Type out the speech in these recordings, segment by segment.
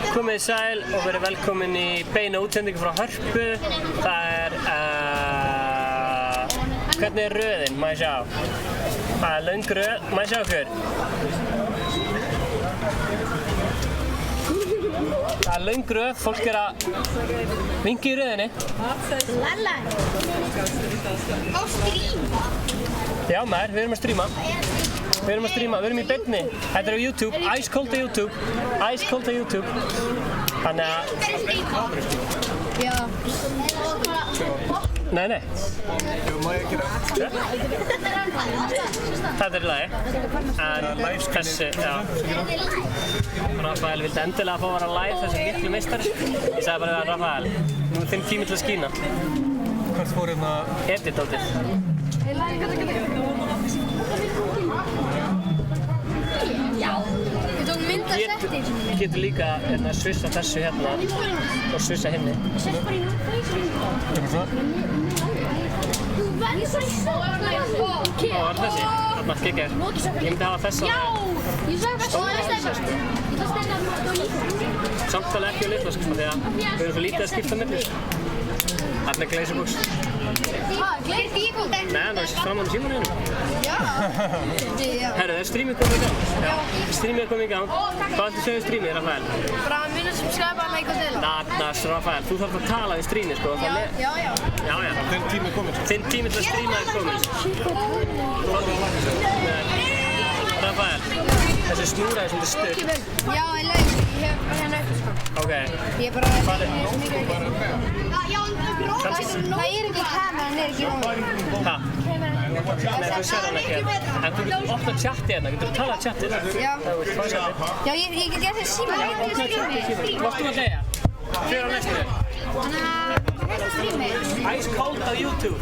Komið sæl og verið velkomin í beina útsendingu frá Hörpu. Það hvernig röðin? Má ég sjá. Það löng röð. Má ég sjá okkur? Það löng röð. Fólk að vinka í röðinni. Lalla. Á stríma. Já maður, við erum að stríma. Við erum í beinni. Þetta á YouTube, Ice Cold á YouTube. Þannig að... Já. Nei. Þetta í lagi. En þessi, já. Rafael vildi endilega fá að vera live, þessi miklu meistari. Ég sagði bara við hann, Rafael, nú er þinn tími til að skína. Hvert fór hérna? Edit-dótið. Getur líka svissa þessu hérna og svissa hinni. Eitthvað svona? Ó, var þessi? Þarna, geggjaður. Ég myndi hafa þessa samt alveg ekki á litvask, því að við erum svo lítið að skipta milli. Þarna er Glazerbox. Nei, það er fram á símanum. Herru, streamið komið í gang. Streamið komið í gang. Hvað ættu að segja streamið, Rafael? Bara minna subscribe, like og deila. Þarna, Rafael, þú þarf að tala í streamið, sko. Já. Þinn tími er kominn. Þinn tími til að streama er kominn. Rafael, þessi snúra er svolítið stutt. Já, ég laug. Ég hef hérna upp, sko. Ok. Ég bara... Það er ekki kameran, það er ekki rómur. Hæ? Nei, þú sér hann ekki hérna. En þú getur opnað chatti hérna, getur þú talað chattið? Já. Já, ég get gert þessi síma. Varstu að segja? Hver á næstu? Þetta streamið. Ice Cold á YouTube.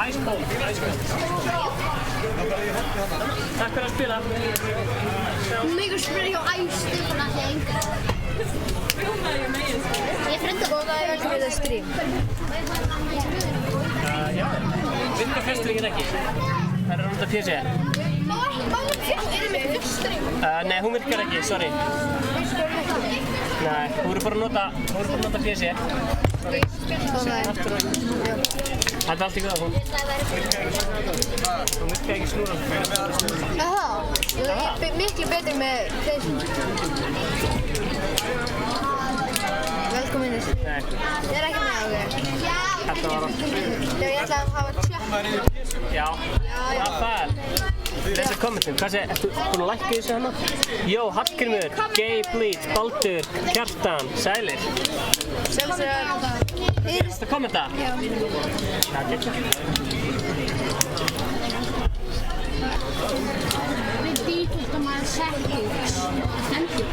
Ice Cold. Takk fyrir að spila. Hún megur spila hjá Ice, þannig að það er enga. Ég frenda það er vel fyrir að stream. Já. Virkar festringin ekki? Það er rúnda PC. Nei, hún virkar ekki, sorry. Nei, þú voru bara að nota PC. Sorry. Þetta er allt í góða, hún virkar ekki snúra. Jaha, ég er miklu betur með Playstation. Velkomin í þessu. Nei. Ég er ekki með það, ok? Þetta var það. Já, ég ætla að hafa tjátt. Já. Rafael. Lesa kommentin. Hvað segir, ertu búinn að lækka þessu hana? Jó, Hallgrímur, Gay Bleed, Baldur, Kjartan, sælir. Sjálfsögur. Ertu að kommenta? Já. Já, geggjað. Við býtum að maður setjum. Endur.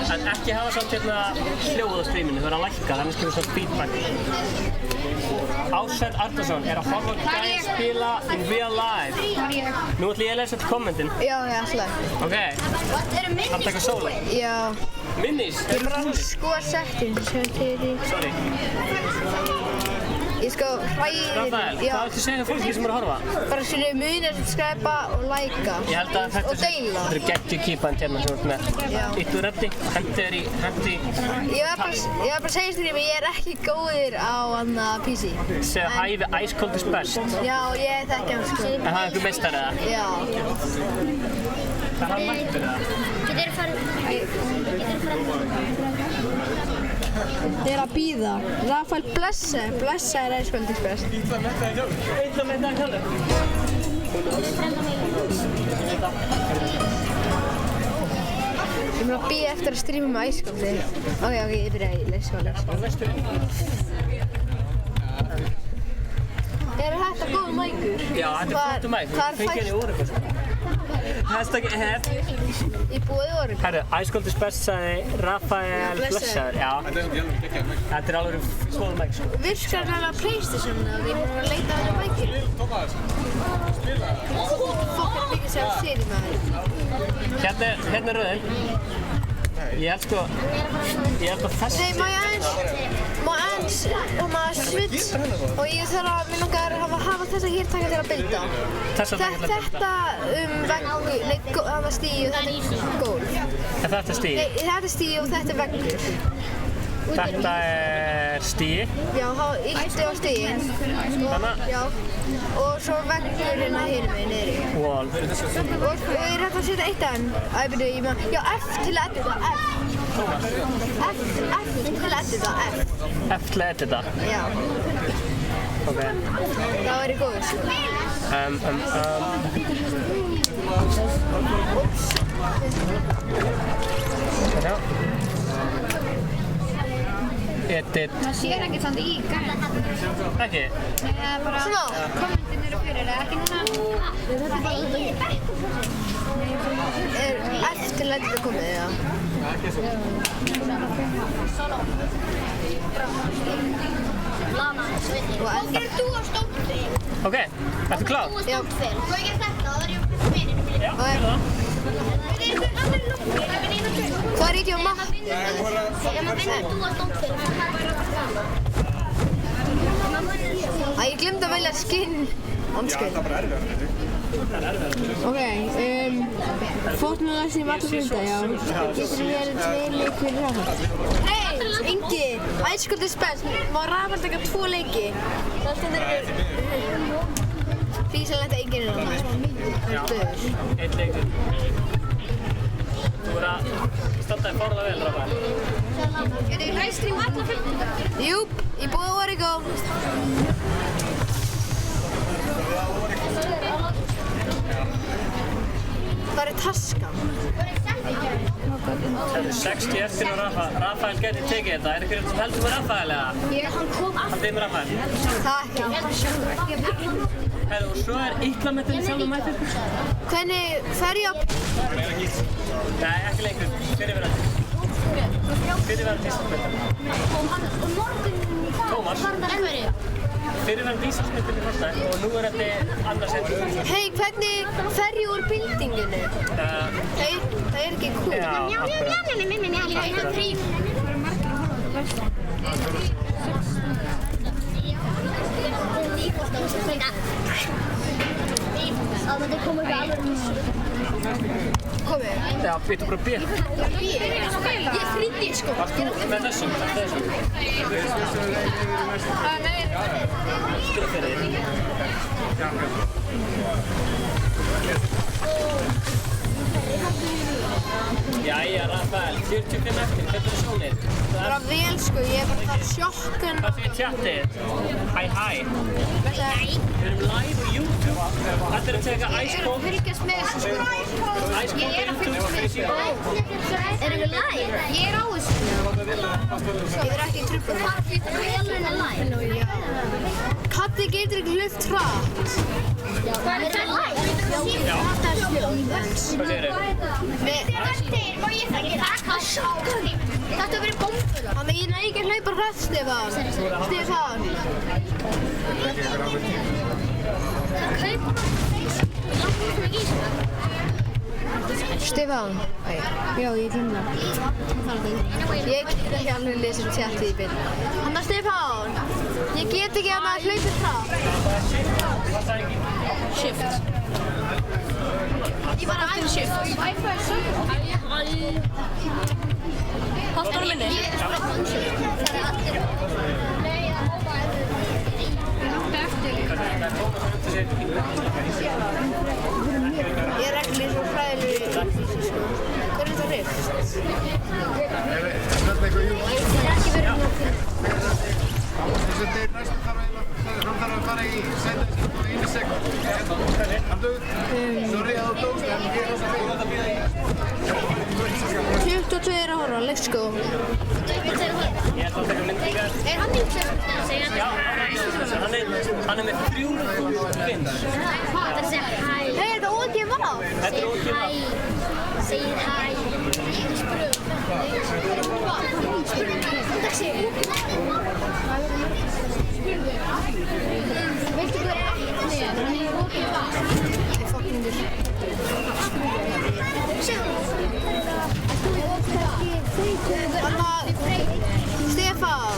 En ekki hafa samt hérna hljóð á streaminu, þú verður að lækka, þannig kemur svona feedback. Ársæll Arnarsson er að horfa gæði spila in real life. Nú ætlum ég að lesa þetta kommentin. Já, alltaf. Ok. Það taka sóla. Já. Minnis, Ég er bara að skoða setjum. Sorry. Ég sko hræðir. Rafael, hvað ættu að segja fólki sem eru að horfa? Bara svona munið að subscribe og likea. Ég held að þetta og deila. eru geggjukípand hérna sem þú ert með. Já. Íttu reddi, hendi. Ég var bara að segja strími, ég er ekki góður á PC. Segja hæfi Ice Cold is best. Já, ég þekki hann sko. En það er einhver meistari eða? Já. Það er hann mættur eða? Getur farið. Þið er að bíða. Rafael Blessa er Ice Cold is best. Ítla með það hjálp. Ég mun að bíða eftir að stríma með Ice Cold. Ok, ég byrja að lesa. Er þetta góð mækur? Já, þetta er flottur mæk. Þú fengið henni úr eitthvað. Hashtag hef. Ég búið úr eitthvað. Herru, Ice Cold is best sagði Rafael Blessaður. Já. Þetta er alveg góð mæk sko. Virkar hann á Playstation og ég mun að leita að það mækir. Fokk er mikið sem sér í maður. Hérna er röðin. Ég held að þessi... Nei, má ég aðeins? Má aðeins switch og ég þarf að, mig langar að hafa þessa hér taka til að builda. Þetta stíg og þetta er gólf. Þetta er stíg? Nei, þetta er stíg og þetta er veggur. Þetta er stíg? Já, ýttu á stíginn. Þannig? Já. Og svo veggur hérna hinum meginn niðri. Wall. Og ég er hægt að setja eitt enn. Já, F til að edita, F. F til að edita, F. F til að edita? Já. Ok. Það væri góður. Úps. Já. Edit. Það sér ekkert samt í gæðin. Ekki? Nei, það er bara kommentin eru fyrir, eða ekki núna? Þetta er bara út í bekk. Er eftir þetta komið, já? Lana, Sveini. Hvað gerir þú á stókfél? Ok, ertu klár? Já. Hvað gerir þetta? Það er ég fyrir vininu mínu. Já, gerðu það. Hvað er ekki á mapp? Ef maður vinnur þú á stókfél, það er bara Ég glemdi að velja skinn. Onskinn. Það er bara erfiðar. Ok, fórnulega sem allir fylgda, já. Getur verið 2 leikir í rafald. Hei, Ingi, æskuldi spens, má rafald taka 2 leiki. Það stendur ekki... Físa lenta enginn innan það. Já, 1 leikur. Þú verður að standa þér fórða vel, Rafael. Er þið hæstrím alla fylgda? Jú, ég búið að Origo. Það er taskan. Það eru 60 eftir og Rafael geti tekið þetta. Er ykkur sem heldur með Rafael eða? Hann kom aftur. Haldið með Rafael? Takk. Herru, og svo er illa-metinn sjálfur mættur. Hvernig fer ég á... Nei, ekki lengur. Fyrirverandi. Fyrirverandi Íslandsmyndin. Tómas. Fyrirverandi Íslandsmyndin í fyrsta og nú er þetta annarsætt. Hei, hvernig fer ég úr bildinginu? Það er ekki cool. Já, akkurat. Það komur við alveg Komið. Já, býttu bara B. Ég þrýtti sko. Með þessum, Spila fyrir þig. Jæja, Rafael, 45 eftir, hvernig er sjónir? Bara vel sko, ég er bara það sjokkun. Hvað fyrir tjattið? Hæ. Við erum live á YouTube. Þetta er að teka Ice Cold. Fylgjast með þessu sko. Ice Cold YouTube Facebook. Erum við live? Ég er á þessu. Ég er ekki trubbuð. Við erum live. Katti getur ekki hlaupt hratt. Hvað er það live? Já. Þetta er hljóð. Hvað segir þau? Má ég þekki taka sjókrim? Þetta verið bómfula. Þannig að ég næ ekki að hlaupa hratt, Stefán. Stefán. Stefán. Já, ég glemði það. Ég get ekki alveg lesið tjattið í byrjun. Hanna Stefán. Ég get ekki að maður hlaupa hratt. Shift. Ég var aðeins shift. Haldur minni. Ég er svona shift. Það er allir. Ég er ekki svo fræðileg. Hver er það hreif? Þetta er eitthvað jú. Ég er ekki verið nokkuð. Þessi deyr næstum þarf að fara í sæta í 1 sekund. Haldu, sorry að þú tókst, en ég er rosa fyrir að bíða í. 22 er að horfa, let's go. Ég ætla að taka myndingar. Er hann í sem segja Já, hann er með 3.000 vins. það segja hæ? Hei, þetta OGV? Þetta er ótíma. Segir hæ. Þetta segir veistu hvað er ekki? Ég fucking vil. Stefán.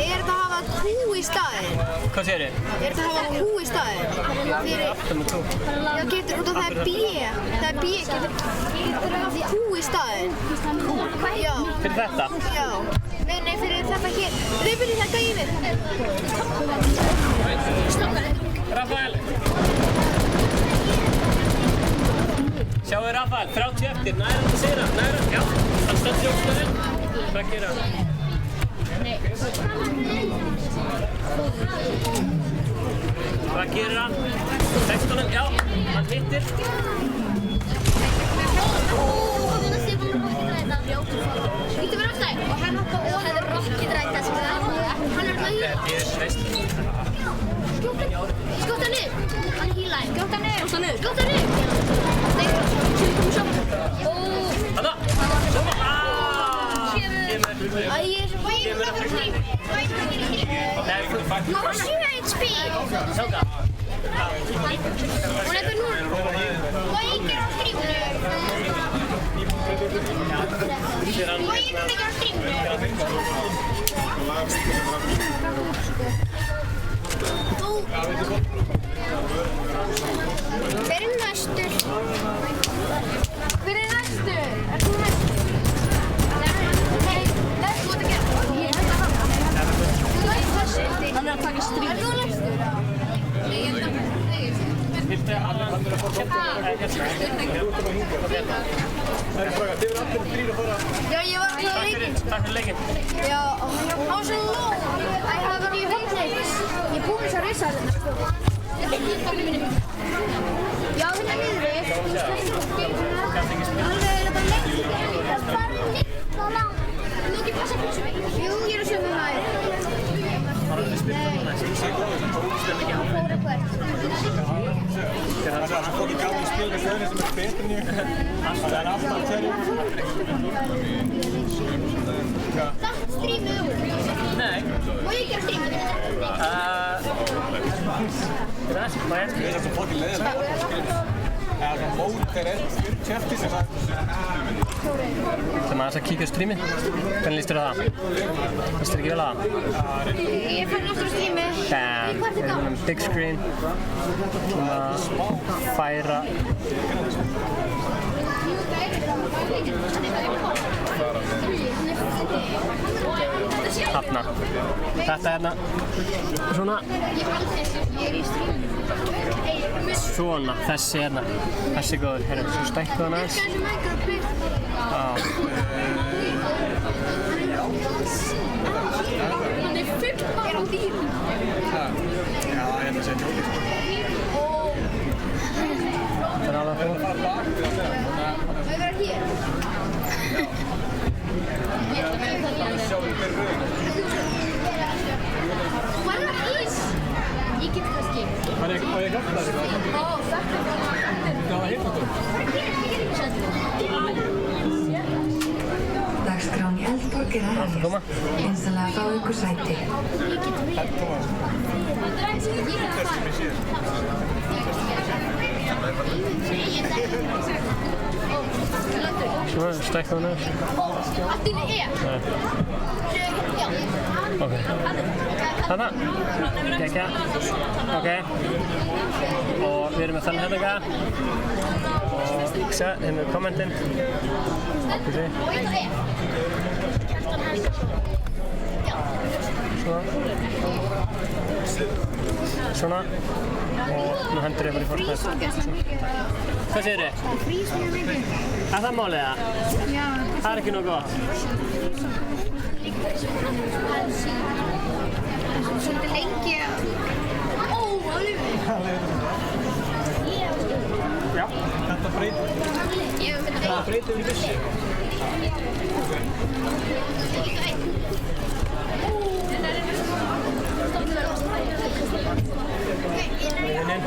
Er þetta að hafa kú í staðinn? Hvað segirðu? Er þetta að hafa kú í staðinn? Aftur með kú. Já, getur, út af það er B. Það er B, getur að hafa kú í staðinn. Kú? Já. Fyrir þetta? Já. Nei, fyrir þetta hér. Reyfir í þetta yfir. Rafael! Sjáu Rafael, 30 eftir, næra hann að sigra, næra, já. Hann stönd jókstarinn. Hvað gerir hann? Hvað gerir hann? 16, já, hann hittir. Viltu vera afstæð? Og hann hoppa og það er rockið ræta sem það er. Hann er alltaf Þetta er sveist. Skjóta niður. Hann er hílaði. Skjóta niður. Skjóta niður. Skjóta niður. Nei, komum svo. Hanna! Soma! Kemur. Æ, ég er svo Kemur að fyrst. Nei, þú fætt. Má 7 HP. Sjóka. Hún er fyrir núna. Og ég er á strímunu. Og ég er ekki á strímunu. Hver er næstur? Hver er næstur? Er þú næstur? Nei, þú ert að gera það. Ég held að hann. Þú læst þessi. Hann er að taka stríð. Er þú næstur? Nei, ég held að Viltu að hann er að fóra Það er fræga, þið verður allir þrír að fara. Já, ég var að klára leikinn. Takk fyrir leikinn. Já, hann var svo lóð. Það var í hotleik. Ég búið þess að reysa þetta, sko. Já, hérna niðri. Alveg er þetta leikinn. Það er líkt og langt. Þú ekki passa fyrir svo. Jú, ég er að sjá það nær. Hann fór eitthvað. Hann fór ekki gaman að spila með þjóðin sem er betur en ég. Það er alltaf hverju. Það strímið úr. Nei. Má ég gera strímið? Gracias, Það er svo fokkin leiðilegt. Það er mót þegar kjæfti sem það. Það maður að kíkja á streamið. Hvernig líst þér á það? Líst þér ekki vel á það? Ég er farin aftur á strímið. Bam! Við erum big screen. Færa. Þarna. Þetta hérna. Svona. Svona. Þessi hérna. Þessi er góður. Hérna, svo stækkuð hann aðeins. Hann er fullt bara á dýrum. Já, ég held að segja tjókið. Það er alveg að fóra. Má ég vera hér? Hvað er það ís? Ég get kannski. Hvað er ég hjálpa þér eitthvað? Ó, þetta er bara. Það var heimáttur. Dagskrán í Eldborg er að hefjast. Vinsamlega fá ykkur sæti. Svona, stækkuð hann aðeins. Allt inni er. Já. Ok. Þarna. Gekja. Ok. Og við erum með þann hérna. Og Xa, hérna er kommentinn. Okkur sé. Svona. Og nú hendur ég bara í Fortnite. Hvað segir þið? Það frýs mjög mikið. Er það málið það? Já. Það er ekki nógu gott. Svolítið lengi að... Ó, alveg. Já, þetta breytir. Það breytir í vissi. Nei.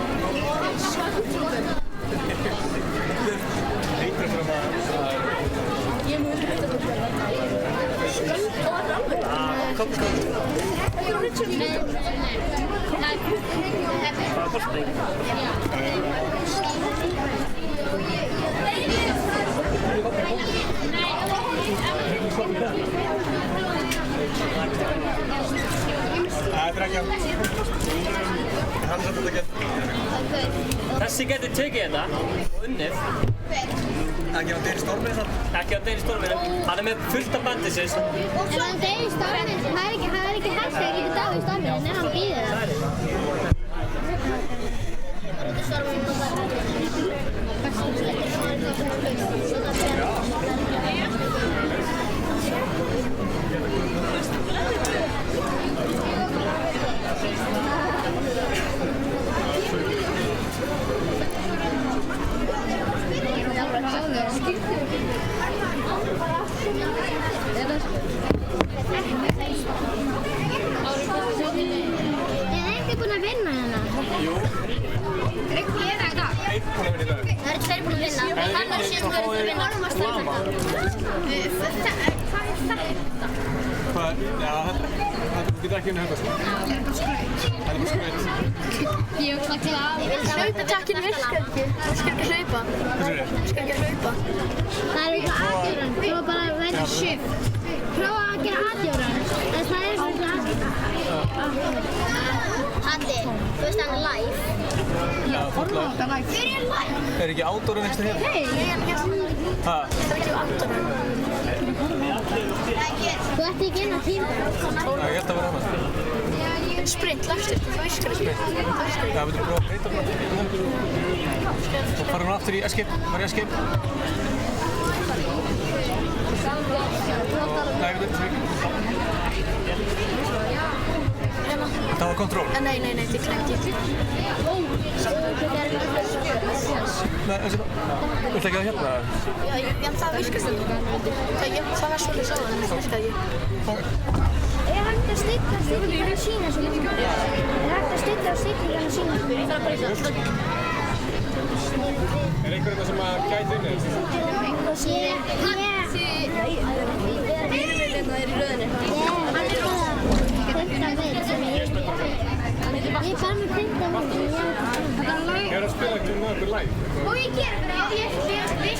Hann satt þetta gett. Þessi getur tekið þetta og unnið. Ekki á Deilir Stormi samt. Ekki á Deilir Stormi, hann með fullt af bandages. En hann Deilir Stormi, það er ekki hægt að geta dáið í Stormi, en hann býður það. Ekki um þetta sko. Það er bara skreit. Ég er svona glad. Hlaupatakkinn virkar ekki. Það skal ekki hlaupa. Hvað sér þið? Það skal ekki hlaupa. Það er eitthvað aðgjöran. Prófa bara að vera shift. Prófa að gera aðgjöran. En það er eitthvað aðgjöran. Hatti, þú veist hann er live. Já, full live. Hver er live? Er ekki outdoorin ekstra hérna? Hei, ég er ekki að segja. Hæ? Það er ekki outdoorin. Þú ætti ekki inn á tíma. Já, ég held að vera hana. Sprint, lagstu. Það virkar ekki. Já, við þurfum að breyta bara. Svo farum við aftur í escape. Var í escape? Nei, við þurfum ekki. Það var kontról. Nei, þið klæmt ég. Nei, viltu ekki að hérna? Já, en það virkar stundum. Það var svolítið sáðan, en það virkaði ekki. Er hægt að stilla stillingarna sína sem ég myndi? Er hægt að stilla stillingarna sína sem ég myndi? Það er bara í það. Er einhver þetta sem að gæti inn eða? Það er í röðinni. Ég er bara með 15 minútur. Ég er að spila ekki með okkur live. Og ég ger það. Við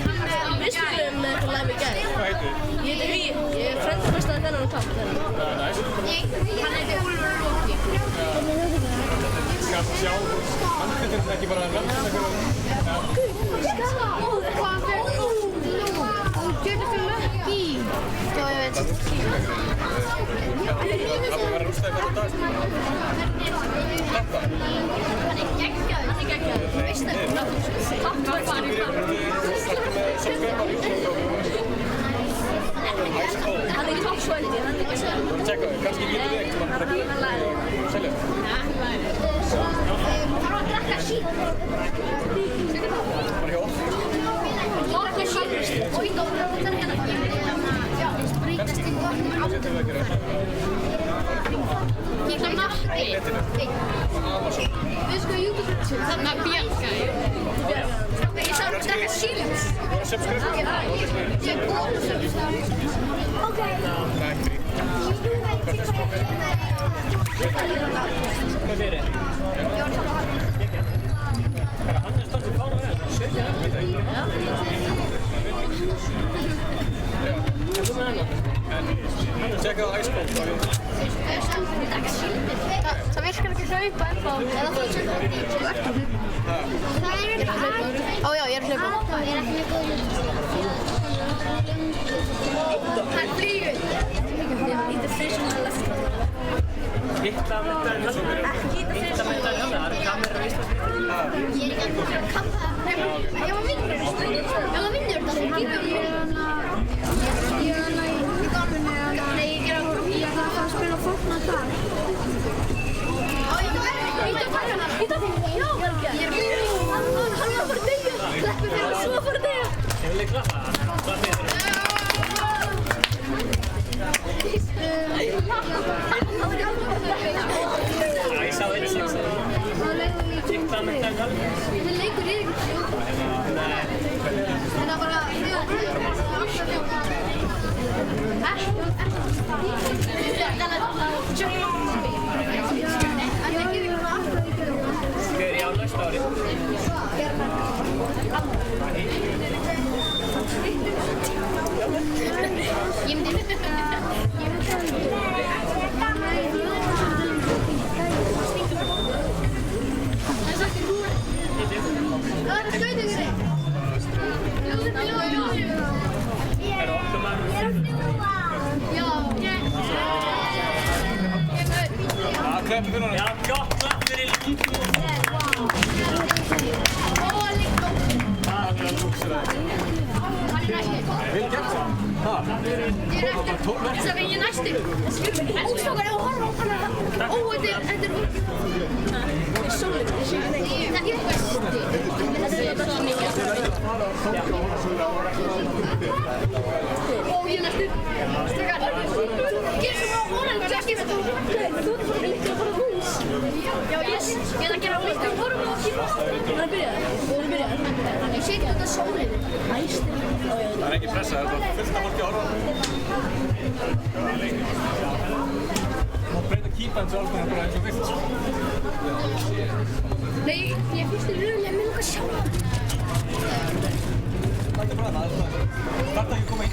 spilum með eitthvað live í gær. Hvað heitir þið? Ég heiti Hugi. Ég er frendabestaði þennan og tátt þennan. Næs. Hann heiti Úlfur Loki. Skal sjá handkvæmtinn ekki bara að renna einhverjum. Já, ég veit. Það er bara að vera rústað í hverju dag. Þetta? Hann er geggjaður. Veist það? Takk fyrir að fara í það. Hann er í toppsvöldi, hann er geggjaður. Tjekka þau, kannski getur þið eitt. Hann læri. Selja. Það var að drekka síðan. Bara hjá okkur. Lokka síðan. Og í dóra, það er hérna. Já, sprítast í botnum. Þetta er það að gera. Ég kom nafni. Við sko YouTube-frættu. Þannig að Bjarka. Ég sá hann að drekka síðan. Bara subscribe. Ég er góð að subscribe. Ok. Nei, ekki. Hvað fyrir? Hann er stórt í fára verið. Er þú með hana? Tjekka á Icebox. Það virkar ekki hlaupa ennþá. Eða þú veist það. Það er eitthvað aðgjöran. Ó já, ég er að hlaupa. Það er ekki mjög góð. Hann flýgur. Í the station on the left. Hitta myndaðin hann. Hitta myndaðin hann. Það eru kamerur í Íslandi. Ég er ekki að kampa. Ég var vinnur þetta. Ég var vinnur þetta. Ég er að spila Fortnite þar. Hann var bara að deyja. Kleppi fyrir að svo bara að deyja. Ég vil ekki klappa það. Klappi þér. Ég sá einn sem það. Hitta myndaðin hann. Það leikur í ykkur. Nei. Það er bara... Hver á næsta ári? Ég myndi Klepp fyrir honum. Já, gott klapp fyrir Lúku. Vel gert það. Ég er næstur. Óstókar, ef þú horfir á hana. Ó, þetta er sólið. Það er besti. Þetta er bara mikið. Ó, ég er næstur. Strákar. Gerðu svo á honum, Jackie. Þú ert bara líka að fara hús. Já, yes. Ég er að gera líka. Við vorum á tíma. Það er byrjað. Ég sé ekki þetta sólið. Æstir. Það er ekki pressa, þetta er fullt af fólki að horfa. Má breyta kýpan svo alls konar bara eins og vilt. Nei, ég fyrst í rauninni að minna að sjá það. Takk fyrir hana, starta ekki að koma í.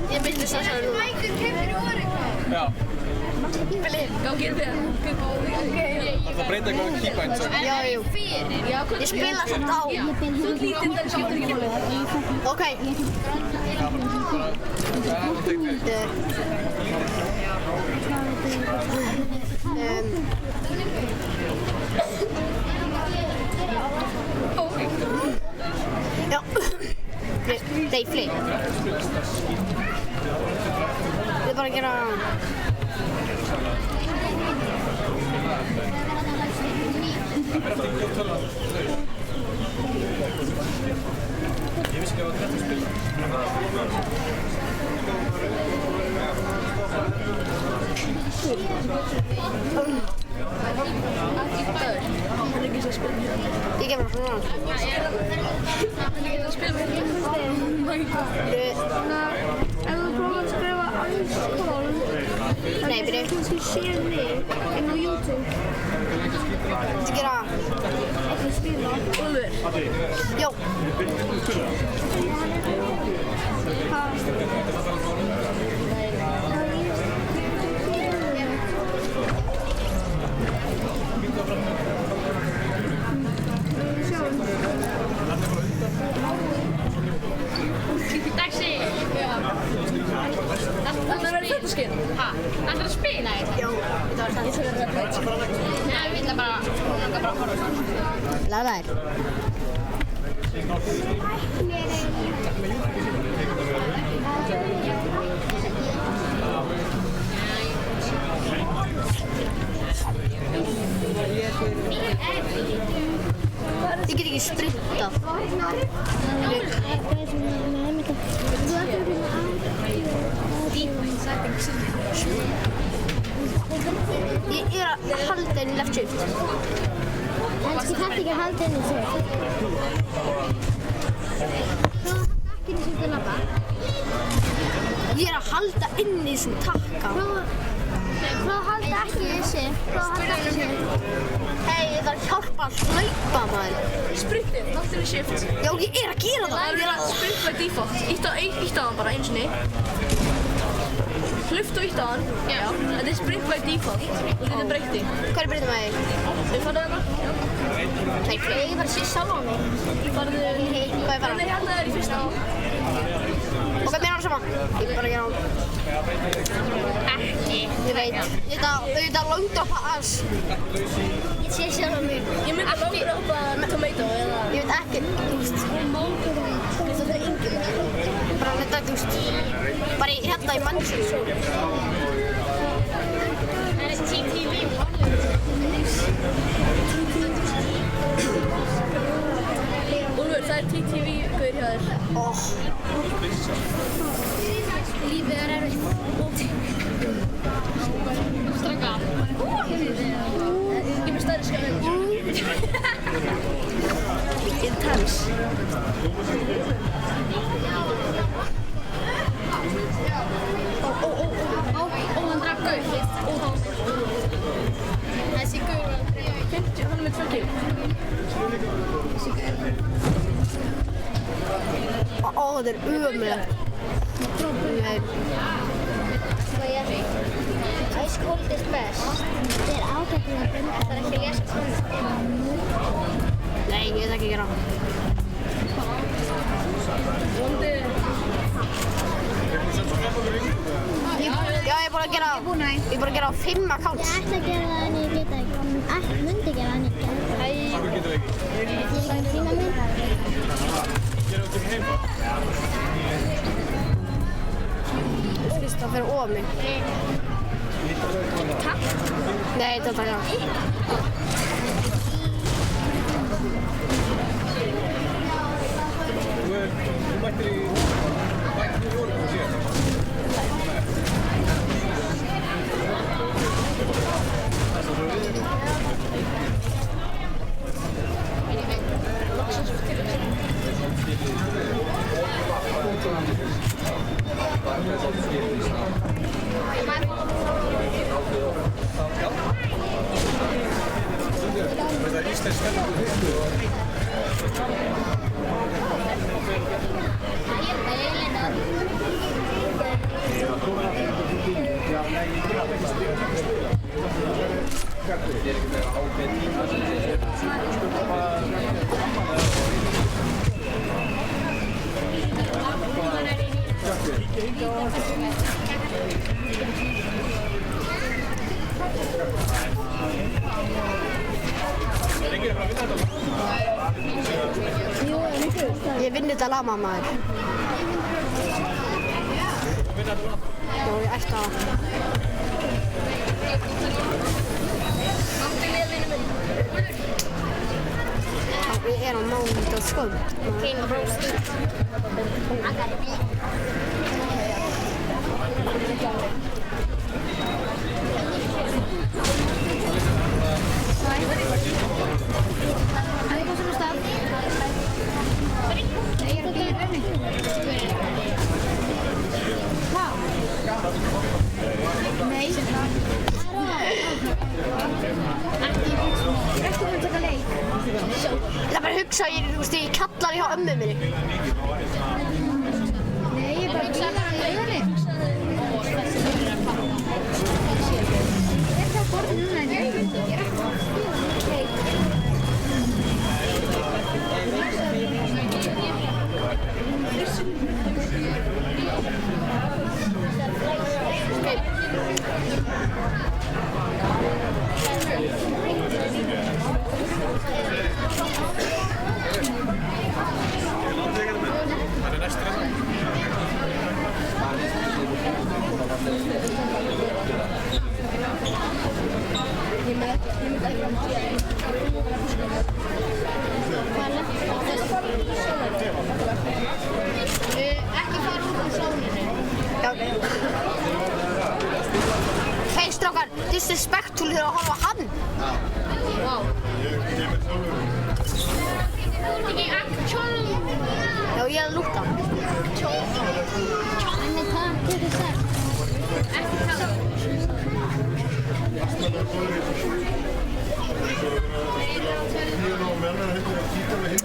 Ég myndi þess að það er Já. Gangi þér Það breyta eitthvað að kýpa eins og. Já, jú. Ég spila samt á. Þú lítið það skiptir ekki máli. Ok. Já. Nei, fleiri. Við bara að gera... Ég vissi ekki að það var 30 spil. Ég gef mér svona. Ef þú prófar að skrifa Ice-Cold, Nei, byrju. kannski séð mig inn á YouTube. Þetta gera... Ekki spila. Úlfur. Jó. Taxi! Það er þetta skil? Hæ? Það er að spila? Jó. Ég skal vera Nei, við ætlum bara að horfa. Láta þér. Ég get ekki sprintað. Ég er að halda henni left shift. Kannski þarf ekki að halda henni sér. Þú halda ekki henni sér til labba. Ég er að halda inni í svona takka. Þú halda ekki þessi. Þú halda ekki sér. Hei, ég þarf að hjálpa að hlaupa maður. Sprintið, haltu henni shift. Já, ég er að gera það. Ég er að sprint by default. Ítt á hann bara einu sinni. Hlaupt og ítt á hann. Já. Þetta er sprint by default. Og þetta er breytti. Hvað er breytið með þig? Við farðu hérna. Nei, ég var að sé sjálf á mig. Farðu... Hvað er bara? Þannig hérna er í fyrsta. Og hvað meina hann sama? Ég er bara að gera hann. Ekki. Ég veit. Ég veit að longdroppa ass. Ég sé sjálf á mig. Ég myndi að longdroppa tomato eða... Ég veit ekki, þú veist. Þetta er yngir. Bara þetta, þú veist. Bara hérna í mannsins. Það er TTV. Úlfur, það er TTV-gaur hjá þér. Lífið er erfitt. Straka. Ég með stærri skjálf. Intense. Hann drakk gaur. Þessi gaur var 50, hann er með 2 kíl. Þetta er ömurlegt. Ice cold is best. Þetta er ágætlega að binda. Það er ekki að lesa svona. Nei, ég veit ekki að gera. Vondi... Já, ég er búin að gera... Ég er búin að gera 5 accounts. Ég ætla að gera það en ég get ekki. Ég myndi gera það en ég get ekki. Ég er tíma minn. Það fyrir ofan mig. Takk. Nei, þetta er það. Þú mættir í voru hvað séð. Það er íslensk spennandi. Ég vinn þetta lama maður. Já, ég ætti það. Við erum á mánudag sko. King roast. Nei. Það er bara að hugsa, ég er í kjallari hjá ömmu minni. Nei, ég bara hugsa bara að leiða mig. Er það borðið núna en ég? Ekki fara út úr sóninni. Já. Hei strákar, disrespectful að horfa á hann. Wow. Ekki actual. Já, ég að lúta.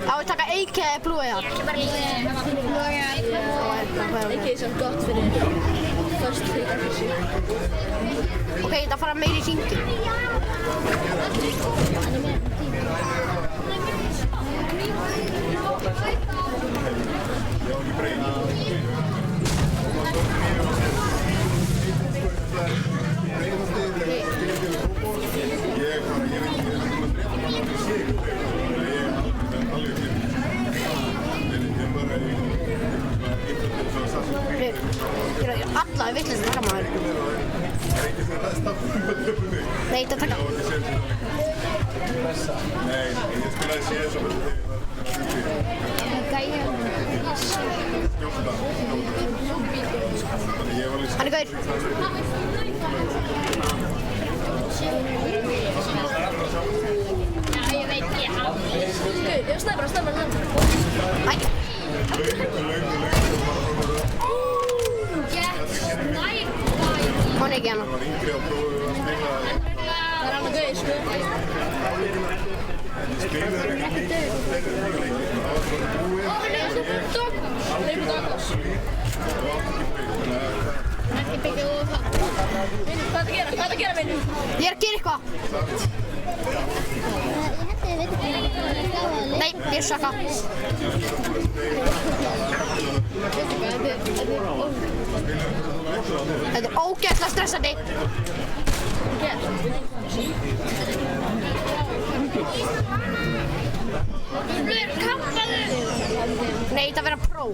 Á að taka eiki eða blúið þar? Eiki er samt gott fyrir först hlutarfissi. Ok, þetta fara meiri í hringi. Alla er vitlaust að taka maður. Nei, þetta taka. Nei, ég spilaði CS og Hann er gaur. Já, ég veit ég hann. Ég snæpar. Hæ. Hún ekki hana. Það er alveg gauð, sko. Ekki byggja úr það. Hvað er að gera, vinur? Ég er að gera eitthvað. Ég veit ekki Nei, ég er svaka. Þetta er ógeðslega stressandi. Nei, þetta verður pró.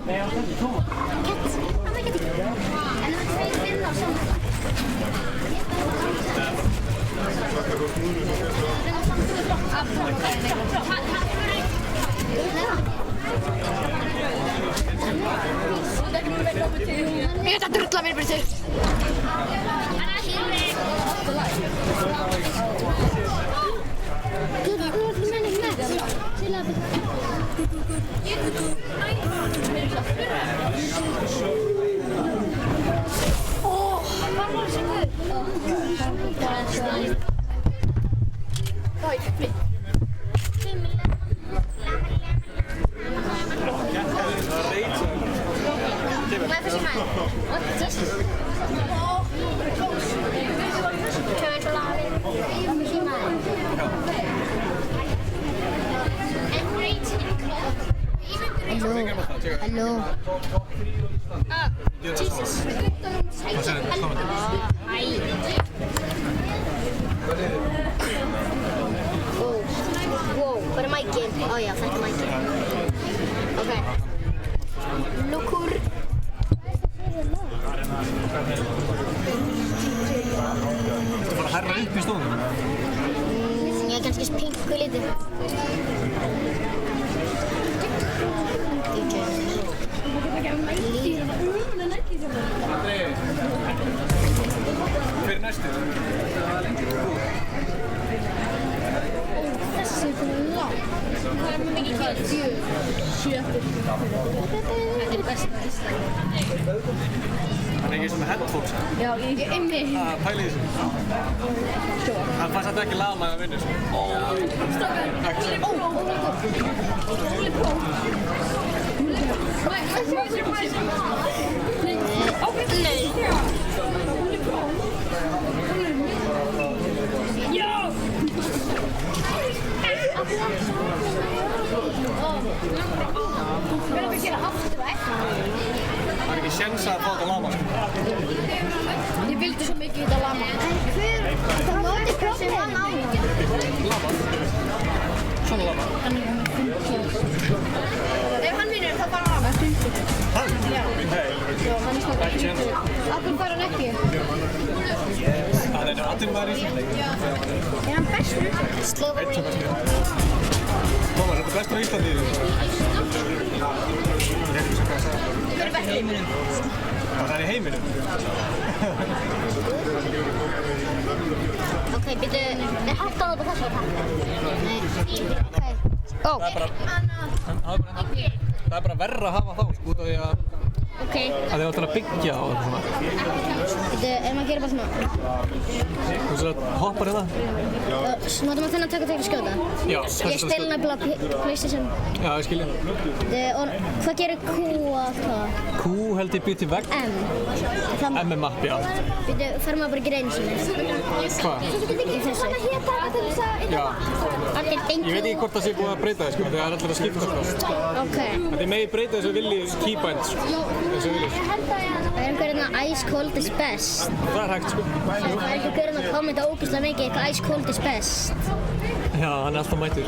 Ég ætla að drulla mér bara til. Hello. Jesus. Wow, hvað er mækinn? Ó já, þetta er mækinn. Ok. Lúkur. Þú bara herra upp í stofunum? Ég er kannski pingu lítið. Hver er næstur? Þessi er fyrir langt. Hvað er mikið kjöld? 7 eftir. Þetta er best. Hann er ekki sem headphones. Já, ég er inni. Pæli í þessu. Hann fannst þetta ekki lama að vinna þessu. Það er ekki séns að fá þetta lama. Ég vildi svo mikið þetta lama. Það móti prófið hann á. Lama? Svona lama? Ef hann vinnur, þá fara hann. Hann? Já. Hei. Ekki séns. Akkur fara hann ekki. Það er Atvinnumaður Íslandi. Er hann bestur? Einn sem bestur. Tómas, þetta bestur á Íslandi. Hver er besti í heiminum? Það er í heiminum. Ok, byrju, er hægt að nota þessu takk? Nei. Ok. Ó. Það er bara verra að hafa þá, sko, út af því að Ok. þið áttu að byggja og svona. Byrju, ef maður gerir bara svona. Þú veist að hoppar hérna? Notar maður þennan takk og skjóta? Já. Ég spila nefnilega PlayStation. Já, ég skilja. Og hvað gerir Q og hvað? Q held ég býr til vegg. M. M er mappi, já. Byrju, fer maður bara ekki reynu sinni. Hvað? Í þessu. Já. Allir Ég veit ekki hvort það sé búið að breyta þess, sko, þegar það er allir að skipta, sko. Ok. Þið megi breyta þessu vilji keybind, sko. Þessu vilji. Það er einhver hérna Ice Cold is best. Það er hægt, sko. Það er einhver hérna að kommenta ógeðslega mikið eitthvað Ice Cold is best. Já, hann er alltaf mættur.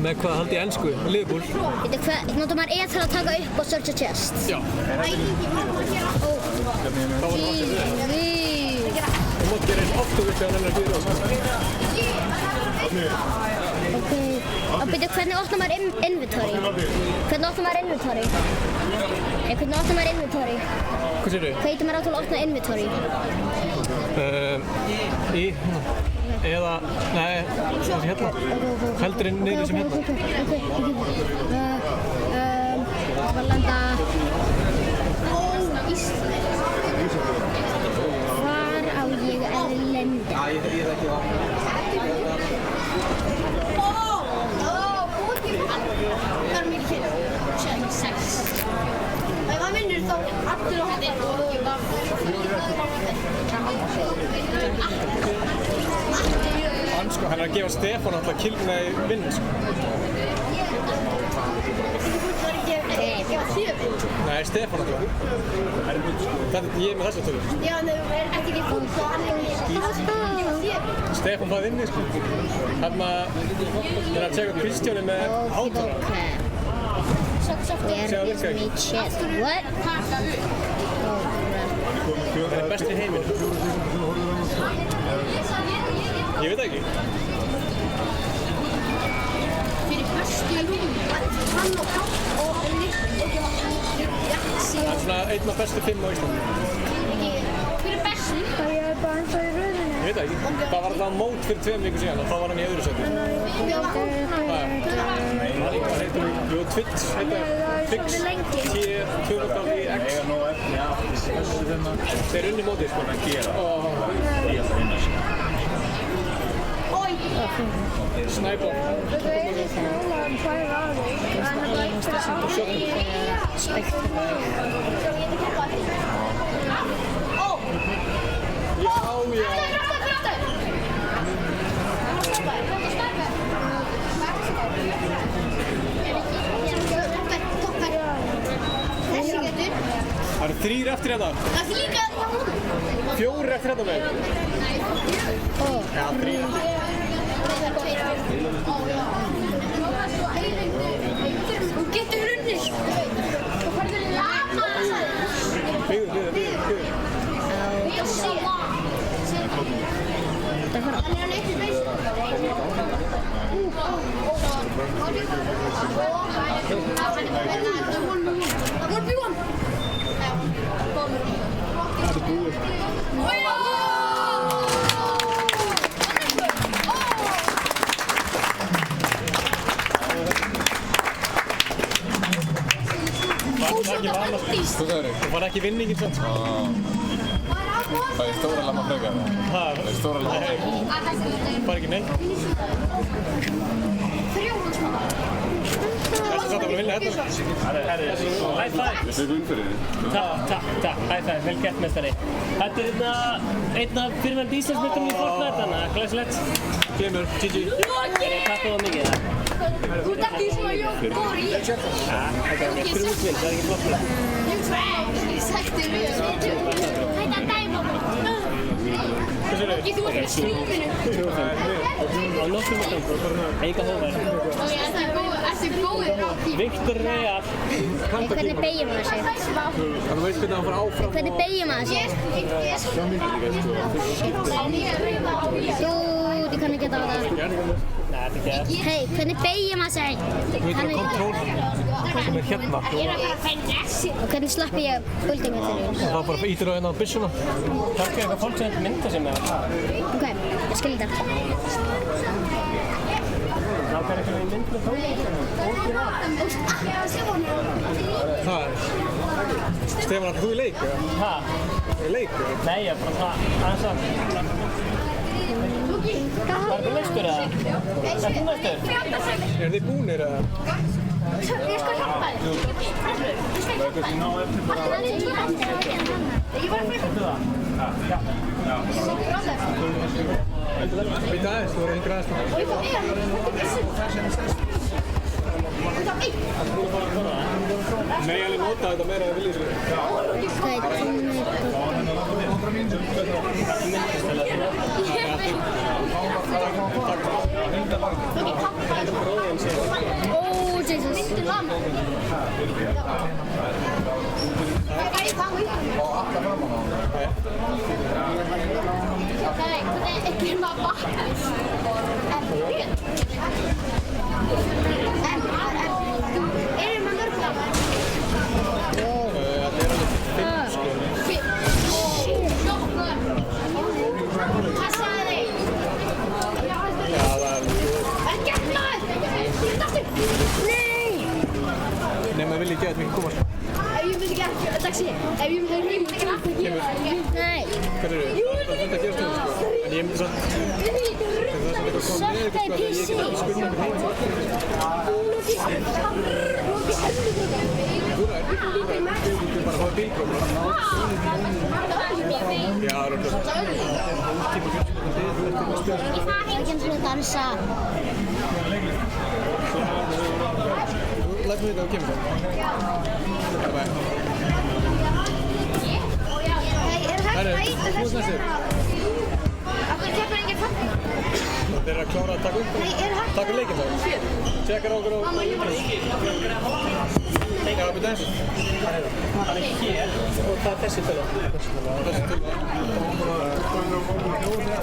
Með hvað haldi ég ensku? Liverpool. Veitu hvað, notar maður til að taka upp og search a chest? Já. Ó. Þú mátt gera einn oft og við þegar hann er að byrja á, sko. Ok. Og byrju, hvernig opnar maður inventory? Hvernig opnar maður inventory? Hvernig opnar maður inventory? Hvað sér þau? Hvað heitir maður á til að opna inventory? Eða, nei, þessi hérna. Heldur inn niður sem hérna. Valanda. Hvar á ég að lenda? Það er mikið kynna. 6. Ef hann vinnur þá allir á hætti og ég bara... Hann, sko, hann er að gefa Stefán alltaf kilna í vinnu, sko. Nei, Stefán alltaf. Ég er með þessa tölu. Já, en það er ekki fólk og hann er Stefán fæði inni, sko. Þarna er að tjekka Kristjáni með hátara. Where is my chest? What? Það er best í heiminum. Ég veit ekki. fyrir bestu rúm. Hann og Páll og Það er svona einn af bestu 5 á Íslandi. Hver er bestu? Það er bara eins og í rauninni. Ég veit ekki. Það var alltaf mót fyrir 2 vikur síðan og þá var hann í öðru sæti. Hvað heitir þú? Jú, Twitch heitir Fix T2.x. Þeir unni mótið, sko. Snæbjörn. Það eru 3 eftir hérna. Það er líka 4 eftir hérna með. Já, 3. Þú getur unnið. Þú færður lama. Byggðu. Ég sé. Hann er hann eitthvað veist. Þú var ekki vinningin samt. Það er stóra lamma frekar. Það er stóra lamma. Bara ekki neitt. Þetta er satt að vera að vinna hérna. High five. Ég fyrir unnfyrir þið. Takk, high five, vel gert meistari. Þetta er einn af fyrirverandi Íslandsmeisturum í Fortnite, þannig að glæsilegt. Gleimur, GG. Takk fyrir það mikið. Þú ert ekki svona góður í. Það er ekki frútvinn, það er ekki flott. Ég sætti við. Hætti að dæma mig. Hvað sér þau? Þú ert með strífinu. Á nokkrum og stund. Enga hófæri. Ertu góður á því? Viktor Real. Hvernig beygir maður sig? Þú veist hvernig hann fara áfram. Hvernig beygir maður sig? Dude, ég kann ekki þetta á það. Nei, þetta er ekki. Hei, hvernig beygir maður sig? Þú veit hvað kontról sem er hérna. Og hvernig slappi ég buldingu til því? Það var bara ítir á hérna á byssuna. Kannski eitthvað fólk sem mynda sig með það. Ok, ég skil þetta. Það er ekki með mynd með þá. Það er... Stefán, er þú í leik? Hæ? Í leik? Nei, ég er bara það. Aðeins að... Var þú næstur eða? Er þú næstur? Er þið búnir eða? Ég skal hjálpa þér. Ég skal hjálpa þér. Ég var að fara. Já. Býta aðeins, þú voru yngra aðeins. Og ég fór Nei, alveg nota þetta meira að vilja Oh, Jesus. Ekki maður bakka. Erum við mörg gaman? Hvað sagði þig? Já, það er... Ekki ekki maður! Nei! Nefn að vilja ekki að þetta mikið komast. Ef ég myndi ekki, taxi, ef ég myndi ekki aftur gera það. Nei. Hvað eru þið? Það er þetta að gera stöðu, sko. En ég myndi samt... Það er eitthvað komið niður, sko. Ég get ekki spurning um heim. Þú ræður. Þú bara fáið bílpróf. Já, það er okkur. Ég fær ekki eins og að dansa. Læt mér þetta á kemur. Herri, þú veist næstir. Akkur kemur enginn fagnar. Þeir eru að klára að taka upp. Takk fyrir leikinn þá. Tjekkar okkur á... Já, byrja eins. Hann er hér og það er þessi tölu.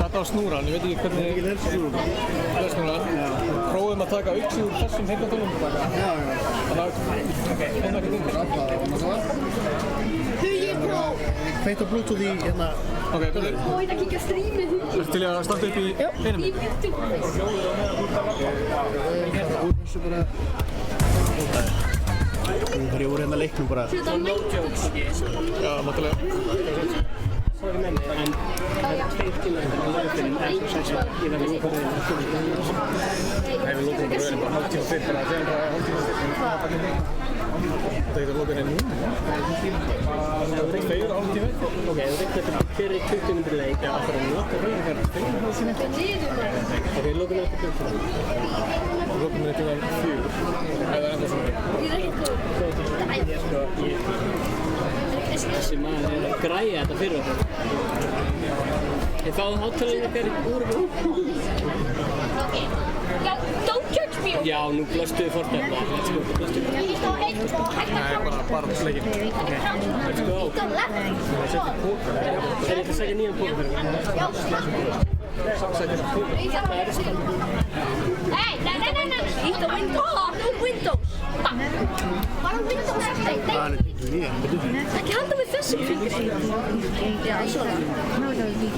Þetta á snúran, ég veit ekki hvernig... Það er snúran. Prófum að taka auksi úr þessum heyrnartólum. Þannig að... Ok, það er ekki Hugi próf. Feitt á Bluetooth í hérna... Ok, byrju. Og þetta kíkja strímið. Ertu til að starta upp í einum? Þegar ég voru hérna leiknum bara. Já, náttúrulega. Sorry menn, en það er 2 tímar þetta er lögutinn, en svo sæs ég verði líka rauðin að koma í það. Nei, við lókum bara rauðin bara hálftíma fyrr, bara þegar bara hálftíma fyrr. Þetta getur lókað henni núna. Það er 2 hálftíma. Ok, þú veit þetta fyrir 20 minnir leik, það er að nokka rauðin fyrir. Ok, lókum við eftir 20. Lókum við eftir 4. Eða enda svona. Þessi maður er að græja þetta fyrir okkur. Ég fáði hátalarinn okkar úr Já, don't judge me. Já, nú blöstuðu Fortnite. Let's go, blöstuðu. Nei, bara leikinn. Ok, let's go. Það setja póka. Það er eitthvað að segja nýjan póka fyrir mig. Setja póka. Það er Hey, nei. Ít á Windows. Bara Windows update. Það er Ekki halda með þessu kringir. Já, svona.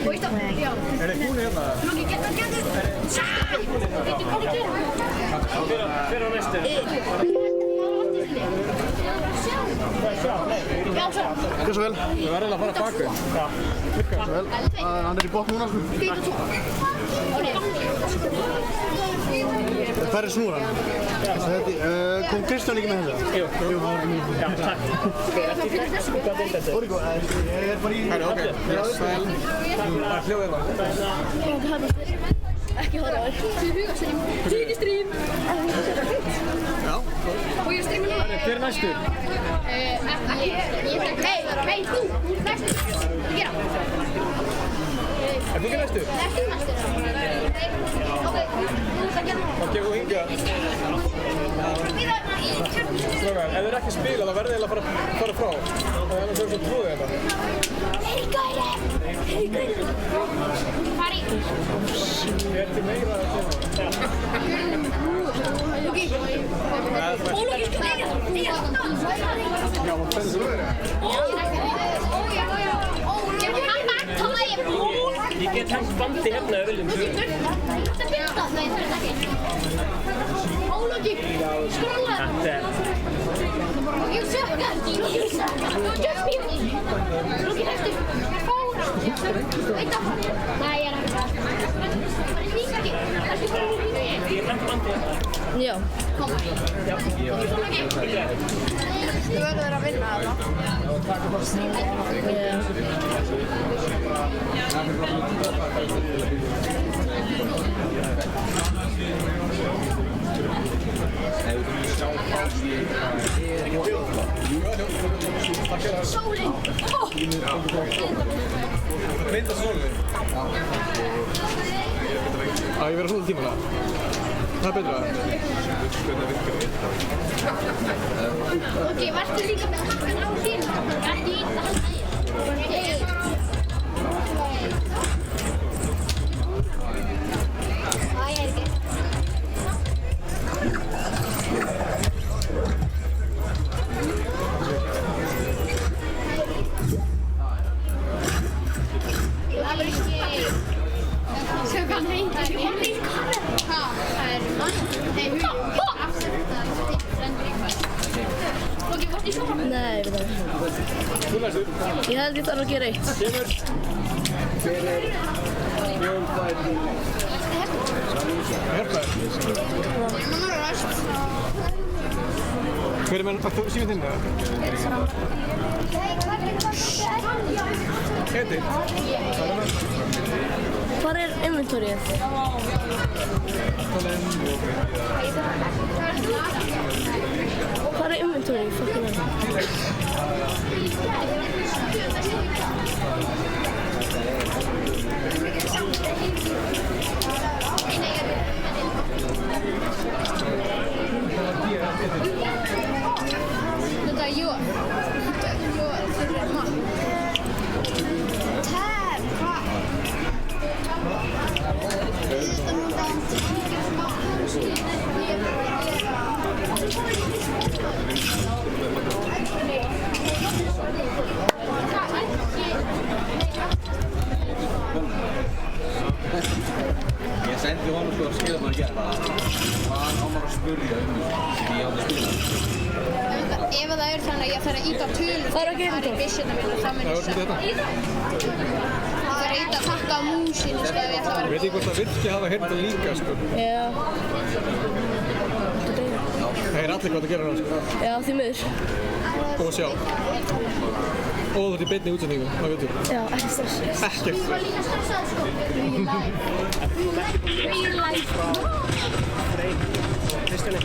Og ít á, já. Er þið búin hérna? Lóki, getur. Veitu hvað ég gera? Fyrir á næstu. Já, svo. Gjör svo vel. Við verðum að fara baku. Já. Gjör svo vel. Hann er í botn núna. Færri snúr hann. Kom Kristján ekki með þetta? Jú, hann var ekki með. Já, takk. Hvað er þetta? Órigo, ég er bara í... Herri, ok. Vel. Það er hljóðið það. Ekki horfa á þér. Tíkistrím. Já. Og ég streamir núna. Hver er næstur? Hei, þú næstur. Gera. Er þú ekki næstur? Næstur. Strákar, ef þið eru ekki að spila þá verðið þið að fara frá. Það er annars svo trúið þetta. Hei gæri! Fari! Ég er til meira að finna. Ólokki, skræða! Já, maður fennir svo verið. Ég get hengt bandi hérna ef við viljum. Ólokki, skróla! Þetta er... Ég sökkar! Lóki hættu! Veit á hann! Nei, ég er ekki það. Ég hengt bandi hérna. Já. Kom. Já. Þú verður að vinna þetta. Sólin! Mynda sólin. Já, ég verður svona tímana. Það er betra. Ok, varstu líka með hakkana á þín? Ekki í það. Það er ekki. Það er ekki. Sjá hvað hann heitir. Það er mann. Nei, hún. Ok, varstu í sjónum? Nei, ég veit það. Þú læsir. Ég held ég þarf að gera eitt. Kemur. Fyrir. Mjölfæði. Herfæði. Hver er menn? Þú símið þinn eða? Keti. Hvar er inventorið? Hvar er inventorið? Fucking hell. Þetta er jór. Þetta er jór fyrir mann. Tær, hvað? Ég sendi honum sko að skilja maður að gera það. Hvað á maður að spurja því ég átti að spila? Ef það er þannig að ég þarf að íta tölur Það er að gera í byssuna mína, það mun ég sjá. Það er að takka á músinu sko ef ég ætla að vera. Veit ég hvort það virki hafa heyrnað líka sko. Já. Það er allir hvað að gera það sko. Já, því miður. Og sjá. Og þú ert í beinni útsendingu, það veitum. Já, ekki stress. Ekkert. Ég var líka stressað sko. Real life. Kristjáni.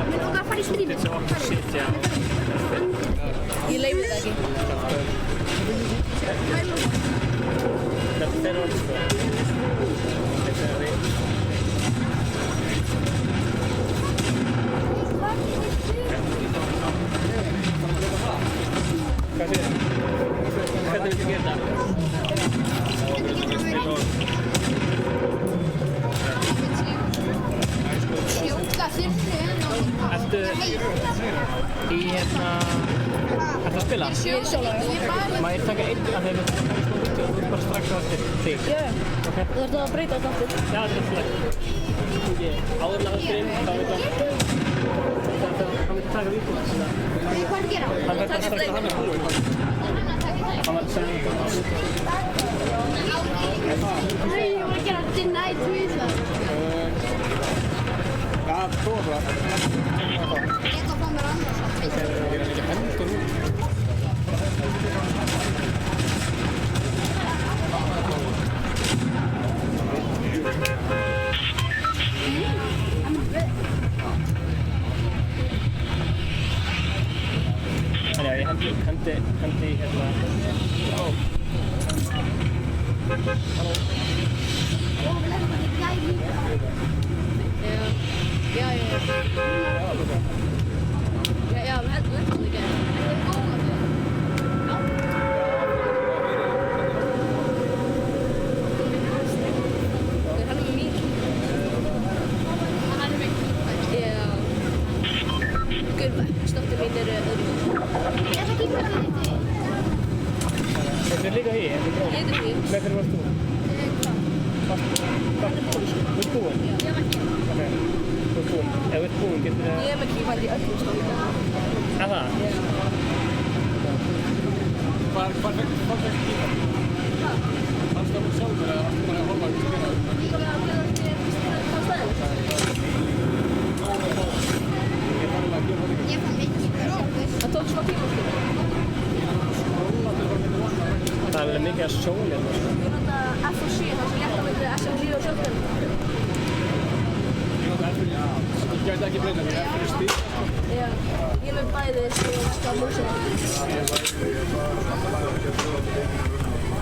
Mér langar að fara í strími. Shit, já. Ég leyfi þetta ekki. Þetta er alveg sko. Þetta er við. Hvað séð? Hvernig viltu gera það? Sjóta þurftu Ertu í hérna... Ertu að spila? Ég er sjálflega. Má ég taka einn af þeim og þú ert bara strax á eftir þig? Já, já. Þú ert að breyta þetta aftur. Já, þetta er alltaf. Áður en að það streym, þá veit hann... Hann vil taka vítum. Hvað er að gera? Hann verður bara strax að hann er búinn. Hann var að segja Nei, ég var að gera deny tvísvar. Já, prófa það. Ég ætla að fá mér annars. Ég er ekki hendur út. Já, ég hendi hérna... Halló. Já. ekki væri í öllum stólum. Er það? Hvað fækst kípa? Fannst það sjálfur eða varstu bara að horfa að spila? Líka með að bjóða þér á stæðinu. Ég fann mikið sjálfur. Það tók smá tíma sko. Það er vel mikið að sjóla hérna. Ég nota F7 þar sem létta myndi SMG og sjálfstæðinu. Ég gæti ekki breyta því, ég fyrir stíl. Já, ég með bæði og þetta músið.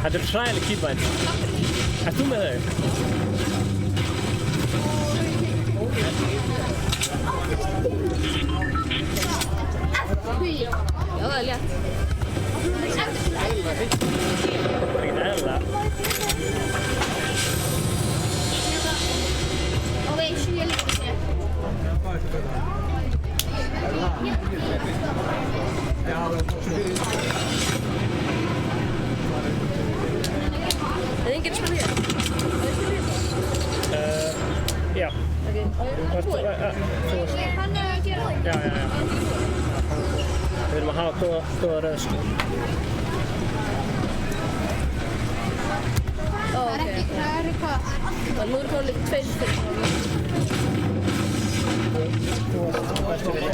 Þetta eru hræðileg kýpæn. Ert þú með þau? Já, það er létt. Það er ekkert eðla. Og við 7 líka sér. Er enginn að spila hér? Já. Ok, Þú veist. Hann er að gera það. Já. Við erum að hafa góða röð, sko. Ó, ok. Það er hvað? Nú er komin líka 2 fyrir. Þú varst bestu við.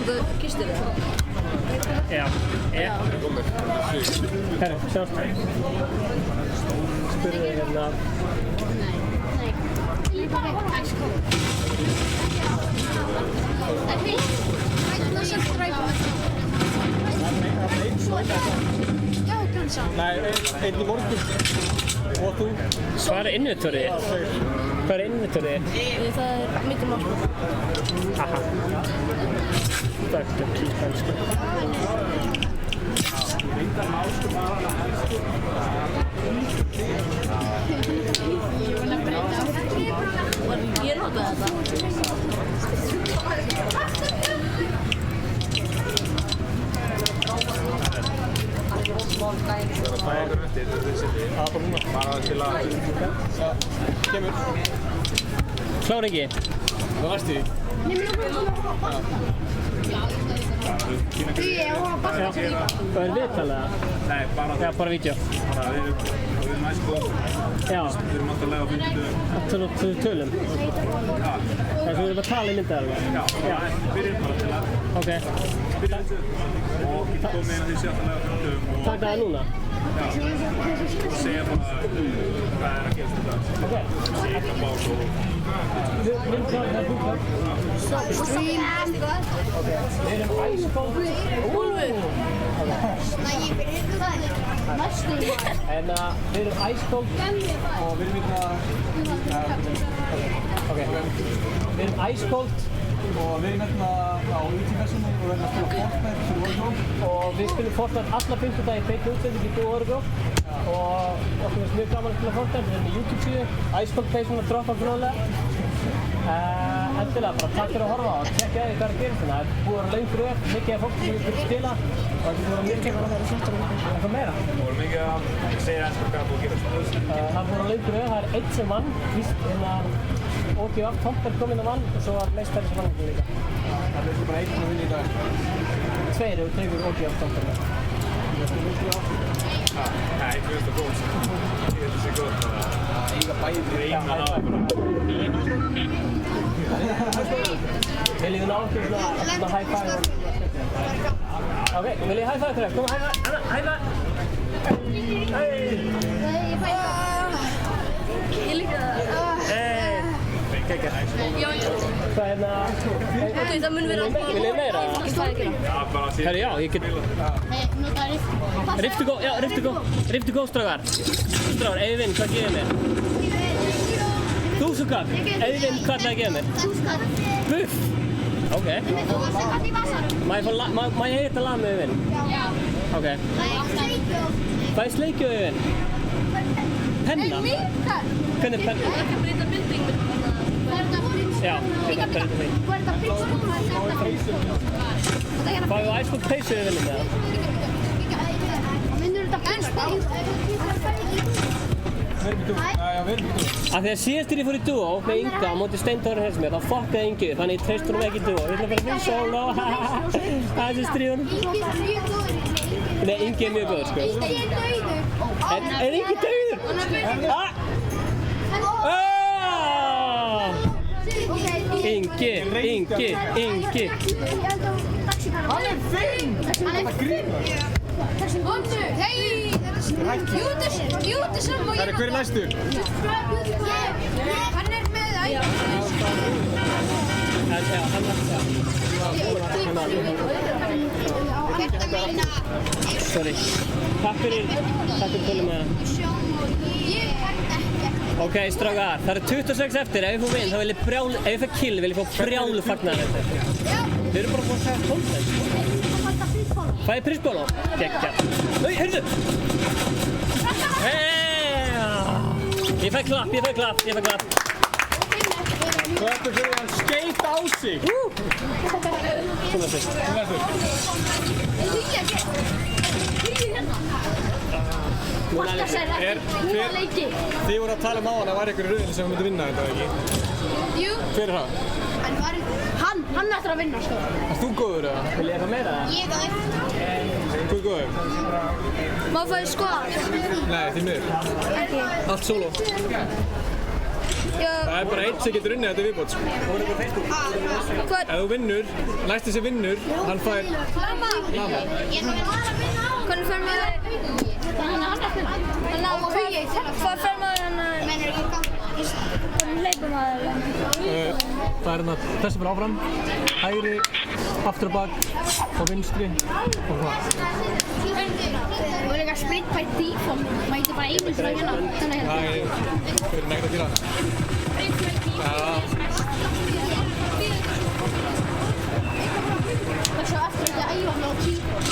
Það kistir það? Já. Herru, sjást. Spurðu hérna. Nei. Líka við. Það er heilt. Það er samt ræpa. Já, kannski. Nei, einn í morgun. Og þú? Hvað er inventorið? Hvað er inventorið? Það er mitt mál. Aha. Stökkt kýpæn, sko. Ég notaði þetta. Það er röntið, þetta er bara til að... Já, kemur. Klára ekki? Það varst því. Hvað er viðtalið? Nei, bara Já, bara vídeo. við erum aðeins góð. Já. Við erum alltaf að lega á 50 dögum. Tölum. Þannig að við erum að tala í myndaðar. Já, byrjum bara til að Ok. byrja þessu. Og getum komið inn að því sé alltaf að lega á 50 dögum. Takk það núna. Já, og segja bara hvað er að gerast í dag. Ok. Segja bara og... Minn klar, það er þú klar. Stream. Við erum æskóld. Úlfur! Nei, ég byrja það. Næstu. En við erum æskóld. Og við erum hérna... Ok. Við erum æskóld. Og við erum hérna á UT-fessunni og við erum að spila Fortnite fyrir Wargroup. Og við spilum Fortnite alla 5. dag í beinni útsendingu í Wargroup. Og okkur finnst mjög gaman að spila Fortnite. Við erum með YouTube-síðu. Æskóld page að droppa gróðlega. Endilega, bara takk fyrir að horfa og tjekkja hvað er að gera hérna. Það er búið að vera löng röð, mikið af fólk sem við viljum spila. Og það er búið að vera mikið að vera eitthvað meira. Það voru mikið að segja eins og hvað búið að gera. Það er búið að vera löng röð, það er einn sem vann. Víst, OGF, Tomper kom inn að vann og svo var meistari sem vann ekki líka. Það er bara einn að vinna í dag. 2 eru tegur OGF Tomper. Nei, þú veist það góð. Ég held þessi góð. Eiga bæði. Reyna að hafa Viljið þið ná okkur svona high five? Ok, viljið þið high five fyrir það? Kom, high five! High five! Ég líka það. Hey! Kekja. Já. Hvað er það? Ok, það mun vera alltaf... Viljið þið meira? Hvað er það? Já, bara að Herri, já, ég get... Nei, nú það er Riftu góð, strákar. Strákar, Eyvind, hvað gefið mér? 1000 kall. Eyvind, hvað ætlaði að gefa mér? Buff! Ok. Má ég heyra þetta lag með Eyvind? Já. Ok. Hvað er sleikju, Eyvind? Penna? Hvernig er penna? Ekki að breyta binding með þetta. Já, þetta er breyta mig. Hvað er þetta pizza? Fáðu æskóld peysu Eyvind með það? Af því að síðast þegar ég fór í dúó með Inga á móti Steindóri Hreinsmér, þá fokkaði Ingi upp, þannig ég treyst honum ekki í dúó. Ég ætla bara að finna sóló, aðeins í stríðunum. Nei, Ingi er mjög góður, sko. Er Ingi dauður? Ingi. Hann er finn! Hann er grínur. Hei! Júti sem og ég... Hver er næstur? Hann er með ægir. Sorry. Takk fyrir tólum með það. Ok, strákar, það eru 26 eftir. Ef ég fór vinn, þá vil ég brjálu... Ef ég fær kill, vil ég fá brjálu fagnaðar eftir. Við erum bara búin að segja 12. Fæði prisbóla? Geggjart. Nei, heyrðu! Ég fæ klapp. Klöppur fyrir hann skeit á sig. Svona fyrst. Þið voru að tala um á hann að væri ykkur í rauninni sem myndi vinna þetta, ekki? Jú. Hver er það? Hann ætlar að vinna, sko. Erst þú góður eða? Vil ég eitthvað meira? Ég er góður. Þú er góður? Má fæði skoða? Nei, því miður. Allt sóló. Það er bara einn sem getur unnið þetta viðbót. Ef þú vinnur, næsti sem vinnur, hann fær lama. Hvernig fer maður það? Hvað fer maður hann að... Hvernig leipur maður það? Það er hérna, þessi bara áfram, hægri, aftur og bak og vinstri og hvað. Það var líka split by default. Maður getur bara einmitt frá hérna. Það er nekkert að gera. Svo eftir þetta ægifalli á keyboard.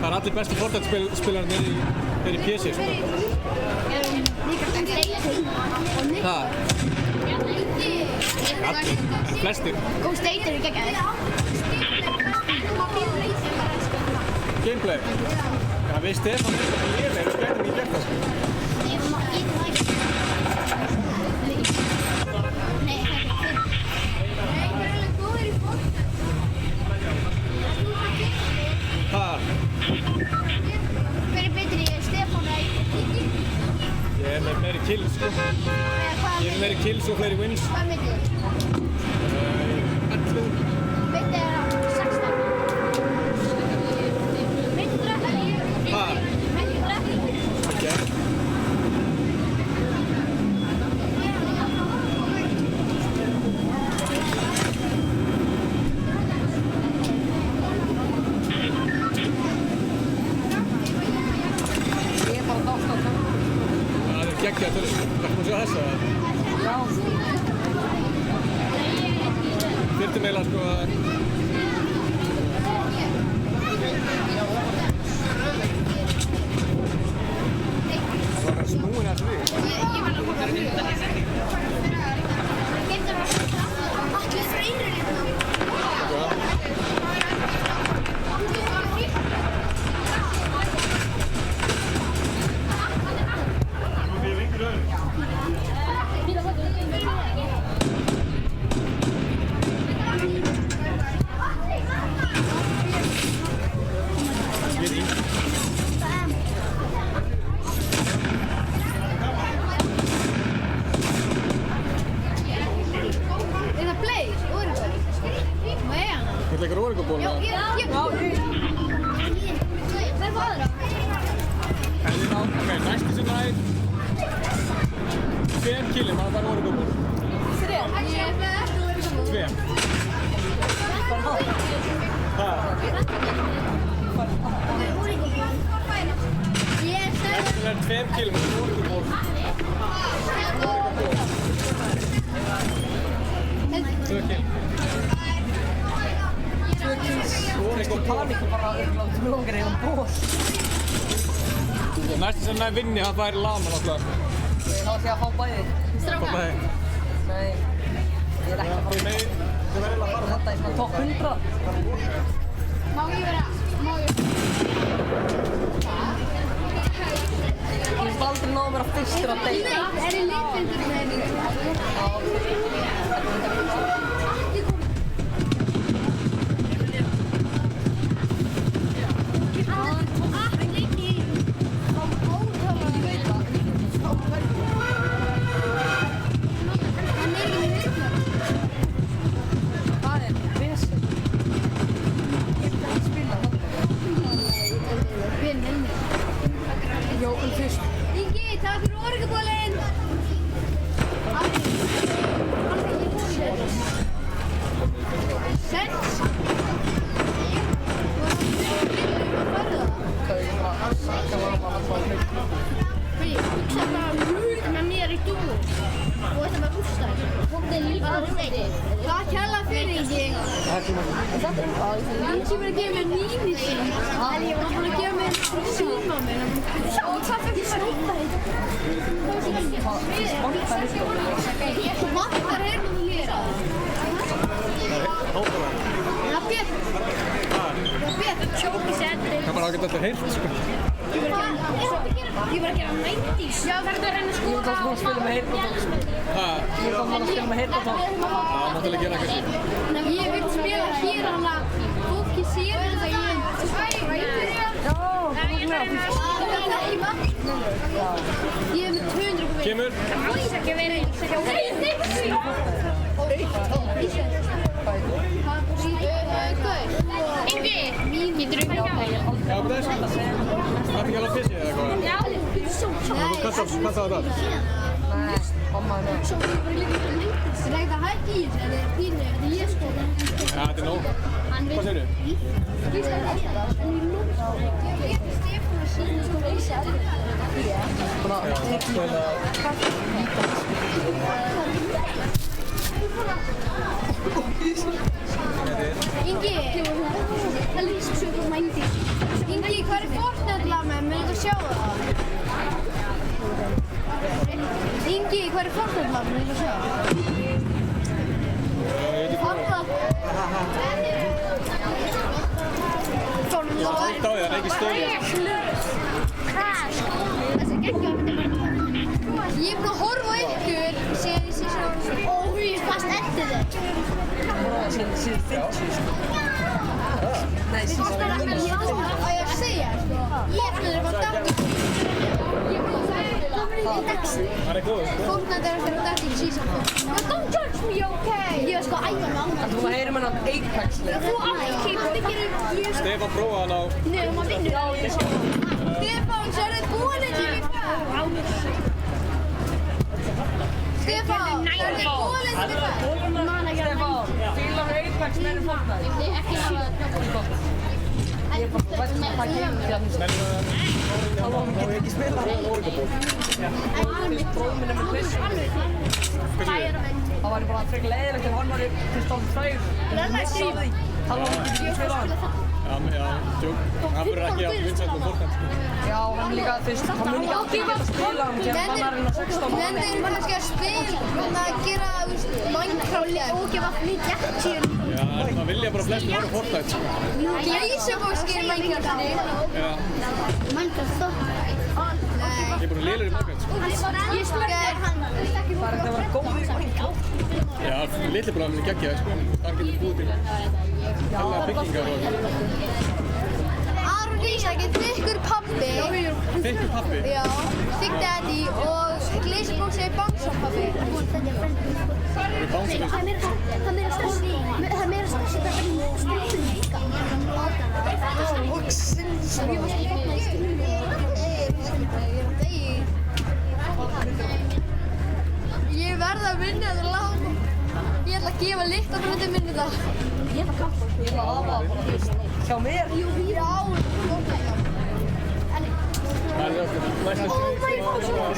Það er allir bestu Fortnite-spilarnir í PC, sko. Það? Allir, en flestir. Ghost Eight eru geggjaðir. Gameplay? Já, við Stefán erum ekki lélegir, við gætum ekki gert það, sko. Hvað? Hver er betri, Stefán eða Ingi? Ég er með meiri kills, sko. Ég er með meiri kills og fleiri wins. Hvað er betri? 11. Betri er 16. Betri 13. Hvað? Betri 13. Ok. Geggja tölur. Ættum að sjá þessa? Já. Þyrftum eiginlega sko að... Það var að snúin þessu við. Allir freyrir hérna. Næstu sem næði vinni, það væri lama náttúrulega. Ég náði því að fá bæði. Fá bæði? Nei, ég er ekki að fara. Þið verður að fara þetta í svona top 100. Má ég vera? aldrei náðu mér að fyrstur að deyta. Er ég litblindur með henni? Það var ágætt allir heilt, sko. Ég var að gera 90s. Já, verður að reyna að Ég vil alltaf spila með heyrnartól. Ég vil alltaf spila með heyrnartól. Það mátti alveg gera eitthvað. Ég vil spila hér hana. Fólki sér þetta ég Ég er með 200 Kemur. Það er ekki verið Ingi, getur þú Já, með þess. Það er ekki alveg fissi eða eitthvað? Já. Þú kassaði það? Nei, mamma er með. Það er ekkert að hætti í þessu, þetta er pínu, þetta er ég sko. Já, þetta er nóg. Hvað segir þú? Ingi, það lýst svo upp á mændi. Ingi, hvað er Fortnite-lamið? Myndu að sjá það? Ingi, hvað er Fortnite-lamið? Myndu að sjá það? Fortnite. Það er út á því, það er ekki stöðið. Þessi geggjum. Ég er búin að horfa á ykkur síðan ég sé svona. Ó, ég fast eftir þig. Síðan 50, sko. Nei, síðan 50. Á ég að segja, sko. Ég ætla þér að fara dætt. Það er góð, sko. Fortnite er að dætt í season 4. Don't judge me, okay? Ég var sko að æfa mig á það. En þú heyrir mér nátt Apex-leik. Þú átt Stefán prófaði hann á... Nei, maður vinnur. Já, ég sé það. Stefán, svo er það búin að tíma. Stefán, svo er það búin að tíma. Stefán, fílar Apex meira Fortnite? Nei, ekki alveg. Ég er bara veit með það kemur því að það getur ekki spila. Mitt bróð minn er með quiz. Það var bara frekar leiðilegt en hann var til stóðum frægur. En missa á því. Hann var ekki spila hann. Já, tjók. Það verður ekki að vinsætt með Fortnite. Já, hann líka fyrst. Hann mun ekki aldrei geta spila hann því að hann er inn á 16 mánuði. Nendir kannski að spila, að gera Minecraft og gefa flýtt jættíun. Já, það vilja bara flestir horfa Fortnite, sko. Gleysabóks gerir Minecraft. Já. Minecraft stopp. Ég er búin að lélir í Minecraft, sko. Ég slökkaði hann. Það er ekki að vera góð í Minecraft. Já, litli bráðum er geggjaði, sko. Það getur búið til helga byggingar og... Aron Ísaki, þykkur pabbi. Þykkur pabbi? Já, þykk daddy og Gleysabóks er bánsapabbi. Það er bánsapabbi. Það er meira stress. Það er meira stress. Það er meira stress líka. Ég verð að vinna þetta lag. Ég ætla að gefa lyktabröndum minni það. Ég ætla að kappa. Ég ætla að aðvaða bara fyrst. Hjá mér? Já.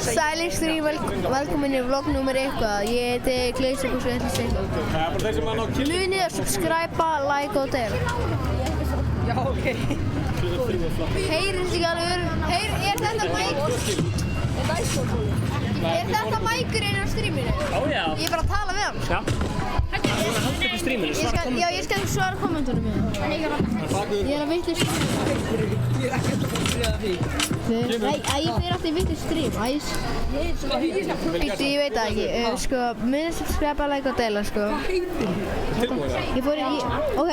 Sælistri, velkomin í vlogg nummer eitthvað. Ég heiti Gleysabóks og ég ætla að segja. Það er bara þeir sem mann á kynni. Munið að subscribe, like og deila. Já, ok. Heyrist ekki alveg er þetta mækur? Er þetta mækurinn á streaminu? Ó já. Ég er bara að tala við hann. Já. Halda upp í streaminu, svara kommentunum. Já, ég skal svara kommentunum mínum. Ég er að vitlaus stream. Ég er ekkert að fara að skrifa því. Nei, ég fyrir alltaf í vitlaus stream. Ég veit það ekki. Sko, minna subscribe, like og deila, sko. Ég fór í... Ok.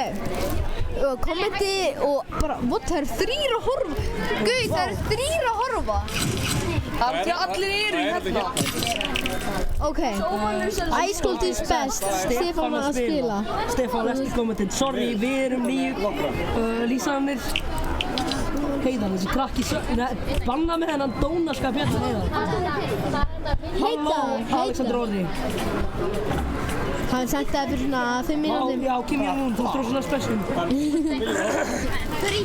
Kommenti og bara... What? Það eru 3 að horfa. Guð, það eru 3 að horfa. Það er allir eru í hérna. Ok. Ice Cold is best. Stefán var að spila. Stefán, eftir kommentin. Sorry, við erum nýju lýsanir. Heiðan, þessi krakki banna með hennan dónaska björn Heiðan. Halló, Alexander Orri. Hann sendi það fyrir svona 5 mínútum. Já, Kim Jong-un, þú ert rosalega spesum.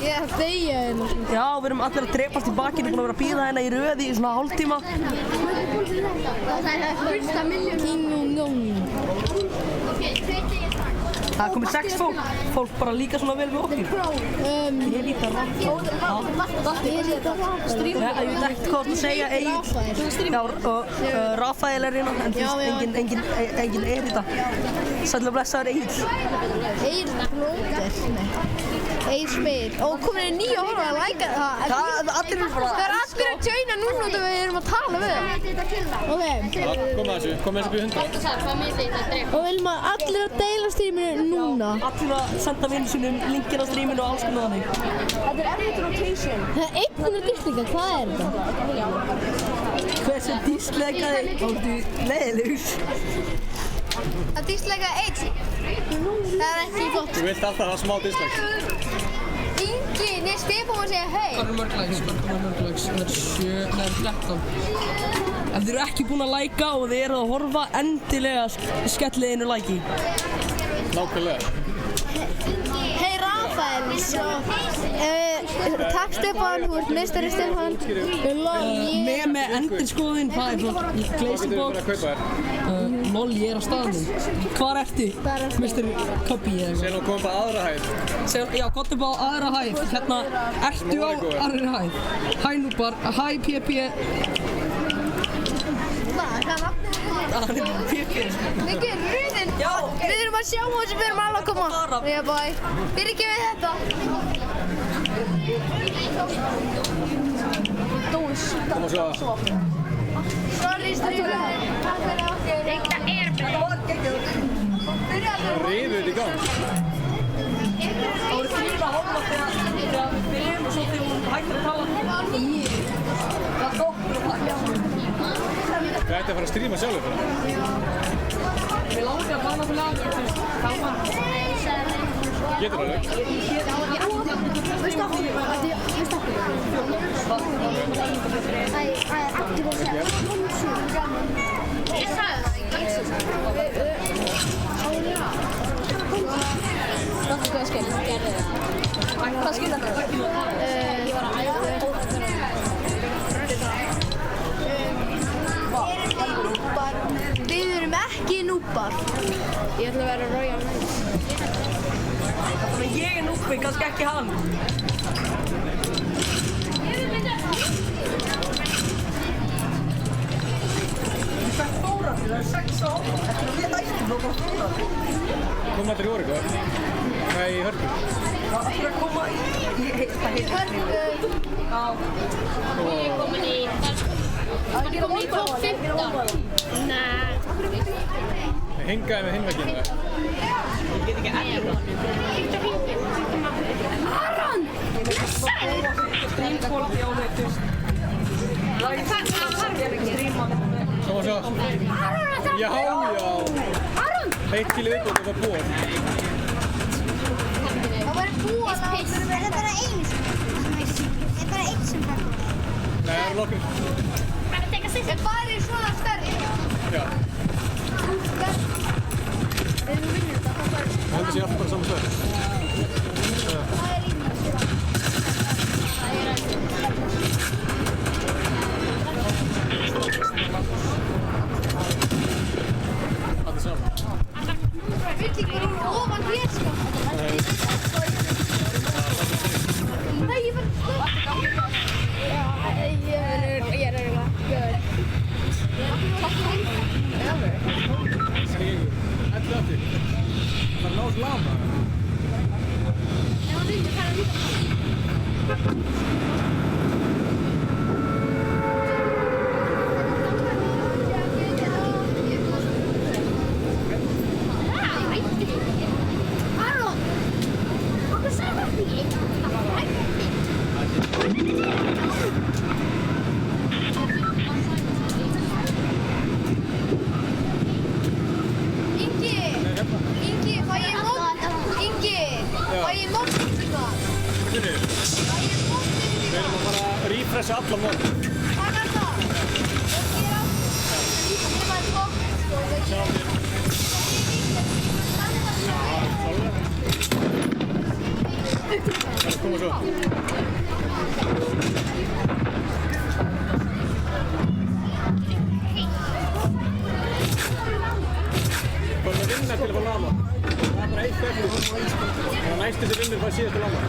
Ég þegja hérna. Já, við erum allir að drepast í bakinu, búin að vera að bíða hérna í röði í svona hálftíma. Kim Jong-un. Það er komið 6 fólk bara líka svona vel við okkur. Ég líka Rafael. Ég veit ekkert hvað þú segja, Egill. Já, og Rafael er hérna, en þú veist, engin Erita. Sætla blessaður Egill. Egill Blóter, Egill Spyr. Og komin er 9 að horfa að læka það. Allir eru bara... Það er allir að tjöina núna út af við erum að tala við það. Ok. Kom að þessu upp í 100. Og viljum að allir að deila streaminu núna. Allir að senda vinsunum linkinn á streaminu og alls konar þannig. Þetta er erfitt rotation. Það er 100 dislíka, hvað er þetta? Hversu dísleikaði áttu leiðilegur? Það dísleikaði 1. Það er ekki gott. Þú vilt alltaf hafa smá dislike. Ingi, nei, Stefán var að segja hei. Hvað er mörglags? Það er 7, það er 13. Ef þið eru ekki búin að læka og þið eru að horfa, endilega skellið einu læki. Nákvæmlega. Hei Rafael, takk Stefán, þú ert meistari Stefán. Með endurskoðun, það er svona Gleysibók. Lol, ég er á staðnum. Hvar ertu? Mr. Cubby eða eitthvað. Sér nú komum bara aðra hæð. Já, gott upp á aðra hæð. Hérna, ertu á aðra hæð? Hæ Núbar, hæ PP. Hvað er nafnið? Það er PP. Mikið er rauðinn. Já. Við erum að sjá þessu, við erum alveg að koma. Já, bæ. Fyrirgefið þetta. Kom að sjá það. Sorry, stríðið. Takk fyrir okkur. Þetta er Það riðu þetta í gang. Það voru 4 að horfa þegar við erum og svo þegar hún hættir að tala. Það er gótt og það. Við ætti að fara að stríma sjálfur bara. Við langar að plana fyrir lagur, gaman. Getur það lög? Við stoppum. Ég sagði það ekki. Hvað skil? Hvað skil þetta? Ég var að æfa. Við erum ekki núbar. Ég ætla að vera Royal Knight. Þannig að ég er núbi, kannski ekki hann. Ég fekk Þóra fyrir, það er 6 á hópa. Eftir að við ættum þá bara Þóra. Kom allir í Origo? Nei, í Hörpu. Það ættir að koma í Hörpu. Já. Ég er komin í Það er komin í top 15. Nei. Hingaði með hinvegginu. Ég get ekki eftir Aron! Stream quality á mig, þú veist. Kom að sjá það. Já. Heitt kili viðbútt og það búið. Það var búið það er bara einu Það er bara einn sem það Nei, það eru nokkur. Það er bara svona stærri Já. Það heldur sér alltaf bara saman stöð. Allir saman. Fyllingur ofan hér sko Nei, ég var Já, ég er eiginlega Good Stígur. 11 aftur. Aron, okkur sagði það ekki. Ingi, fæ ég móttið það? Við erum að fara að refresha alla mót. Hvað er það? Það koma svo. Við erum að vinna til að fá lama. Það er bara eitt eftir og þannig að næstu sem vinnur fær síðastu lama.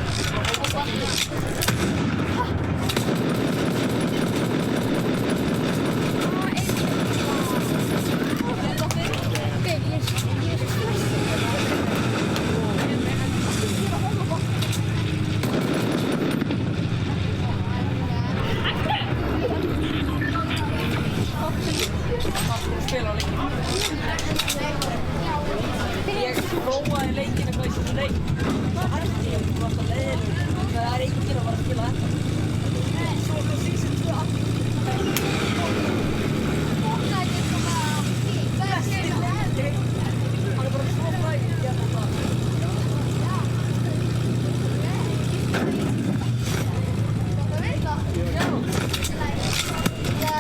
Ég prófaði leikinn eitthvað í svona leik. Það hætti ég, það var alltaf leiðilegur. Það er enginn að fara að spila þetta. Svo það síðan 2 aftur. Hann er bara svo frægur að gera þetta.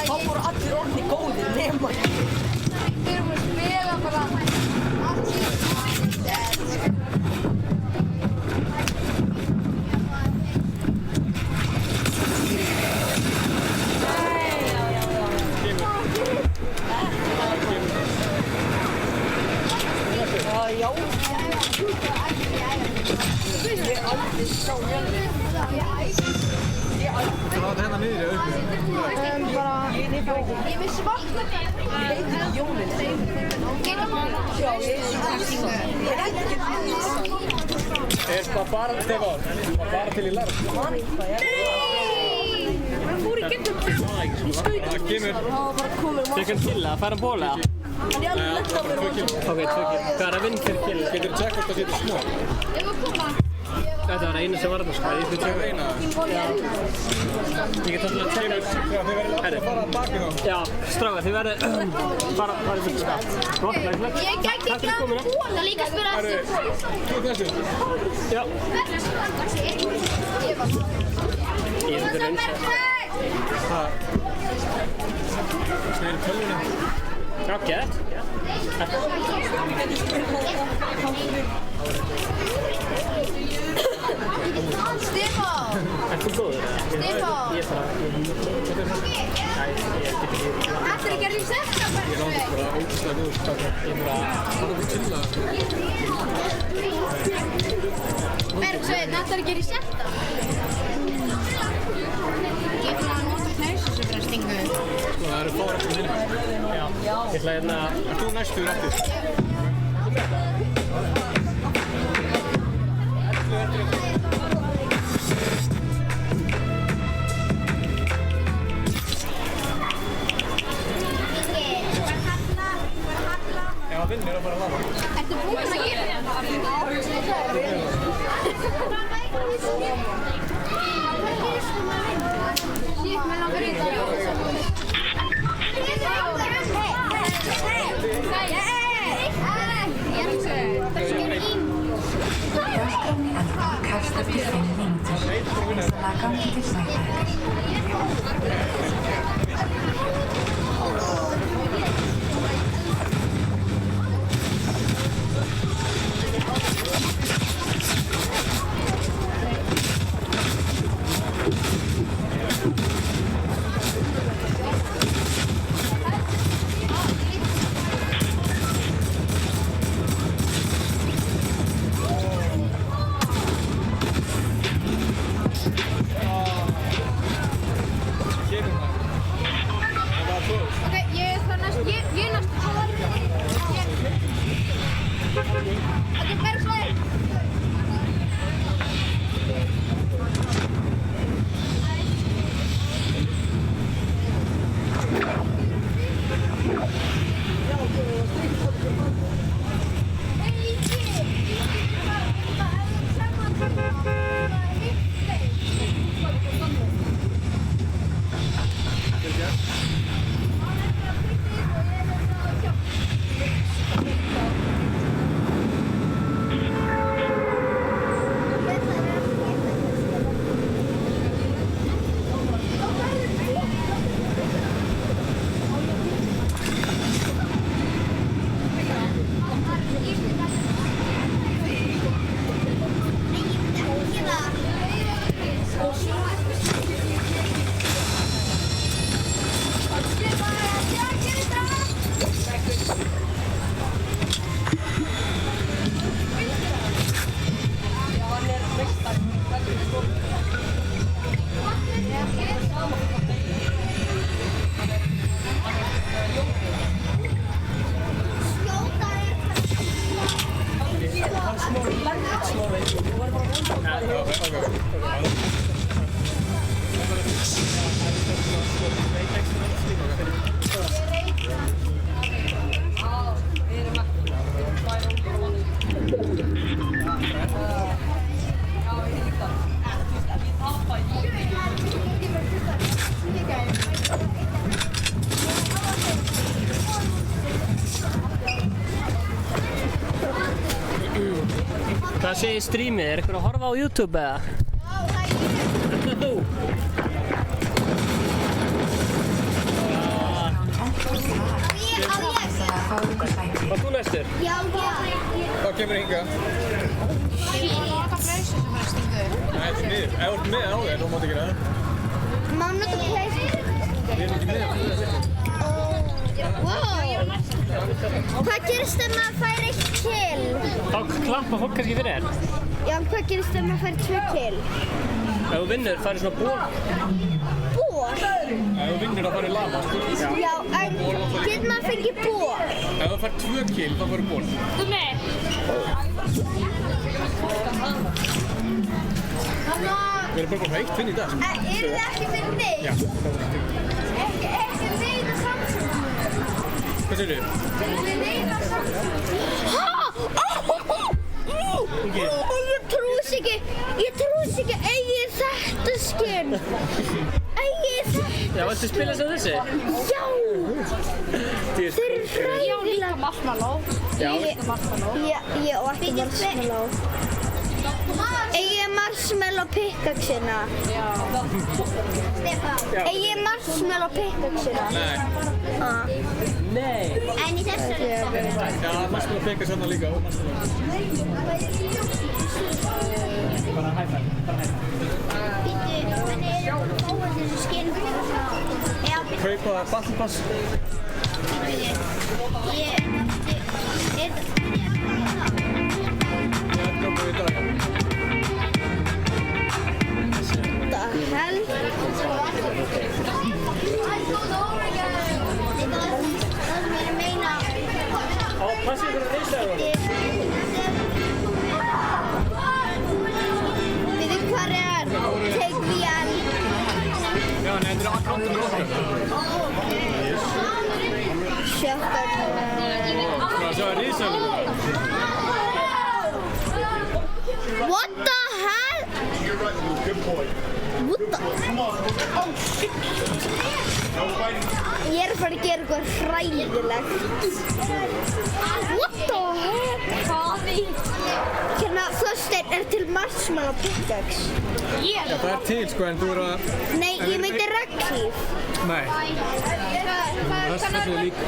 Þá voru allir orðnir góðir nema ég. Við erum að spila bara allt síðan. Já. Ég aldrei sá Jörði. Það var hérna niður í auðvitað. Ég vissi vatna. Ég heiti Jónin. Já, ég heiti Er það bara Stefán? Bara til í larm? Nei! Hann fór í gegnum. Það kemur. Fikk hann kill að færa ból eða? Hann er alveg lett á mér. Ok, 2 kill. Hvað er að vinna fyrir kill? Getur þú tjekka hvort það getur smá? Þetta var einu sem var þarna sko. Ég skal tjekka eina. Ég get alltaf að tjekka. Þið verður alltaf að fara að baki þá. Já, strákar, þið verður bara fyrir skatt. Gott, læklegt. Ég gæti ekki að bóla líka að spila þessu. Þú þessu? Já. Ég þetta reyns. Það er tölvunni. Já, gett. Stefán! Ert þú góður? Stefán! Ég er bara... Ætlar ekki að resetta bara? Ég er náttúrulega bara ógeðslega góður. Ég er bara... Það er bara til að... Bergsveinn, ætlar ekki að resetta? Ég er bara að nota knausu sem fyrir að stinga upp. Sko, það eru fára eftir þinni. Já. Ég ætla hérna... Er þú næstur eftir? Já, vinnir að fara að laga. Ertu búinn að gera þetta? Shit, mér langar í þetta. Kasta upp í 5 mínútur. Einstaklega gangi til sætækar. Hvað segir streamið? Er ykkur að horfa á YouTube eða? Þetta þú? Var þú næstur? Já. Þá kemur hingað. Ég er nota flausu sem fyrir að stinga upp. Nei, þetta er niður. Ef þú ert með á þér, þá máttu gera það. Má nota PlayStation. Við erum ekki með á þér. Wow. Hvað gerist ef maður fær 1 kill? Þá klappa fólk kannski fyrir þér. Já, hvað gerist ef maður fær 2 kill? Ef þú vinnur, færðu svona ból. Ból? Ef þú vinnur, þá farið lama, sko. Já, en getur maður fengið ból? Ef þú fær 2 kill, þá farið ból. Gummi! Við erum bara búin að 1 finn í dag. Eru þið ekki fyrir mig? Já. Ekki reyna samsum. Hvað segir þú? Ekki reyna samsum. Ég trúi ekki eigið þetta skinn. Eigið þetta. Já, viltu spila sem þessi? Já. Þeir eru hræðilega. Ég á líka marshmallow. Já. Ég á ekki marshmallow. Eigið marshmallow pickaxina. Já. Eigið marshmallow pickaxina. Nei. Nei. En í þessari. Já, marshmallow pekar svona líka. Bara hæfæð. Býtu, hvernig er það að fá þessu skinn? Kaupa battle pass. Passið ykkur að reysa það. Veitu hvað er? Take VL. Já, nei, þetta er akkántunum okkar. Sjökkar. Það er risalega. What the hell? What the? Oh shit. Ég er að fara að gera eitthvað hræðilegt. What the heck? Hérna, Þorsteinn, er til marshmallow pickaxe? Já, það er til sko, en þú eru að... Nei, ég meinti regnhlíf. Nei. Þessu er líka.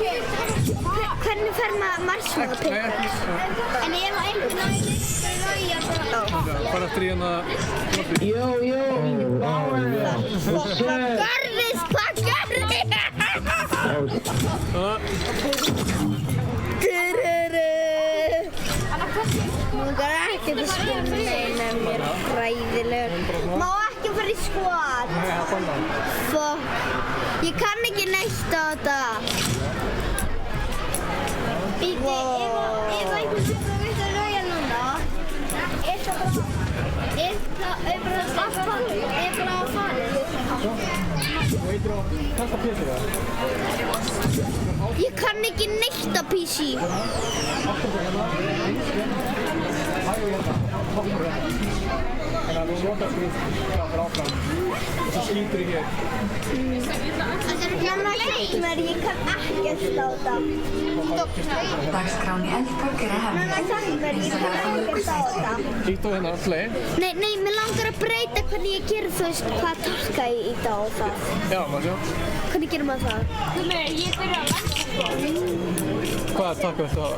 Hvernig fer maður marshmallow pickaxe? En ef einhvern veginn Fara eftir í hérna... Hvað gerðist? Nú er ekkert að spila neina mér hræðilegur. Má ekki fara í squad. Fuck. Ég kann ekki neitt á þetta. Býti, ef einhvern veginn veit að rauja núna, er það bara að fara. Ég kann ekki neitt á PC. Þannig að þú notar skrif fyrir áfram og svo skýtur í hér. Mamma hjálp mér, ég kann ekkert á þetta. Dagskráin í Eldborg er að hefna. Mamma hjálp mér, ég kann ekkert á þetta. Ít á hérna, play. Nei, mér langar að breyta hvernig ég gerir, þú veist, hvað takka ég í það og það. Já, maður sjá. Hvernig gerir maður það? Ég byrja að landa. Hvaða takka viltu hafa?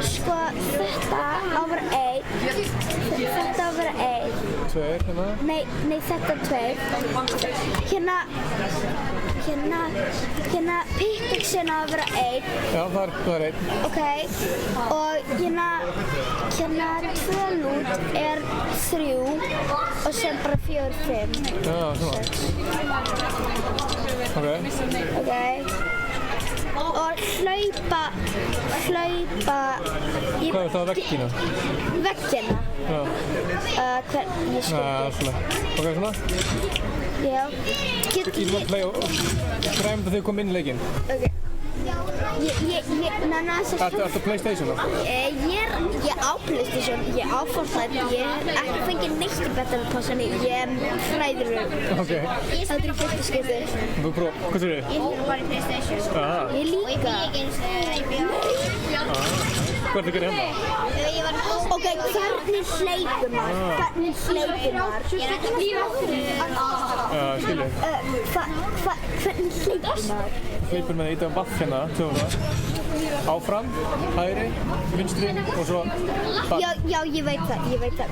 Sko, þetta á að vera 1. Þetta á að vera 1. 2, hérna. Nei, þetta er 2. Hérna pickaxeinn á að vera 1. Já, það er 1. Ok, og hérna 2 lút er 3 og sem bara 4, 5. Já, svona. Ok. og hlaupa í... Hvað er það veggina? Veggina. Já. Ég skil ekki. Ok, svona? Já. Ég má play og græmum þegar þið komum inn í leikinn. Ok. Ertu PlayStation þá? Ég á PlayStation, ég á Fortnite, ég hef ekki fengið neitt í Battle Passinni, ég fræðilegur. Ok. Þetta er í fyrsta skipti. Þú próf, hvað sér þið? Ég var í PlayStation. Ég líka. Hvað ertu að gera hérna? Ok, hvernig hleypur maður? Hvernig hleypur maður? Ég er ekki Skilju. Hvernig hleypur maður? Hleypur með eitt af vaff hérna, áfram, hægri, vinstri og svo bak. Já, ég veit það.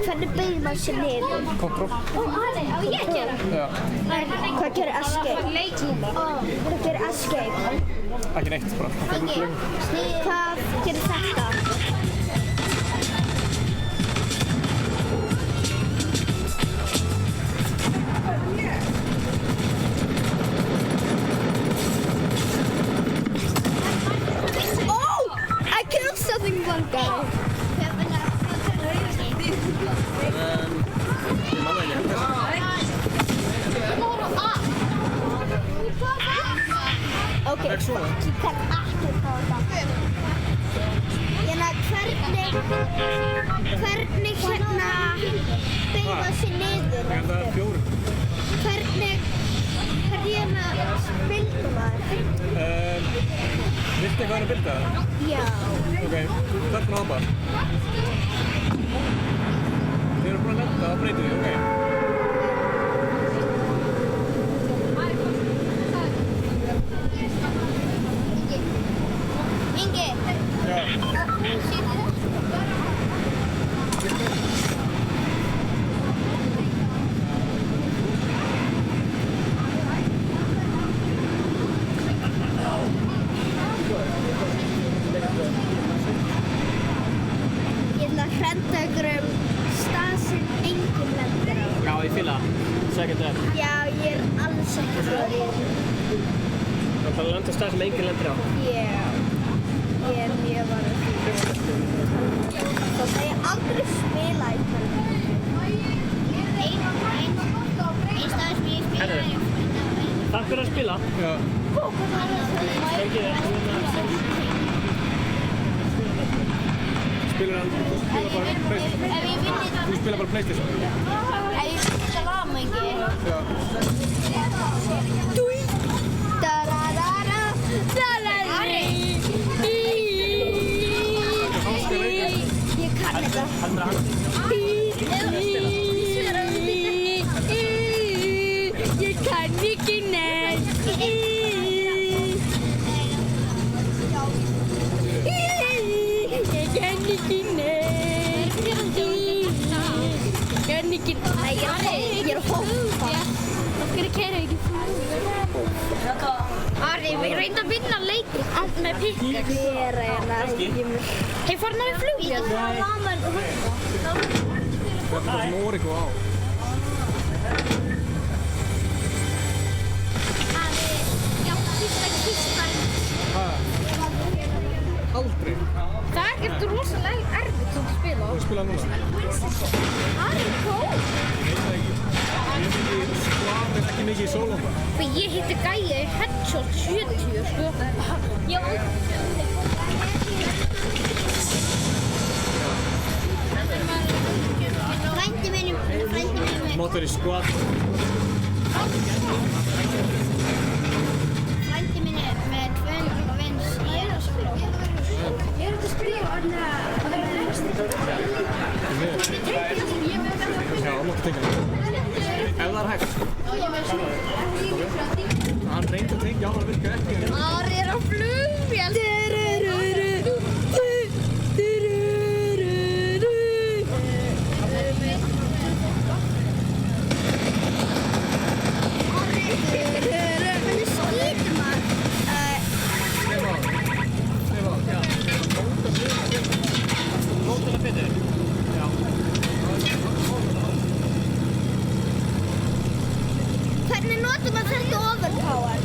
Hvernig beygir maður sér niður? Control. Á ég að gera? Já. Hvað gerir escape? Hvað gerir escape? Ekki neitt bara. Hvað gerir þetta? One guy. Ok, ég kann ekkert á þetta. Hvernig hérna beygja sig niður? Það er 4. Hvernig hérna spildur maður? Viltu eitthvað að bilda það? Já. Ok, þarna hoppa. Þið eru búin að lenda, þá breytum við, ok? Ingi. Já. Hrenda ykkur stað sem enginn lendir á. Já, ég fíla það. Second up. Já, ég er alls ekki frá því. Það er bara að landa á stað sem enginn lendir á. Já, ég er mjög varð því. Það er aldrei spila í tölvu. Einn staður sem ég spila er... Takk fyrir að spila. Já. Spilar hann, þú spilar bara PlayStation. Þú spilar bara PlayStation. Ef ég spila lama ekki. Já. Dúi! Da-da-da-da! Da-da-da! Ég kann þetta. Ég kann ekki neitt. Ég er að hoppa. Af hverju keyrir ekki flugvél? Ari, við reyndum að vinna leikinn með pikka. Ég er að reyna. Hei, fara náðu flugvél? Það er bara sem Origo á. Ari, já, kista. Aldrei. Það er ekkert rosalega erfitt að spila. Þú spila núna. Ari, kók. Ég veit það ekki. Ég skvap ekki mikið í sólanda. Ég hitti gæja í headshot 70, sko. Já. Frændi minn. Máttur í skvap. Frændi minn er með 200 vins. Ég er að spila. Ég er að spila Já, máttu tengja hann. Ef það er hægt. Hann reyndi að tengja á hann virka ekki. Ari er á flugvél. Hvernig notar maður þetta overpower?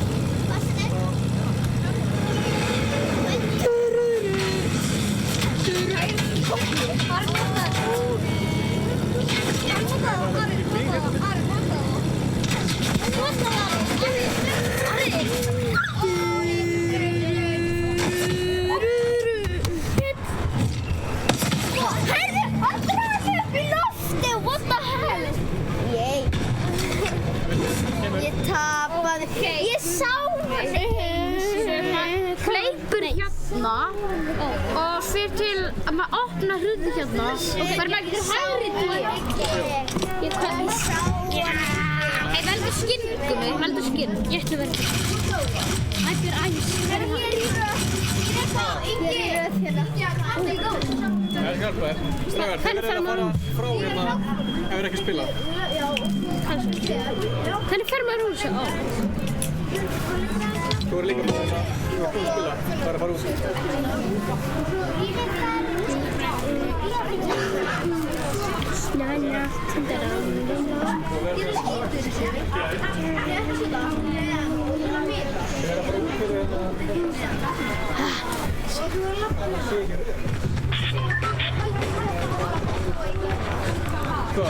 hérna og fyrir til að maður opna hluti hérna og fyrir maður getur hægri til. Hey, veldu skinn, Gumi, veldu skinn. Ég ætla að velja. Þetta er æs. Ég er í röð hérna. Ég skal hjálpa þér. Strákar, þið verðið að fara frá hérna ef þið ekki spila. Hvernig fer maður úr þessu? Þú verður líka búin að spila. Það er að fara út. Sko.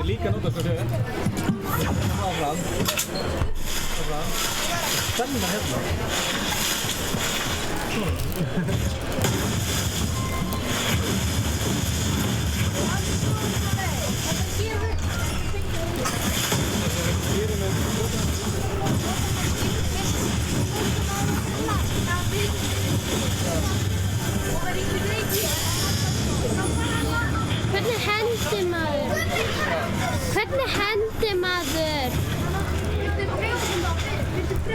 Líka nota sko séu. Áfram. Spenna hérna. Hvernig hendir maður? Hvernig hendir maður?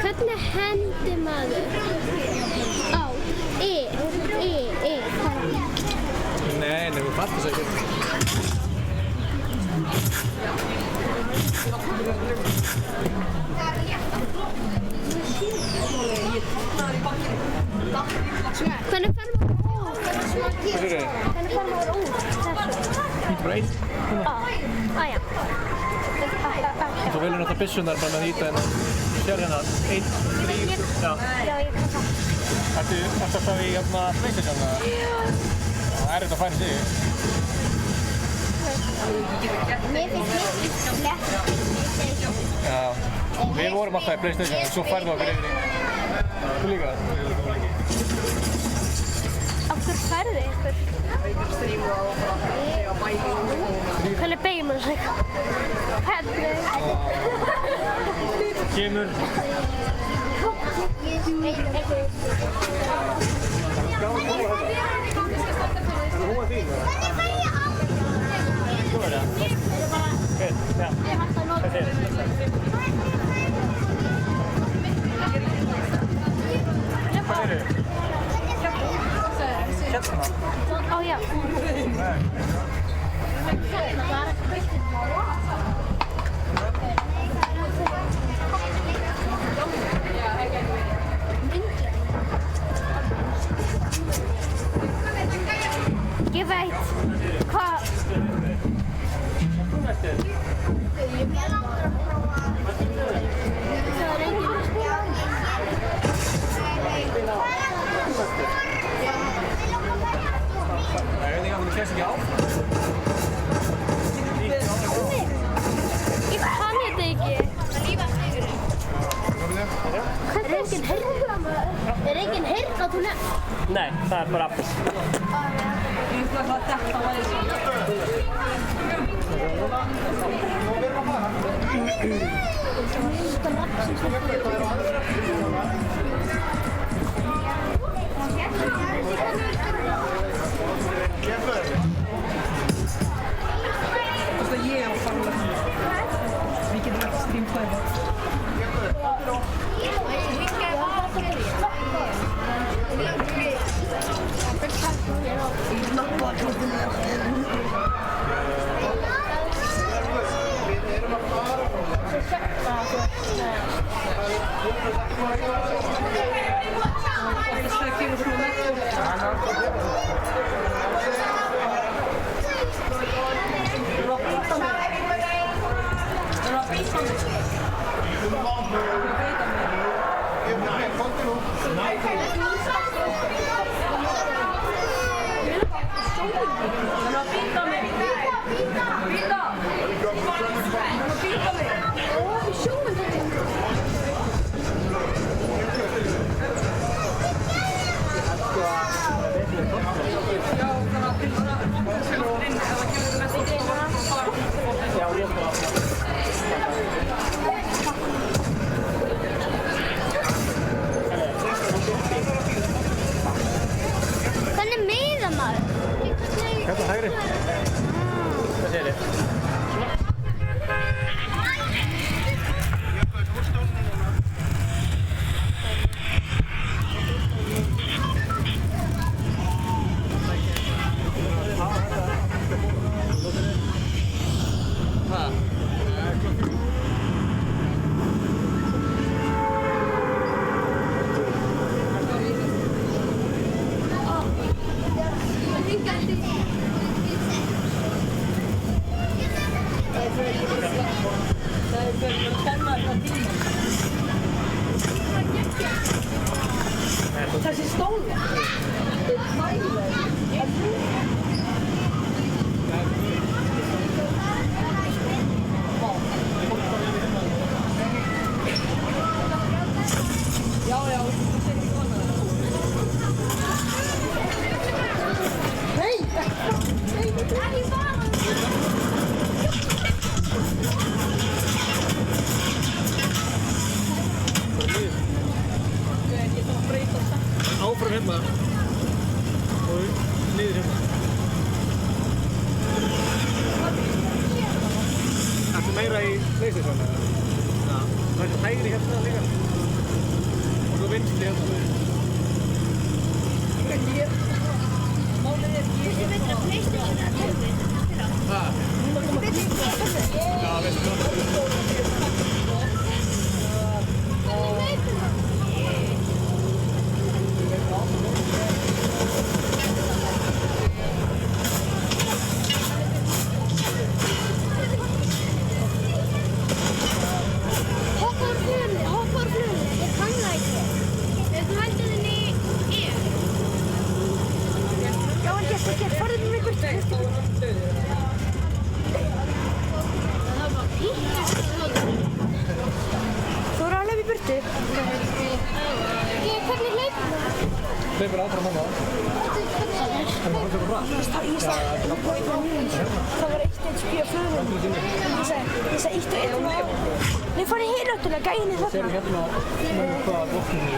Hvernig hendir maður? Á, Nei, þú fattar þess ekki. Hvernig fer maður út? Hvað séu þið? Hvernig fer maður út? Hít bara einn. Já. Þú velur náttúrulega byssunar bara með að hýta hérna. Sér hérna, 1, 3, já. Já, ég kann það. Ertu alltaf í hérna PlayStation eða? Það er þetta að færa sig. Mér finnst létt. Já. Við vorum alltaf í PlayStation og svo færðu okkur yfir í. Þú líka? Af hverju færðu ykkur? Hvernig beygir maður sig? Hvernig? Kemur. Ó já. Ég veit hvað. kemst ekki áfram. Ég kann þetta ekki. Er enginn heyrn á þú nefn? Nei, það er bara appið. Ég ætla að þetta væri ég á framlega. Við getum ekki streamflæða. Hvernig miðar maður? Hérna hægri. Hvað segir þið? Þessi stóla. Já. Nei! Ekki fara! Áfram hérna og niður hérna. Ertu meira í PlayStation eða? Já. Það er hægri hérna líka. Og svo vinstri hérna. Málið er Þetta er betra PlayStation eða tölvu? Hvað? Já, veistu hvað? Hoppa úr fluginu. Ég kann það ekki. Þú heldur þinn í E. Já, en gett, farðu með mig burtu. Það var pínt. Þú eru alveg í burtu. Hvernig hlaupum það? Hlaupur áfram hana. Það var hlaupur hratt. Það var 1 HP á fluginu. Ég sagði 1 og 1 og 1. Nei, farið hér náttúrulega, gæinn er þarna. Sérðu hérna hvað vopnum er?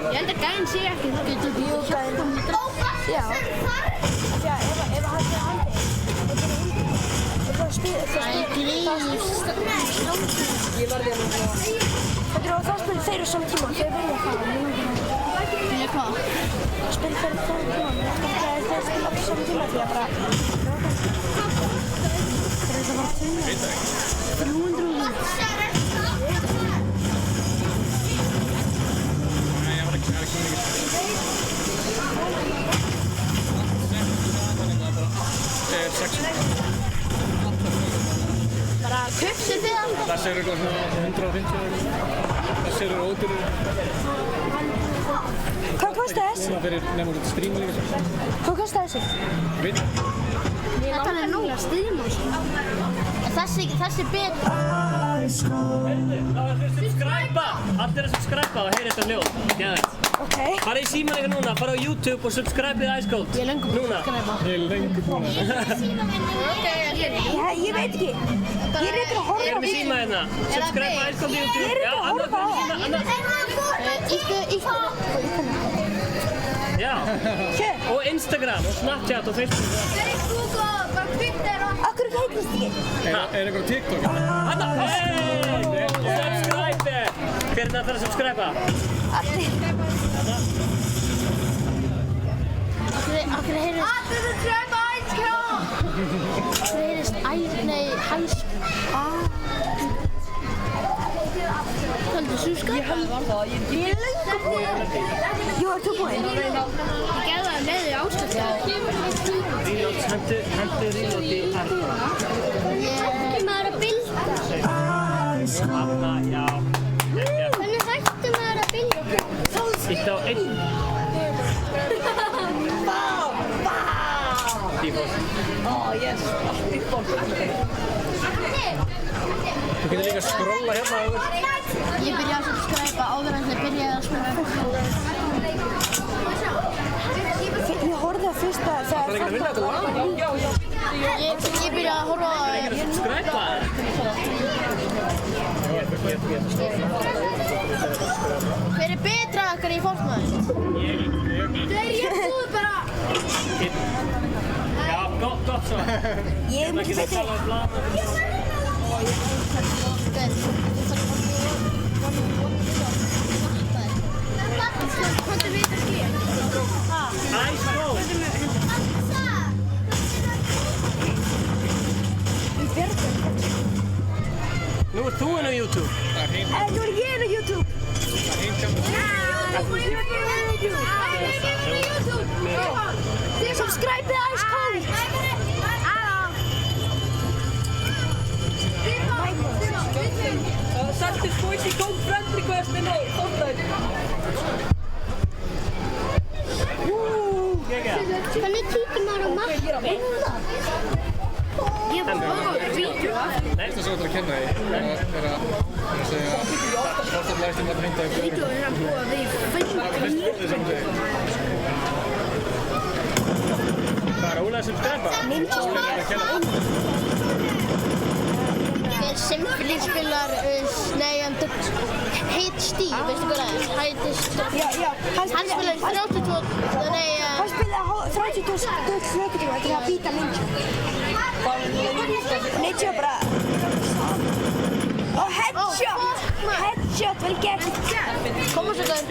Ég held að gæinn sé ekki, það getur ekki gæinn. Já. Já, ef hann er handi. Það spyrir Ég varði hérna. Þetta er það spyrir þeir á saman tíma. Þeir vilja það. Ég hvað? Spyrir þeir á saman tíma. Þeir spila á saman tíma því að bara... Það er bara 300. Bara köpsið þið alltaf? Þessi eru eitthvað svona 150. Þessi eru ódýrir. Hvað kostar þessi? Svona fyrir nefnum út stríma líka. Hvað kostar þessi? Veit. Þetta er nóg að stríma. Þessi betur. Það var fyrir subscribe-a. Allir að subscribe-a og heyri þetta ljóð. Geðveikt. Ok. Fara í síman ykkar núna, fara á YouTube og subscribe-ið Ice Cold. Ég er löngu búin að subscribe-a. Ég er löngu búin að Ég veit ekki. Ég er ekki að horfa á Við erum með síma hérna. Subscribe Ice Cold í YouTube. Ég er ekki að horfa á Anna. Já. Og Instagram og Snapchat og Facebook. Facebook og bara Twitter og... Akkur heitist ekki. Er einhver á TikTok? Anna, subscribe! Hver er það að subscribe-a? Allir. Akkur heyrist... Allir subscribe Ice Cold! Akkur heyrist... Hæs... Haldur subscribe? Ég er löngu búin. Jú, er þú búin? Ég gerði það með því áskölda. Hentu reload í Arna. Hættum maður að bilda? Arna, já. Hvernig hættum maður að bilda? Ítt á einn. Default. Yes. Default. Þú getur líka að skrolla hérna áður. Ég byrjaði að subscribe áður en þið byrjaði að spila. Ég horfði á fyrsta þegar... Það er ekki að vinna þetta lag? Ég byrjaði að horfa á það. Subscribe-a. Hver er betra okkar í Fortnite? Ég búið bara... Já, gott svo. Ég er mikið betri. Hvað veit að gera? Ice Cold. Nú ert þú inn á YouTube. Nú er ég inn á YouTube. Subscribe to Ice Cold. Set this voice code friend request in Fortnite. Hvernig kíkir maður á mappu? Ég var bara á vídeo. Það er svo að kenna því. Það er að segja að Fortnite-læstum að hrinda ykkur. Vídeó er að búa við Það er fyrst orðið saman þig. Það er Óla að subscribe-a. Óla er að kenna. Symphony spilar, Heit Steve, veistu hvað það er? Já. Hann spilar 32, Hann spilaði 32 klukkutíma til að býta Ninja. Ninja bara... Headshot! Headshot, vel gert. Koma svo það.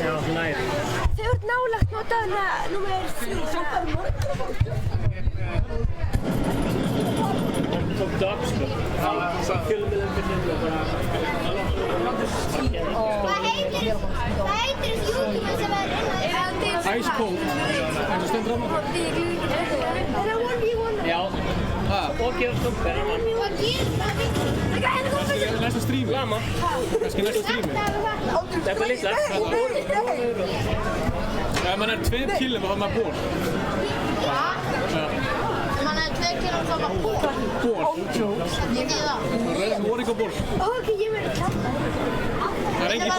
Já, nær. Þau ert nálagt notaðuna númer 3. Tók dog, sko. Svo kjölum við þeim fyrir bara... Hvað heitir þessi YouTube sem er Ice Cold. Það stendur á maður. Já. Og gefa stumper, hann. Hvað gerir það? Næsta strími. Lama. Kannski næsta strími. Þetta er litla. Ef maður er 2 killum þá er maður ból. Man er 2 kílóum þá maður ból. Ból. Ég geði það. Það voru ekki á ból. Ok, ég verði klátt. Það er engin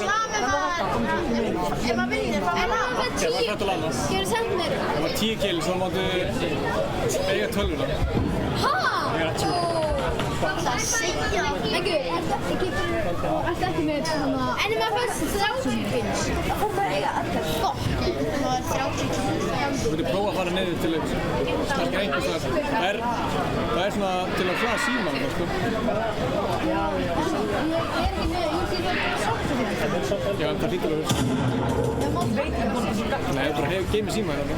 Ef maður vinnir, þá er það. Það var fætt að landa. Gerðu sendinir. Það var 10 kill, svo máttu eiga tölvuna. Það segja. Ekki, ertu ekki með svona... En maður fannst 30 pins. Það fór maður eiga allar. Fokk, það var 30 kílóum. Þú getur prófað að fara niður til þess. Kannski einhvers þar. Það er svona til að hlaða síman, sko. Ég er ekki með, ég sé það sáttu þér. Já, en það hlýtur að hugsa. Nei, bara geymið síman hérna.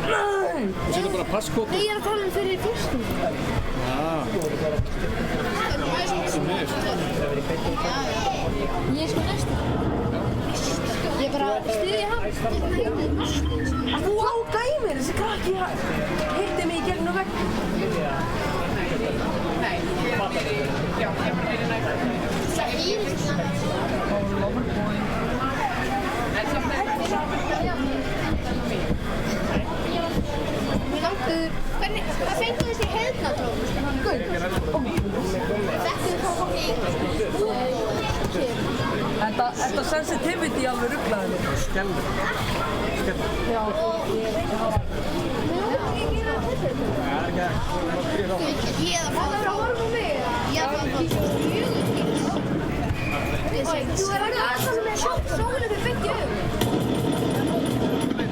Þú setur bara passkód. Nei, ég er að tala fyrir fyrstum. Sem niður. Ég er sko næstu. Ég bara styðja hann. Vá, gæmir, þessi krakki hitti mig í gegnum vegg. Hvað fengur þessi heiðnatrók? Þetta er hvað fólk í. sensitivity alveg rugglaði. Skellur. Já. Ég er að horfa á mig. Ég er að Þú er að gasa með sólinu við byggju.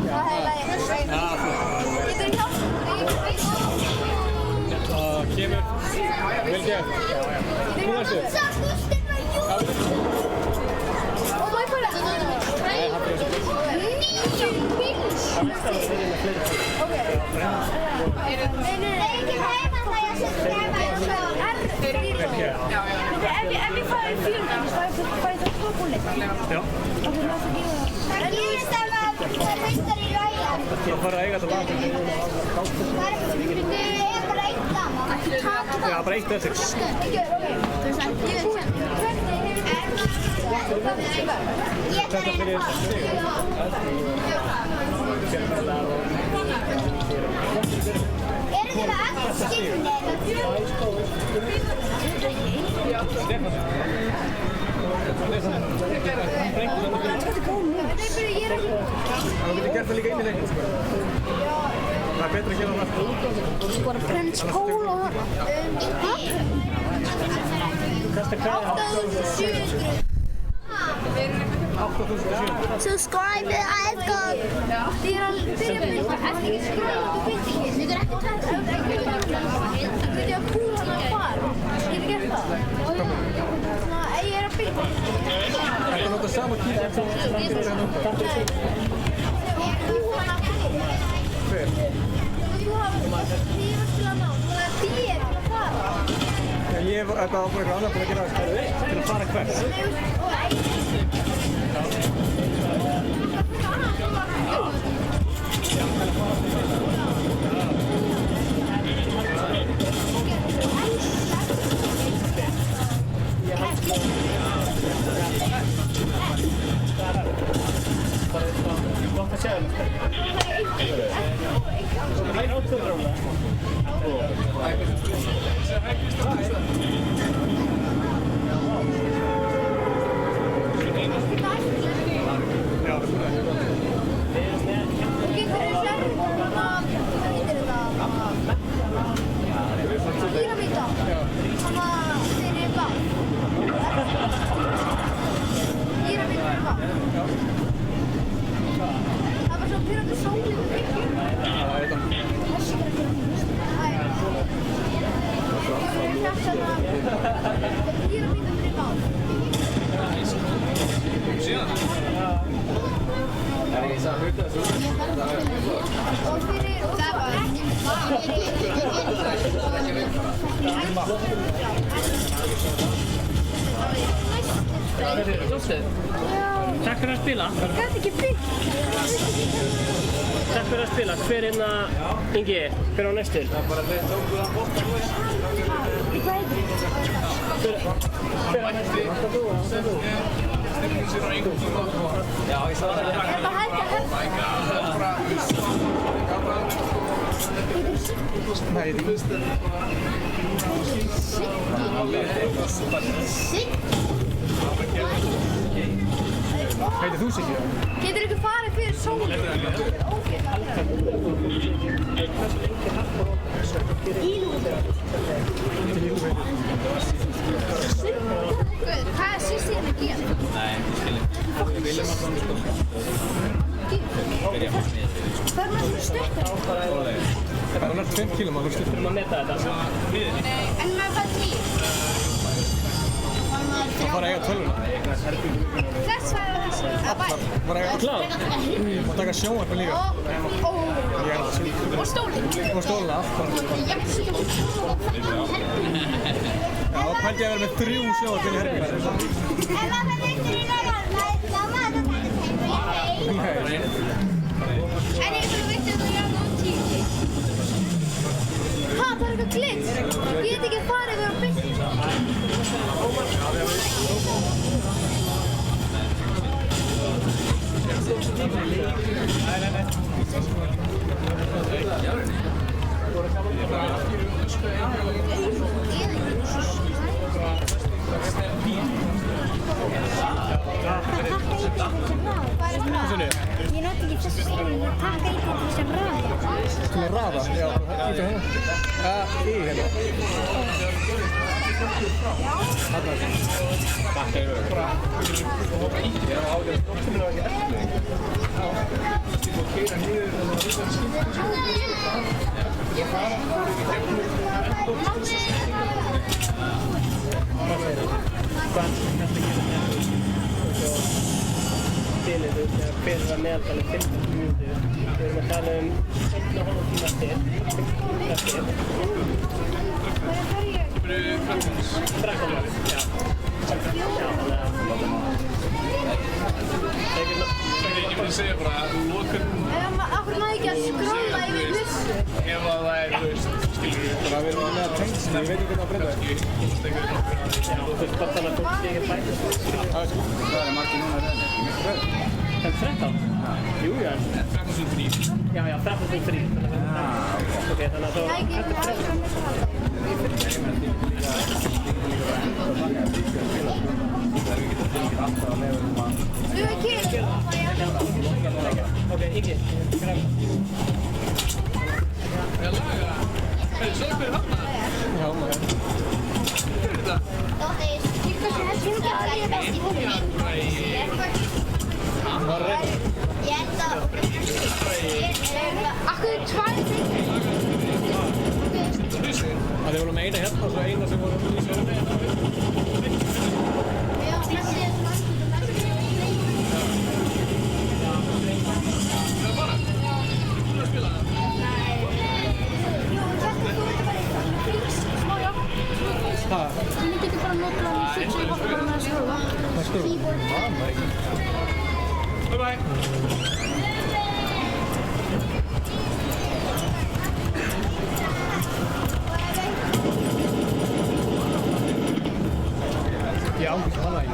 Það er læg. Getur hjálp? Það kemur. Vel gert. Þú erstu. Og má ég fara? Nei, 9 pils. Ok. Nei, ekki heima það ég setja heima í Ef ég fara í 4 fæ ég það 2 búllir. Já. Það gerist ef það haustar í ræðan. Það fara að eiga þetta lag. Það er bara 1 dama. Já, bara 1 eftir. Þetta fyrir Eru þið með allt skilni? Það getur gert það líka inn í leiknum. Það er betra að gera það. Skora Prins Pól og hana. Kasta kvæði. 8.700. Subscribe to Icon. Þið er að byrja að mynda. Þetta er ekki skræðið og byrjið. Þið er ekki tætt. Þið er að púla hana að fara. Þið er gert það. Ég er að byrja. Það er notað sama kíl sem þú strandir hérna upp. Þið er að púla hana að fara. Hver? Þið er að spila ná. Þið er að fara. Þetta var bara eitthvað annað búin að gera til að fara hvert. Takk fyrir að spila. Gæti ekki byggt. Takk fyrir að spila. Hver hérna, Ingi, hver á næstur? Það er bara þeir tókuð að bóta þú veist. Hver á næstur? Já, ég sá það. Er það hægt að hefða? Nei, ég veist það. Heitir þú Siggi? Getur ykkur farið fyrir sólinu? Þetta er ógeð. Hvað er systirinn að gera? Nei, ég skil ekki. Við viljum að svona sko. Byrja með smiðið. Hvað er maður svona stuttar? Það er nært 5 kílum að þú stuttur. Við erum að meta þetta. En maður fær 10. Það fara að eiga tölvuna. Þess var þessu. Það fara að eiga Klár. og taka sjónvarpið líka. Og stólinn. Og stóluna, allt bara. Já, þá pældi ég að vera með 3 sjónvarpið í herbygginu. En maður fær nýttur í ræðan. Nei. En ykkur veistu að þú er á 10. Ha, það er eitthvað glitch. Ég get ekki farið við á byggt. Ég noti ekki þessu stundum að taka eitt til þess að raða. Til að raða? Já, íta hérna. Í hérna. Þarna. Þetta er bara... Ég er á ágjörð. Dóttirinn var ekki eftir. Já. Ég fór að keyra niður og það var líka skipta. Ég fara. Hvað segir þú? Hvað? Spilið þegar fyrir að meðaltali 15 mínútur. Við erum að tala 1,5 tíma spil. Frakklands, já. Ég myndi segja bara að lokun... Af hverju maður ekki að skrolla yfir hlussu? Ef að það er, þú veist, skilur við... Það verður með að tengst, ég veit ekki hvernig að breyta það. Já, þú veist, hvort þannig að fólk sé ekki bæta. Það er margir núna reyðin. Það er 13? Jú, já. 13.3. Já, 13.3. Ok, þannig að þá... Ok, Ingi, græm. Ég laga. Svo hver hafna? Já, maður. Hver er þetta? Það var reynd. Akkur 2 Það voru með eina hérna og svo eina sem voru í sjónu. Ég myndi ekki bara nota hann í fyrst og bara með að skróla. Hvað skróla? Bye bye. Ég ángist hana í.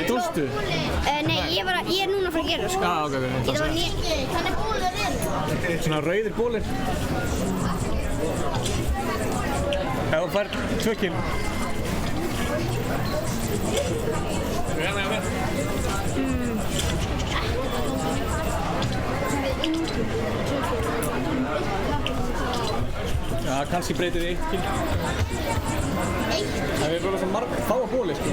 Dóstu? Nei, ég er núna að fara að gera sko. Ok. Þannig bólir eru. Svona rauðir bólir. Ef þú fær 2 kíl. Já, kannski breytir þið 1 kíl. Það er bara svo fáa bóli, sko.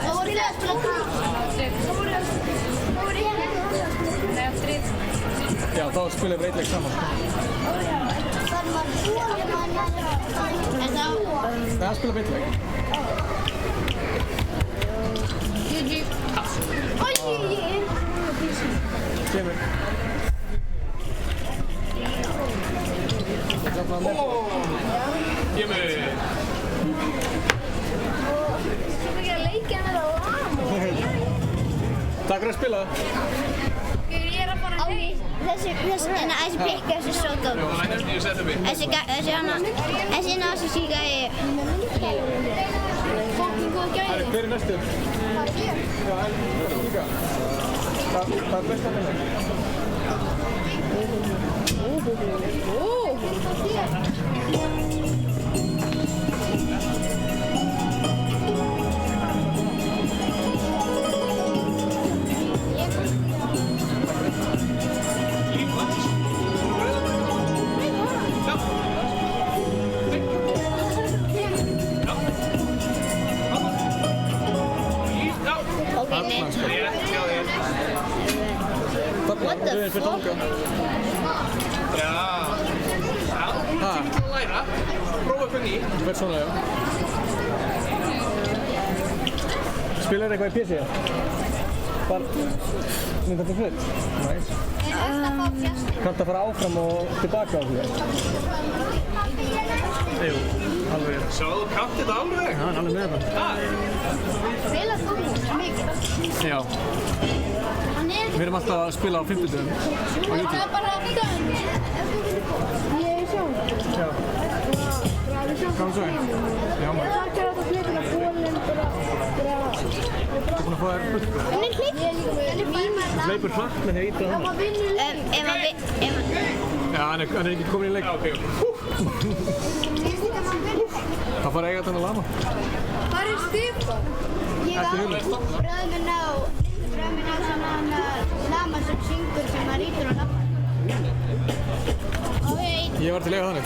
Það voru ég að spila grúð. Já, þá spilum við eitthvað saman. Það spilum við eitthvað. Kemur. Kemur. Takk fyrir að spila. Þessi blikka, þessi svo góð. Þessi náðu sem síka í... Hver er næstu? Já, líka. Hvað er best að finna? What the fuck? Já. Þú ert að læra. Prófa eitthvað nýtt. Þú verður svona, já. Spilar eitthvað í PC? Bara... Mynda þetta flutt? Næs. Kanntu að fara áfram og tilbaka á því? Jú, alveg. Sjáðu, kannt þetta alveg? Já, hann er alveg með það. Spila þú mikið? Já. Við erum alltaf að spila á 50-dögum á YouTube. Það er bara ég sjá. Já. Hvað svo? Já, maður. Takk fyrir þetta flippina bólinn bara... Þú búinn að fá þér bull? Hún er mín. Hleypur hratt með því að íta hana. Já, hann er ekki komin í leik. Það fara eiga þennan lama. Hvað er Stefán? Ég á bræður minn á svona lama sem syngur sem maður ítur á lama. Ég var til að eiga þannig.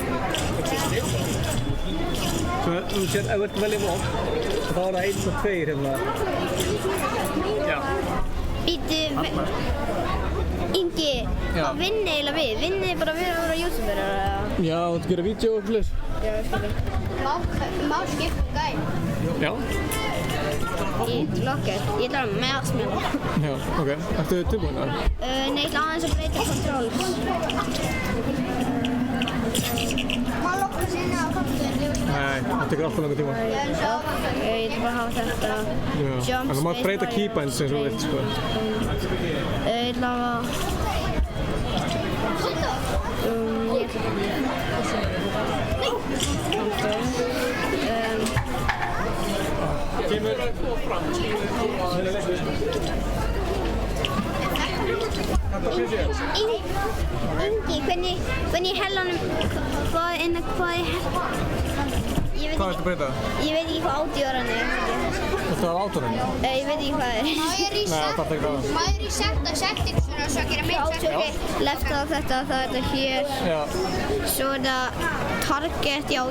Svo þú sér, ef þú ert velja vopn, þá er það 1 og 2 hérna. Já. Býtu, Ingi, hvað vinnið eiginlega við? Vinnið þið bara við að vera YouTuber eða? Já, þú ert að gera vídeo og eitthvað. Já, ég skilja. Má skipta gæn? Já. Í lokkar, ég ætla með að smila. Já, ok. Ertu tilbúin það? Nei, ég ætla aðeins að breyta kontról. Má lokka sinna á komputinu? Nei, það tekur alltaf langar tíma. Ég ætla bara að hafa þetta. Já, en þú mátt breyta keybinds eins og þú vilt, sko. Ég ætla að... Kemur fram. Ingi, hvernig hella honum, hvað ég Hvað viltu breyta? Ég veit ekki hvað átíðarann er. Viltu hafa átórann? Ég veit ekki hvað er. Má ég resetta settingsuna og svo að gera meira setting? Lefta á þetta, það er þetta hér. Já. Svo er þetta target, já,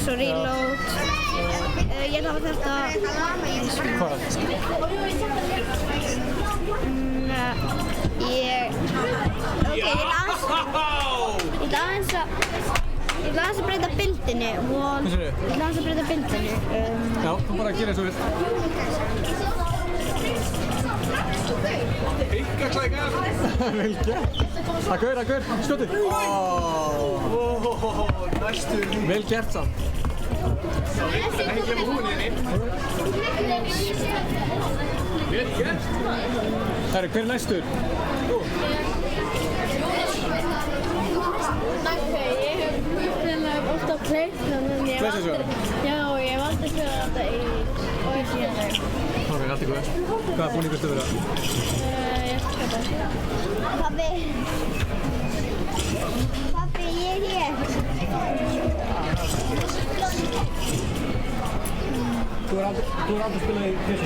svo reload. Ég ætla að hafa þetta... Hvað? Ég ætla aðeins að breyta bildinni. Ég ætla aðeins að breyta bildinni. Já, þú bara að gera eins og vilt. Enga klækja! Vel gert. Akkur, skjótið. Næstu. Vel gert samt. Ekki gefa húnni inn. Vel gert. Herri, hver er næstur? Ofta kleift, þannig að ég valdi að spila þetta í síðan. Ok, allt í góð. Hvaða búningur stu vera? Ég ætla að köpa. Pabbi, ég er hér. Þú er aldrei að spila í PC?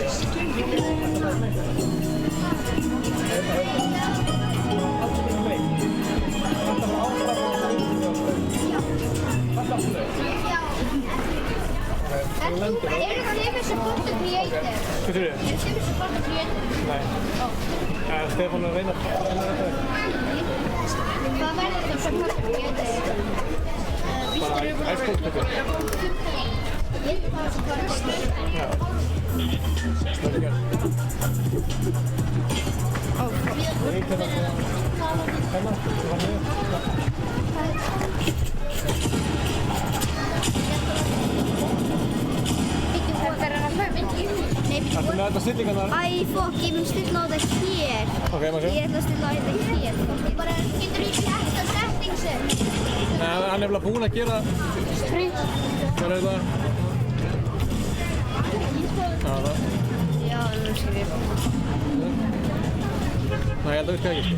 Eru þið support creator? Hvað sér þið? Eru þið support creator? Nei. Stefán er að reyna þetta. Hvað verður það support creator? Bara æskóldtökur. Ég vil bara support creator. Já. Það er gert. Ertu með þetta stillingarnar? Æ, fokk, ég mun stilla á þetta hér. Ok, maður sjá. Ég ætla að stilla á þetta hér. Bara getur þú sett á settingsin? Nei, hann er nefnilega búinn að gera... Hvað er þetta? Já, það. Já, nú skil ég. Nei, ég held að virka ekki.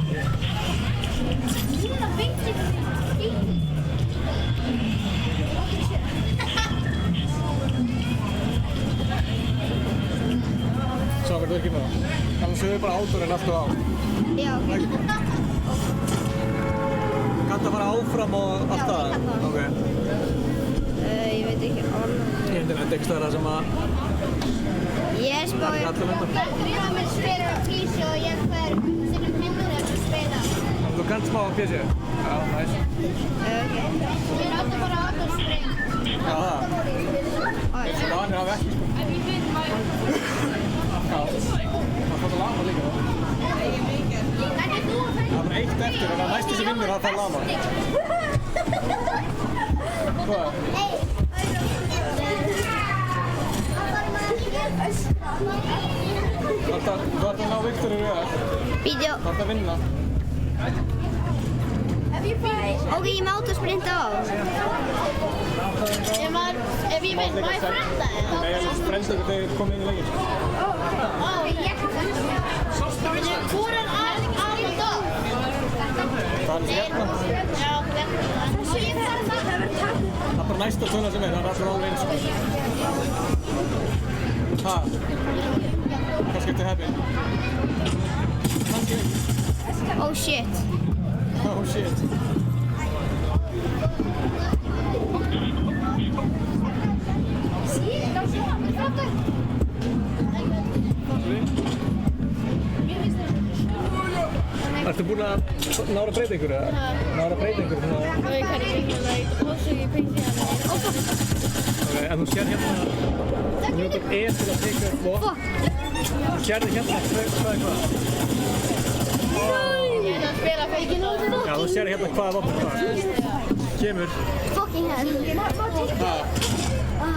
Svo hvað virkir með það. Annars höfum við bara átorinn aftur á. Já, ok. Kanntu að fara áfram og allt það? Ok. Ég veit ekki alveg. Internet ekki staðar sem að... Ég spáði... Allir lenda. Drífa mér spila á PC og ég fer sinnum 5 að spila. Þú kannt smá á PC? Já, næs. Við náttum bara að springa. Já, það. Það er ekki sko. Já. Það fótt að laga líka. eftir, þannig að næstu sem vinnur, það fær lama. Hvað? Þú ert að ná Viktor í röðar. Bídjó. Þú ert að vinna. Ok, ég má autosprinta á. Ef ég vinn, má ég frenda þér? Nei, ég frenda ykkur þegar þið komið inn í leikinn. Hvor er Aron Dór? Það er hérna. Já, Það er bara næsta tölu sem er, það er allir alveg eins. Hvað? Hvað skiptir heppin? Oh shit. Oh shit. Ertu búinn að nára að breyta ykkur eða? Nára að breyta ykkur svona? Ég kann ekki Ok, en þú sér hérna þú notar E til að teka upp vopn. Þú sérði hérna hvað er hvað? Ég er að spila feikinn á þetta. Já, þú sér hérna hvaða vopn hvað. Kemur. Fucking hell.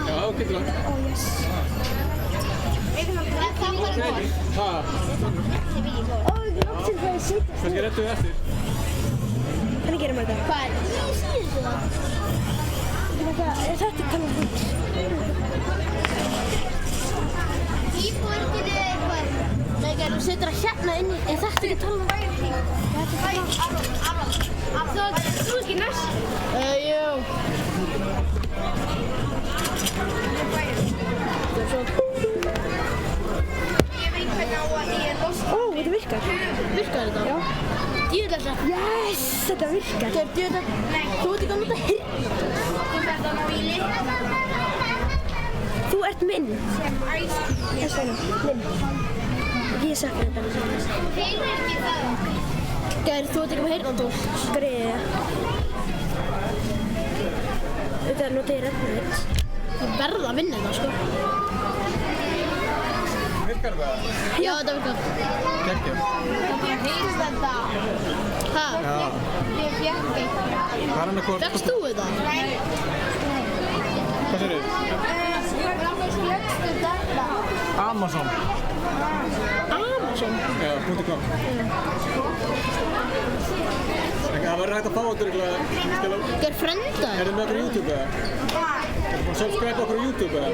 Já, getur það. Kannski réttu við eftir. Hvernig gerum við þetta? Hvað er það? Þetta er kannan hlut. Íbúarkinu eitthvað. Nei, þú setur það hérna inni. Er þetta ekki talað um? Aron. Þú ekki næst? Jú. Ó, þetta virkar. Virkar þetta? Já. Djöðlega þetta. Yes, þetta virkar. Þú ert ekki að nota hirn. Þú ert minn. Þess vegna, minn. Ég sakna þetta. Gæri, þú ert ekki með heyrnartól. Greið. Þetta nota ég reddna þitt. Þú verður að vinna þetta, sko. Virkar það? Já, þetta virkar. Geggjum. Ég heyrst þetta. Hæ? Já. Ég fékk eitthvað. Hvað er hann að hvort? Fékkst þú þetta? Hvað sér þið? Amazon. Amazon? Já, .com. Það verður hægt að fá okkur eitthvað. Gerð frenda? Er þið með okkur á YouTube eða? Ertu búin að subscribe okkur á YouTube eða?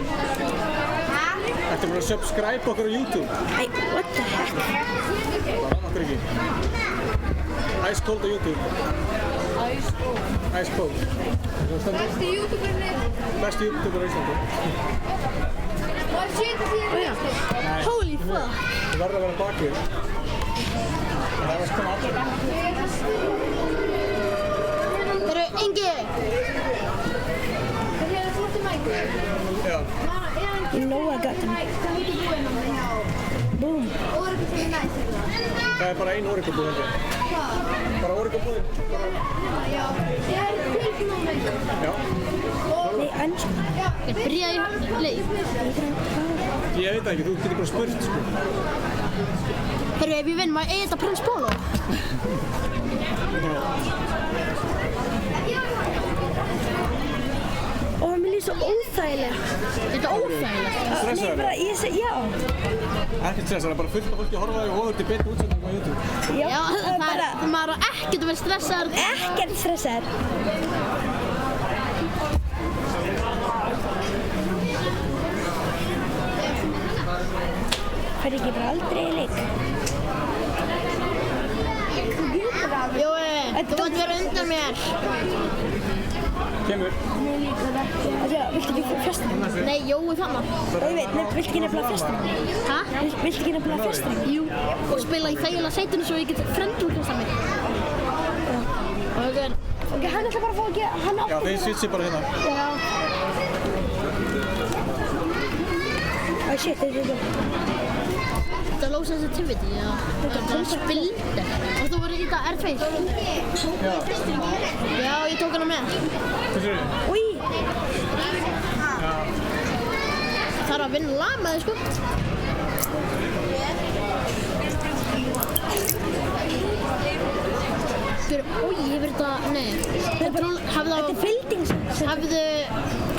Ertu búin að subscribe okkur á YouTube? Æ, what the heck? Bara okkur ekki. Ice Cold á YouTube. Ice Cold. Besti YouTuberinn? Besti YouTuber á Íslandi. Hvað sétu þér? Holy fuck. Þú verður að vera bakið. Það var sko allir. Heru, Ingi! Hérna, þú ert í mæku? Já. You know I got them. Boom. Það er bara ein Origo-búð þetta. Bara Origo-búðin. Já. Ég er fylgum á mig. Já. Nei, ennsku. Ég byrjaði leik. Ég veit ekki, þú getur bara spurt sko. Heru, ef ég vinn, maður eigi þetta Prins Polo? Ó, mér líður svo óþægilegt. Þetta er óþægilegt. Stressaður? Nei, bara, ég segi, já. Ekkert stress, það er bara fullt af fólki að horfa þig og hóður til beint útsendingu á YouTube. Já, maður á ekkert að vera stressaður. Ekkert stressaður. Fer ekki bara aldrei í leik? Jói, þú mátt vera undan mér. Kemur. Viltu ekki fjasta? Nei, Jói fann það. Og ég veit, viltu ekki nefnilega fjasta? Hæ? Viltu ekki nefnilega fjasta? Jú, og spila í þægilega sætinu svo ég get frendúrkasta mig. Ok, hann ætla bara að fá að gera, hann átti. Já, þeir sitsi bara hérna. Já. Æ, shit, þetta er þetta. Þetta er low sensitivity, já. Þetta er spilder. Og þú verður í þetta R-Face. Já. Já, ég tók hana með. Hvað sér þið? Új. Já. Það er að vinna lag með þið, sko. Hefur þetta, nei. Þetta er fylgdings. Hefðu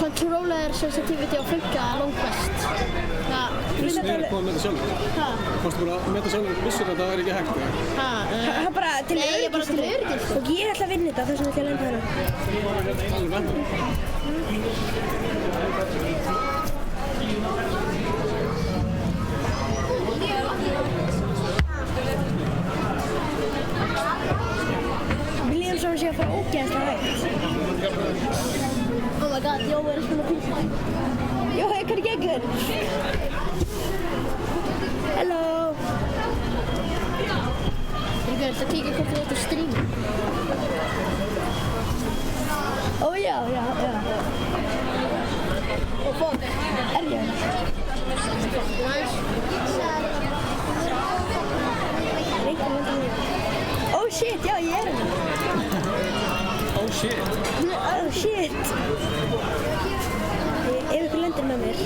controller sensitivity á 5 langbest. Vissir þið að koma með þetta sjálfur? Fórstu bara með þetta sjálfur, vissir það væri ekki hægt? Það bara til öryggis. Og ég ætla að vinna þetta þess vegna ætla ég að lenda hérna. Alveg vendur. Mér líður svo að sé að fara ógeðslega hægt. Oh my god, Jói að spila pizza. Jói, hvað gengur? Hello. Ég verður að kíkja hvort þú ert að streama. Ó já. Og fuck, er ég? Oh shit, já ég er hérna. Oh shit. Oh shit. Ef ykkur lendir með mér.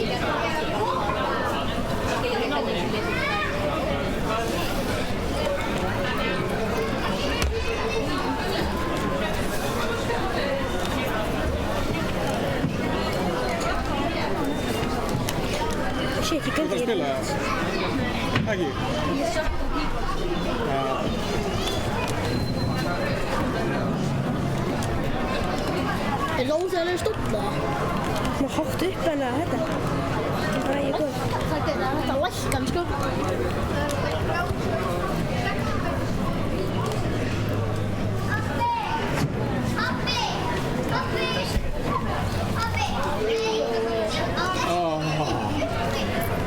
Shit, ég glemdi Þú spila það? Ekki? Er það óþægilega stólla? Má hátt upp en að þetta. Bara ég góð. Það er þetta lækkan, sko.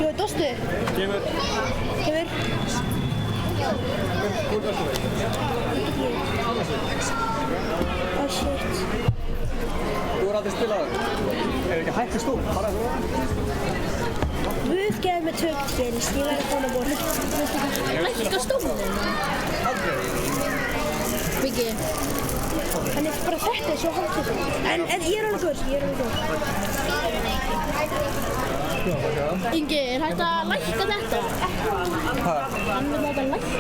Jó, dostu? Gefur. Hvor verður það? Oh shit. Þú er aldrei spilað það? Er ekki hægt að stóla? Bara þú? Guð gefið mér tökskilst, ég verði að koma bort. Lækka stólinn? Aldrei. Mikið. En bara þetta er svo hátt þessu. En ég er alveg góð. Ingi, er hægt að lækka þetta? Hvað? Hann vil láta lækka.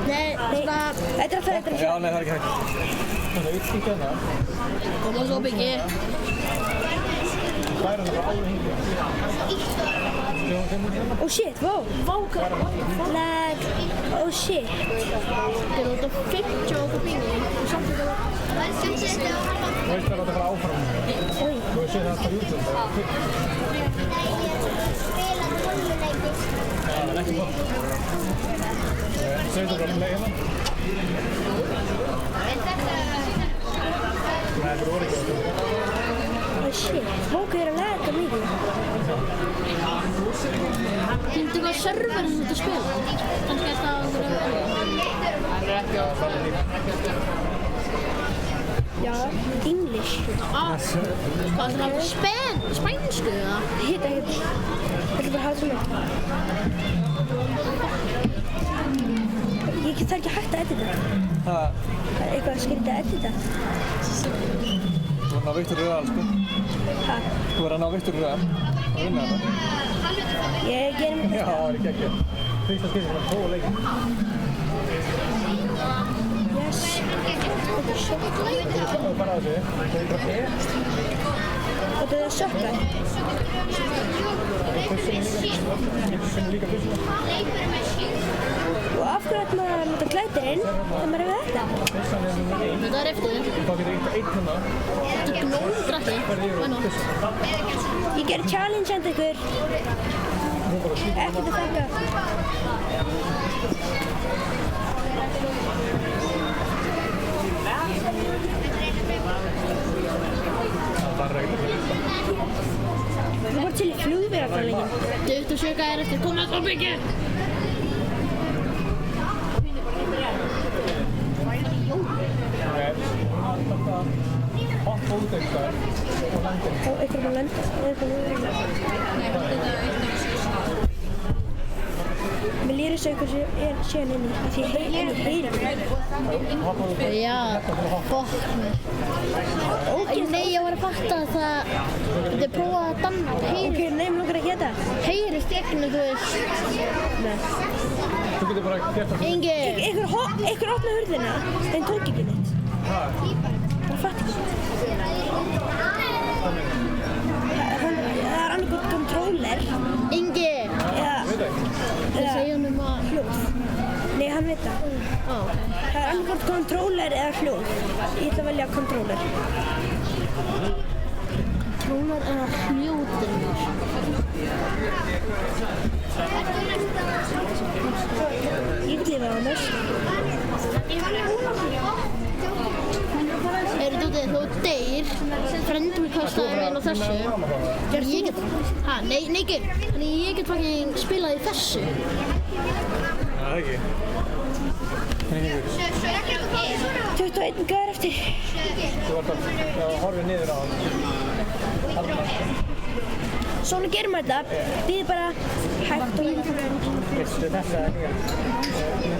Nei, þetta er að ferða þetta. Já, nei, það er ekki hægt. Það er ekki hérna. Koma svo mikið. Það er hann bara alveg hengið. Oh shit, wow. Lag. Oh shit. Getur þetta 50 á bílinn og samt þetta var... Þú veist hvað þetta fara áfram. Þú veist það alltaf YouTube. Það er ekki gott. Segðu bara leið hérna. Nei, þetta er orðið. Oh shit, hvað er að laga mikið? Finnstu hvað server þú ert að spila? Kannski er það Já, English. Hvað er það? Spænsku eða? Hitt ekki. Þetta er bara hægt svona. Það er ekki hægt að edita. Það er eitthvað skrítið að edita. Þú verður að ná Viktor Röðal, sko. Hæ? Þú verður að ná Viktor Röðal og vinna þetta. Ég gerum þetta. Já, það er ekki ekki. Fyrsta skipti fyrir að prófa leikin. Yes. Þetta er sjokk. Þú bara á þessu. Það er bara hér. Og þetta er sjokkar. Finnum líka fyrsta. Og af hverju ætlum maður að nota glætirinn þegar maður er við þetta? Þetta er eftir þig. Þá getur eitt hérna. Þetta er glóðdra ekki. Ég gerir challenge handa ykkur. Ekkert að þakka. Það er ekkert. Þú voru til í flugvélarfræðingin. 27 er eftir. Kom að það byggja! Hoppa út eitthvað og landa. Og eitthvað má landa. Mér líður þess að eitthvað er síðan inni. Því ég heyri mig. Já, fokk mér. Nei, ég var að fatta að það þið prófaði að danna Ok, nefnum langar að geta. heyrist gegnum, þú veist. Nei. Þú getur bara gert það. Ingi, Ykkur opnaði hurðina, þeim tók ekki neitt. Bara fatt ekki. Það er annarkot kontróler. Ingi, þið segja honum að hljóð. Nei, hann veit það. Það er annarkot kontróler eða hljóð. Ég ætla að velja kontróler. trólar eða hljóðdrifur. Ég vil lifa á þess. Þú deyr, frendur kastaði vel á þessu. Ég get, nei, ekki. Þannig ég get fucking spilað í þessu. Það ekki. 21 gæðar eftir. Þú vart að horfa niður á hann. Svona gerum við þetta. Býðum bara hægt og líka. Veistu þessa er nýja.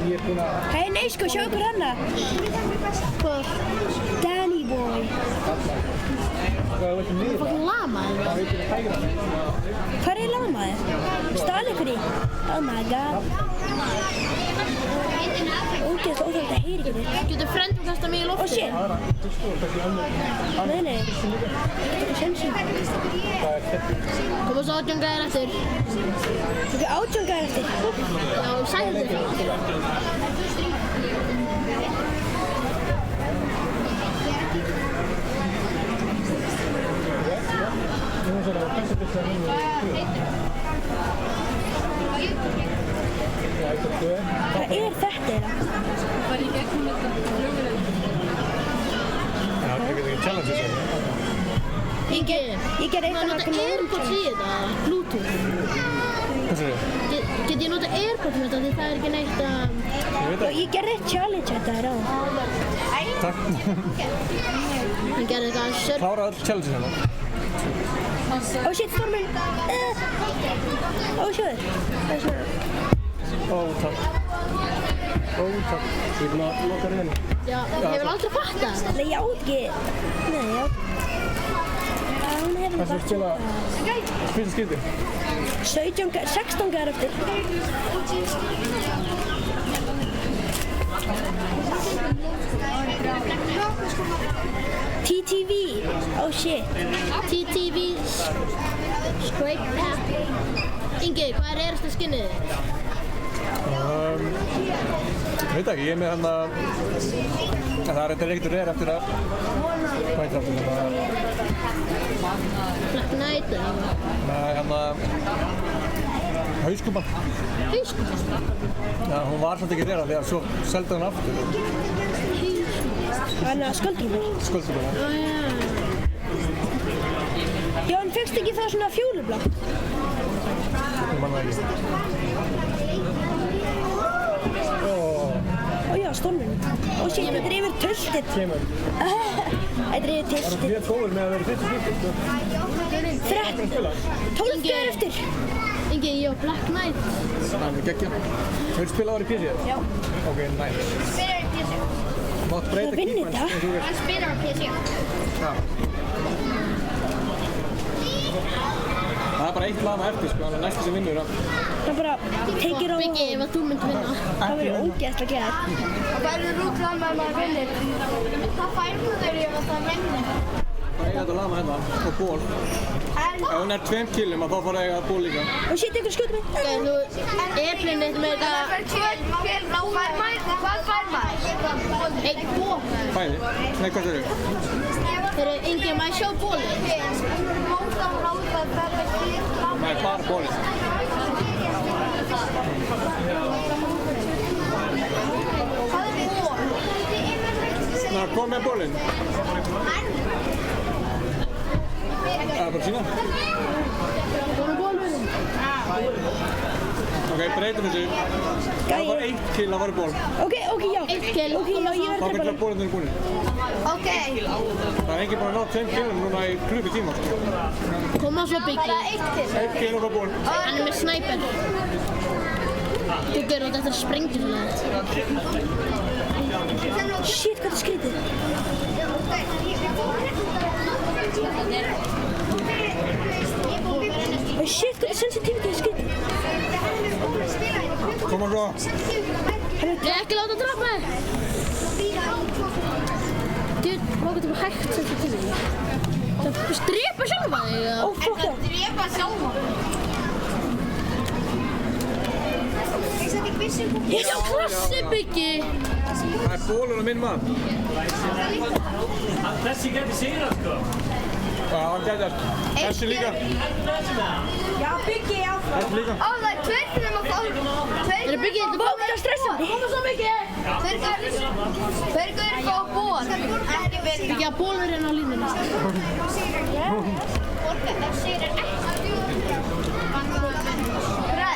Ég er búinn að... Hei, nei sko, sjá ykkur hana. Hvað? Danny boy. Hvað viltu niður? Fucking lamaði. Það veitur að hægra mig. Hvað er lamaði? Stál ykkur í? Oh my god. Ógeðslega óþægt að heyri ekki þér. Getur frendur kastað mig í Oh loftið? shit. Nei, nei. Þetta er sjensin. Komast 18 gæðir eftir. Þetta er 18 gæðar eftir. Já, sæði þér. Hvað er þetta eiginlega? Já, það getur ekki challenge þessu. Ingi, Ég gerði hvað eitthvað nota AirPods í þetta? Bluetooth. Hvað sér þið? Get ég nota AirPods með þetta því það er ekki neitt að... Ég veit það. Ég gerði eitt challenge þetta hér á. Takk. Hann gerði eitthvað surf. Klára öll challenges hérna. Oh shit, storminn. Oh, sjóður. Það er svona. Ó, takk. Ó, takk. Ég er búinn að loka reyðinu. Já, ég hefur aldrei fattað þetta. Nei, ég átt ekki. Nei, ég átt. Hún hefur Hvað sem spila skipti? 16 gæðar eftir. TTV. Oh shit. TTV Scrape Pack. Ingi, hvað er erasta skinnið þitt? Veit ekki, ég er með hann að... Það er eitthvað reyktur eftir að... Hvað heitir það? Black Knight eða? Nei, hann að... Hauskúpan. Hauskúpan? Já, hún var svolítið ekki þeirra því að svo seldi hann aftur. Þannig að sköldrúmur. Sköldrúmur, já. Já, en fegst ekki það svona fjólublátt? Ég man það ekki. Ó já, storminn. Ó shit, þetta er yfir töltið. Kemur. Þetta er yfir Það töltið. er mjög góður með að vera fyrstu skipti. 12 gæðar eftir. Ingi, ég á Black Knight. Það er geggja. Hefur spilað á þér í PC? Já. Ok, nice. Spilar á PC. Mátt breyta Það vinnur keypoints þetta. eins og þú vilt. Hann spilar á PC. Já. Það er bara eitt lama eftir, sko, þannig að næsta sem vinnur það. Það bara tekir á... Biggi, ef að þú myndir vinna. Það verður ógeðslega gæðar. Það verður rútlam að maður vinnur. Það fær þú þau ef það vinnur. Það eiga þetta lama hérna og ból. Ef hún er 2 killum að þá fara að eiga ból líka. Ó shit, einhver skjóta mig. Þú, Eflinni með þetta... Hvað fær maður? Einn ból. Bæði? Nei, hvað er þau? Þegar Ingi, maður sjá bólið. Nei, bara bólið. Ná, kom með bólinn. Það er bara að sína. Góðan bólið. Ok, breytum þessu. Það var 1 kill að fara í ból. Ok, já. Eitt kill. Ok, já, ég verður Þá getur það bólinn þeirra búin. Ok. Það er enginn búin að ná 2 killum núna í klukkutíma. Koma svo Biggi. 1 kill og fara ból. Hann er með snæper. Þú gerur þetta sprengjur svona þetta. Shit, hvað er skrítið? Nei, ekki láta að drapa þig. Dude, hvað getur við hægt sem þetta til því? Það strepa sjálfa þig, eða? Ó, fuck það. Drepa sjálfa. Ég sjá klassi, Biggi. Það er bólur á minn mann. Þessi gæti sigrað, sko. Já, hann gæti þessi líka. Já, Biggi, já. Þessi líka. Ó, það er tveir fyrir þeim að fá. Er Biggi, þetta er bókið að stressa? Koma svo mikið. Tveir gauðir fá ból. Ekki verið. Biggi, að bólur hérna á línunni. Það segir ekki.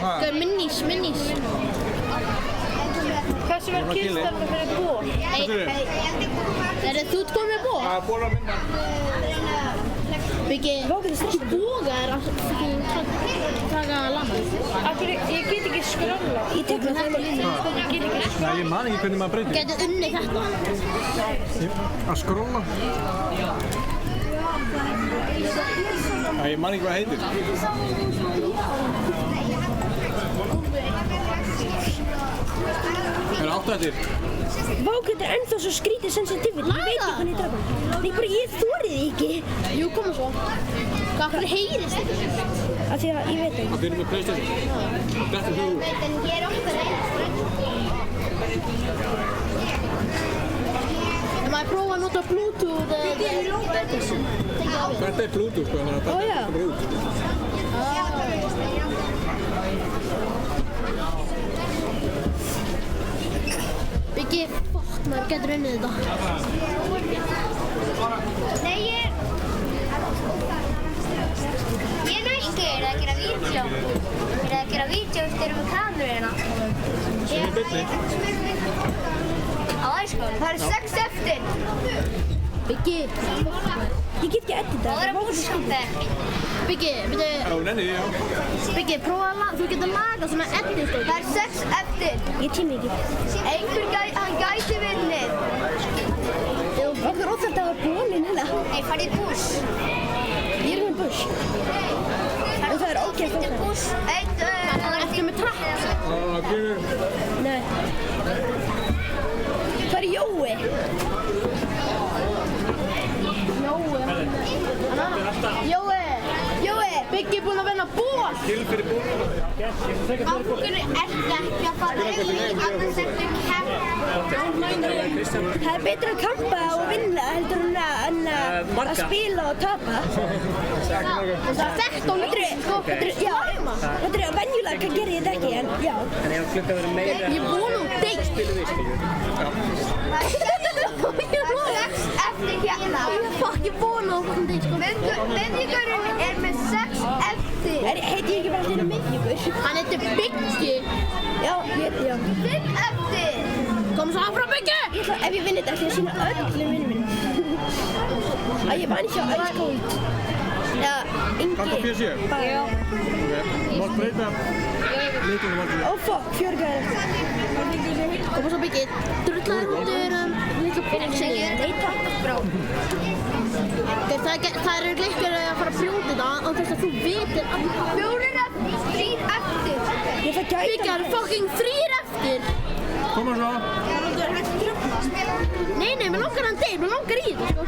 Gauð, minnís. Hversu verður kynstafna fyrir ból? Þú ert komið með ból? Það er bólur á minn mann. Biggi, ekki bóga er að taka lama. Ég get ekki skrolla. Ég tek með þetta línu. Nei, ég man ekki hvernig maður breytir. Gæti unnið þetta. Að skróla. Nei, ég man ekki hvað heitir. Það er áttrættir. Vák, þetta er ennþá svo skrítið sensitivity. Ég veit ekki hvernig ég drapa hann. Nei, bara ég þorið því ekki. Jú, koma svo. Hvað heyrist þetta? Af því að ég veit ekki. Það fyrir með PlayStation. Þetta er hugur. En ég er ofta En maður prófa að nota Bluetooth eða... Þetta er Bluetooth, sko, þannig að þetta er út. Biggi, fokk maður, getur unnið þetta. Nei, ég er næstur að gera vídeo. Ég er að gera vídeo eftir með kameruna. Sem er byrni. Á æskóla. Það eru 6 eftir. Biggi, Ég get ekki edita. Það er að búskapek. Biggi, byrju... Já, nennið, já. Biggi, prófa að laga, þú getur lagað svona edit. Það eru 6 eftir. Ég tími ekki. Hann gæti vinnið. Okkur óþært að hafa bólinn hérna. Nei, farið í bús. Ég er með buss. Og það er ógeðslega Þetta er bús. Eftir með trapp. Það kemur. Nei. Hvað er Jói? Jói, Biggi er búinn að vinna ból. Til fyrir bólur. Af hverju ertu ekki að fara í annars eftir kemp? Það er betra að kampa og vinna heldur en að spila og tapa. Það er þetta og lítið, sko. Þetta er venjulega hvað gerir ég þetta ekki, en já. En ef klukka verið meira... Ég vona um deitt. Spilum við, skiljum. Eftir hérna. Ég vona um deitt, sko. Miðjugurinn er með 6 eftir. Heiti ég ekki bara þetta miðjugur? Hann heitir Biggi. Já, já. 5 eftir. Kom svo áfram, Biggi! Ef ég vinn þetta ætla ég að sýna öllum vinnum minn. Að ég vann hjá Ice-Cold. Já, Ingi. Kanntu að PC? Já. Ok, mátt breyta leikunum alltaf. Ó, fuck, 4 gæðir. Kom svo, Biggi. Drullaður litlu bóksegir. Nei, takk, brá. Það eru leikur að fara að brjóta þetta á þess að þú vitir að... 4 eftir. 3 eftir. Ég það gæta. Biggi, það eru fucking 3 eftir. Koma svo. Nei, mér langar hann deg, mér langar í þetta, sko.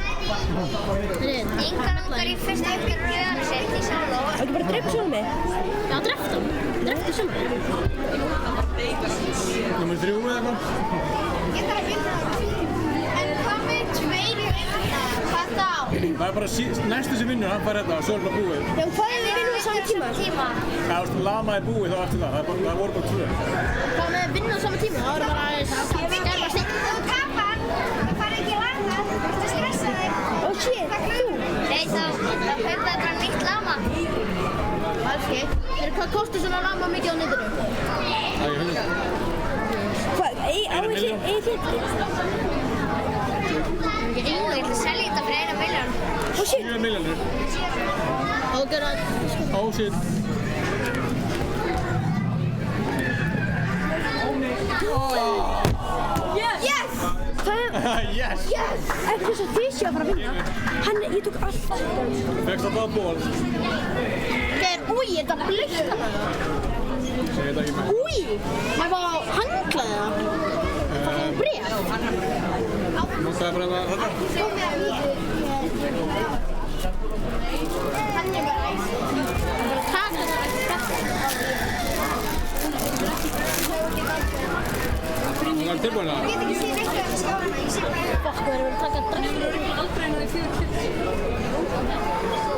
Inga langar í fyrsta ykkur röðan sitt í Sáló. Það ekki bara að drepa sjálf mig? Já, dreft hann. Drefti sjálf mig. Númer 3 eða eitthvað? Ég þarf að vinna. En hvað með 2 vinna? Hvað þá? Það er bara næstu sem vinnur, hann fær þetta og svo er það búið. Já, hvað er við vinnum á sama tíma? Já, þú veist, lama er búið þá eftir það. Það voru bara 2. Hvað með vinna á sama tíma? Það voru bara aðeins skærma sig. Þú tapar. Það fara ekki lama. Þú ert að stressa þig. Ó, shit, þú? Nei, þá kaupaði bara nýtt lama. Alls ekki. Hvað kostar svona lama mikið á netinu? Það er 100. Hvað, eigið þitt? Jú, ég ætla að selja þetta fyrir 1 milljón. Ó, shit. 7 milljónir. Og gera... Oh shit. Yes! Hvað er... Yes! Ekki þess að þið séu að fara að vinna. Ég tók allt. Fekst það bara ból. Úi, er þetta blíkt hana? Segir þetta ekki með. Új, maður var á hanglaði það. Það var bréf. Notaði bara þetta. Taka það. Hún var tilbúin að. Fokk, við erum að taka drastlur.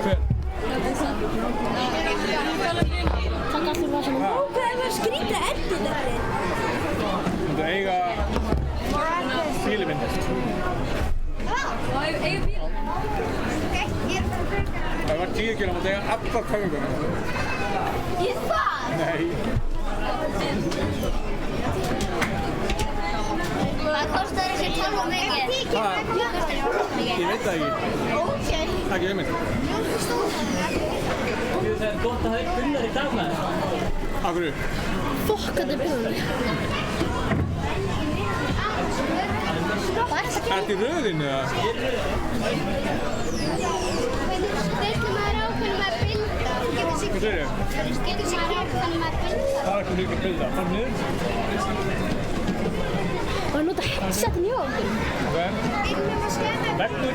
Hver? Taka allir það sem Ó, hvað er það skrítið endur þetta? Þú eiga bíli minnist. Það var 10 km að eiga allar köfingunum. Ég það? Nei. Hvað kostar þessi tölva mikið? Hvað? Ég veit það ekki. Okay. Takk ég mynd. Það er gott að hafa einn Gunnar í dag maður. Af hverju? Fokk, þetta er búin. Ertu í röðinu eða? Styrktum maður ákveðum með bilda. Hvað segir ég? Styrktum maður ákveðum með bilda. Það er ekki líka bilda. Fram niður. Og að nota headsetin hjá okkur. Ok. Veggur.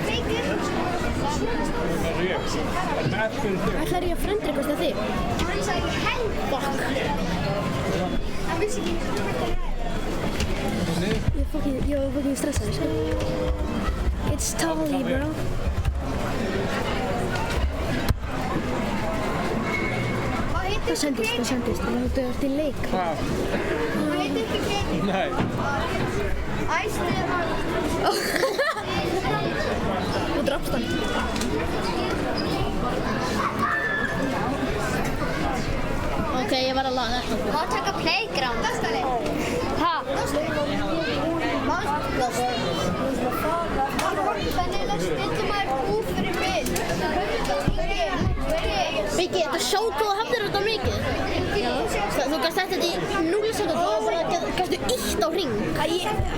Það er ég. Það er með eftir þig. Ætlar ég að frendra eitthvað til þig? Hann sagði held. Fokk. Hann vissi ekki hvað þetta er. Ég var fucking stressaður, sko. It's totally, bro. Það sendist. Það var til leik. Hvað? Hann heitir ekki Kenny. Nei. Æsnið hann. Þú drafst hann. Ok, ég var að laga þetta. Má taka playground. Dostali. Ha? Þannig að styrktum maður út fyrir minn. Mikið, þetta er svo góð að hafðir þetta mikið. Þú gæst þetta í 0 sekund og bara gæstu ítt á hring.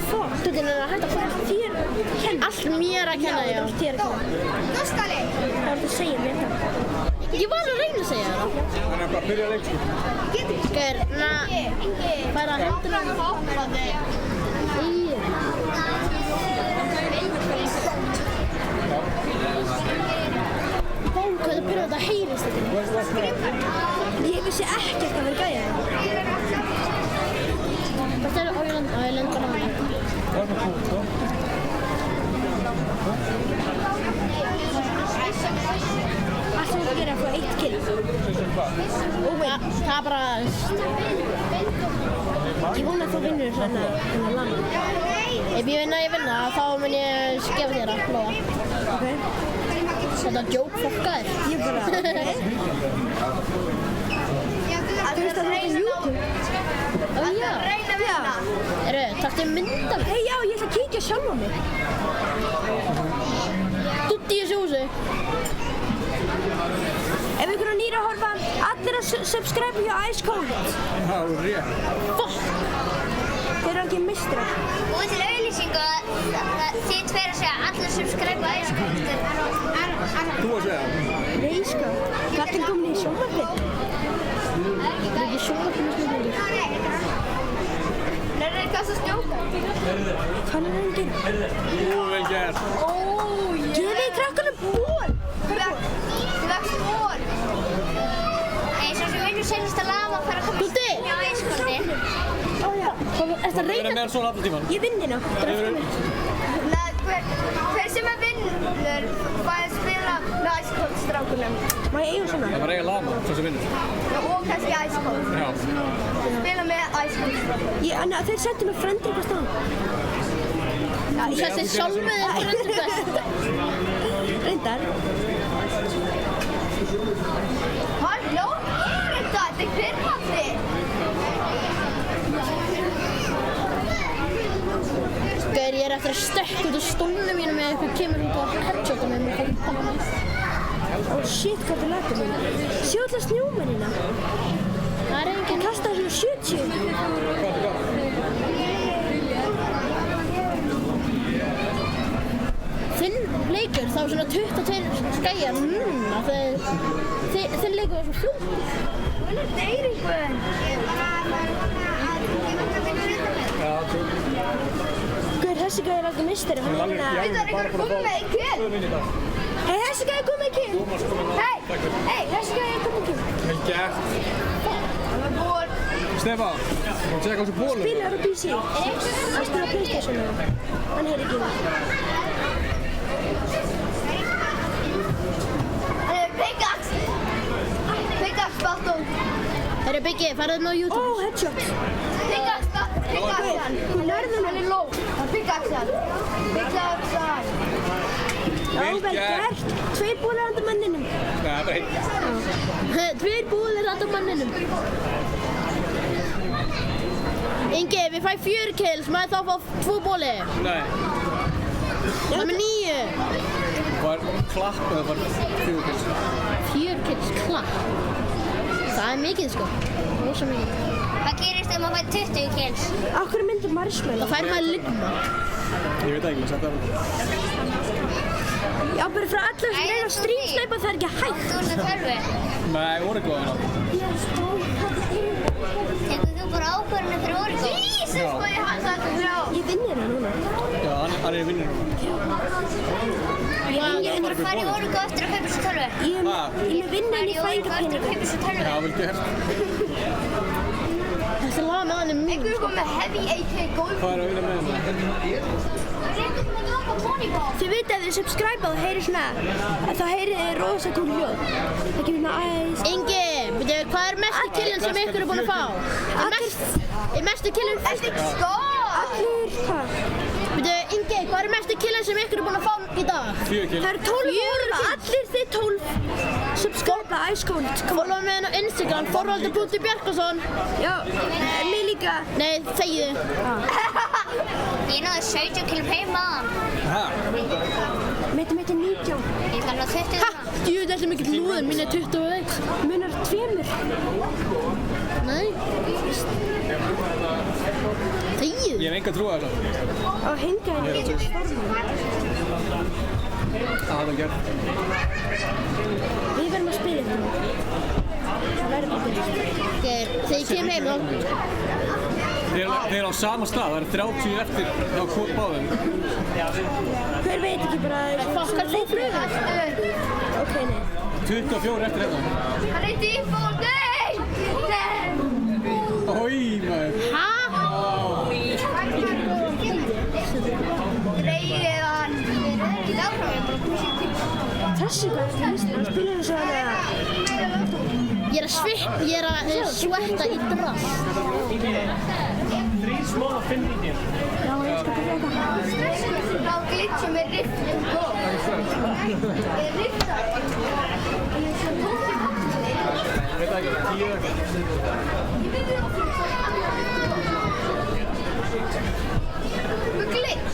Þú getur að hætta að fara þér að kenna. Allt mér að kenna, já. Dostali. Hvað er það að segja mér það? Ég var að reyna að segja það. Þannig að bara byrja að leikstu. Gauður, færa hendina á þig. Hvað er byrjað að heyrist þetta? Ég vissi ekkert að vera gæja. Hvað er það? Ég lenda á hana. Það er með kúl, sko. Allt sem þú gerir að fá 1 kill. Það er bara... Ég vona að þú vinnur þennan lag. Ef ég vinna, þá mun ég gefa þér að lofa. Ok. Þetta er joke fokkaðir. Ég bara... Þú veist að það er YouTube? Ó já. Takktu mynda mig. Hei já, ég ætla að kíkja sjálf á mig. Dutti í þessu húsi. Ef ykkur er nýr að horfa, allir að subscribe hjá Ice Cold. Það er rétt. Fokk. Þeir eru ekki mistrar. Og til auðlýsingu að þið tveir að segja allir subscribe á Ice Cold. Þú að segja? Nei sko, Katrin komin í sjónvarpið. Það er ekki sjónvarpið með snöðingur. Það er eitthvað að snjóka. Hvað er það að gera? Jú, vel gert. Gefið krakkarnir ból! Þú vext ból. Nei, svo sem vinnur senast að lafa að fara að koma í snjóka á Ice Coldi. Ó já, það er Þú verður með svona allan tíman. Ég vinn hérna. Hver sem er vinnur fær að spila með Ice Cold strákunum. Má ég eiga svona? Það var eiga lama, svo sem vinnur. Og kannski Ice Cold. Já. Spila með Ice Cold strákunum. Þeir sendu mig frendur eitthvað stað. Þú setti sjálf með þér frendur best. Reyndar. Halló, þetta er pirrandi. Gauður, ég er eftir að stökka út úr stólnum mínum með eitthvað kemur út og headshota mig með eitthvað panna. Oh shit, hvað er lætið mín? Sjá alltaf snjómennina. Það er enginn. Kasta svona 70. Þeir minn leikur þá var svona 22 skæjar núna þegar þinn leikur var svo fljótur. Hún deyringur. Guður, þessi gæði er alltaf mistari. Hann er alveg Það er einhver komið með í kjöl. Hei, þessi gæði er komið í kjöl. Hei, þessi gæði er komið í kjöl. Vel gert. Það er ból. Stefán, þú tjekka á þessu bólum. Spilar á PC. Hann spila PlayStation. Hann heyri ekki það. Pickaxe. Pickaxe battle. Herru Biggi, farðu á YouTube. Ó, headshot. Pickaxe. Hún lærði Hann er low. Pickaxe. Pickaxe. Já, vel gert. 2 bólir handa manninum. Nei, það er einn. 2 búðir handa manninum. Ingi, við fæ 4 kills, maður þá fá 2 bóli. Nei. Það með 9. Var klapp eða var 4 kills? 4 kills, klapp. Það er mikið sko. Rosa mikið. Hvað gerist ef maður fær 20 kills? Akkur myndir marshmallow. Það fær maður ligna. Ég veit ekki, þetta er... Já, bara frá allar sem reyna að streamsnæpa það er ekki hægt. Þú ert að tölvu. Nei, Origo er það. Tekur þú bara ákvörðinu fyrir Origo? Jesus, hvað ég hann sagt þrjá. Ég vinnir það núna. Já, hann er vinnur núna. Ég bara að fara í Origo eftir að kaupa þessu tölvu. Ég er með vinnan í fængapinningu. Kaupa þessu tölvu. Já, vel gert. Þessi laga með hann er mjög. Einhverju kom með heavy AK golf. Hvað er að vinna með það? Þið veit ef þið subscribe-a þá heyrir svona, þá heyrið þið rosa cool hljóð. Það kemur svona æs. Ingi, veitu, hvað er mestu killin sem ykkur er búin að fá? Er mestu killin... Allir, hvað? Veitu, Ingi, hvað er mestu killin sem ykkur er búin að fá í dag? 4 kill. Það eru 12 orða, allir þið 12 subscribe-a Ice Cold. Follow mig á Instagram, Þorvaldur.Bjarkason. Já, mig líka. Nei, þegið. Ég náði 17 kill heima. Hæ? Mitt er 19. Ég kann á 20 Ha, djú, þetta er mikið lúður, mín er 21. Munar 2. Nei. Þegið. Ég hef enga trú að það. Á hengæðinu. Það er gert. Við verðum að spila þetta. Það verður bara byrjast. Þegar ég kem heim þá... Þeir eru á sama stað, það eru 30 eftir á hvort báðum. Hver veit ekki bara... Fokkar þú flugur? Ok, nei. 24 eftir hérna. Hann er default, nei! Ói, maður. Hæ? Dreigið hann. Ég áfram, ég er bara að koma sér til. Þessi hvað er það? Hann spilar eins og hann að... Ég er að svetta í drast. 3 small og 5 lítið. Já, ég skal bara leika. Ná glitchum með riftum góð. Ég riftar. Ég veit ekki, 10 ekki. Með glitch.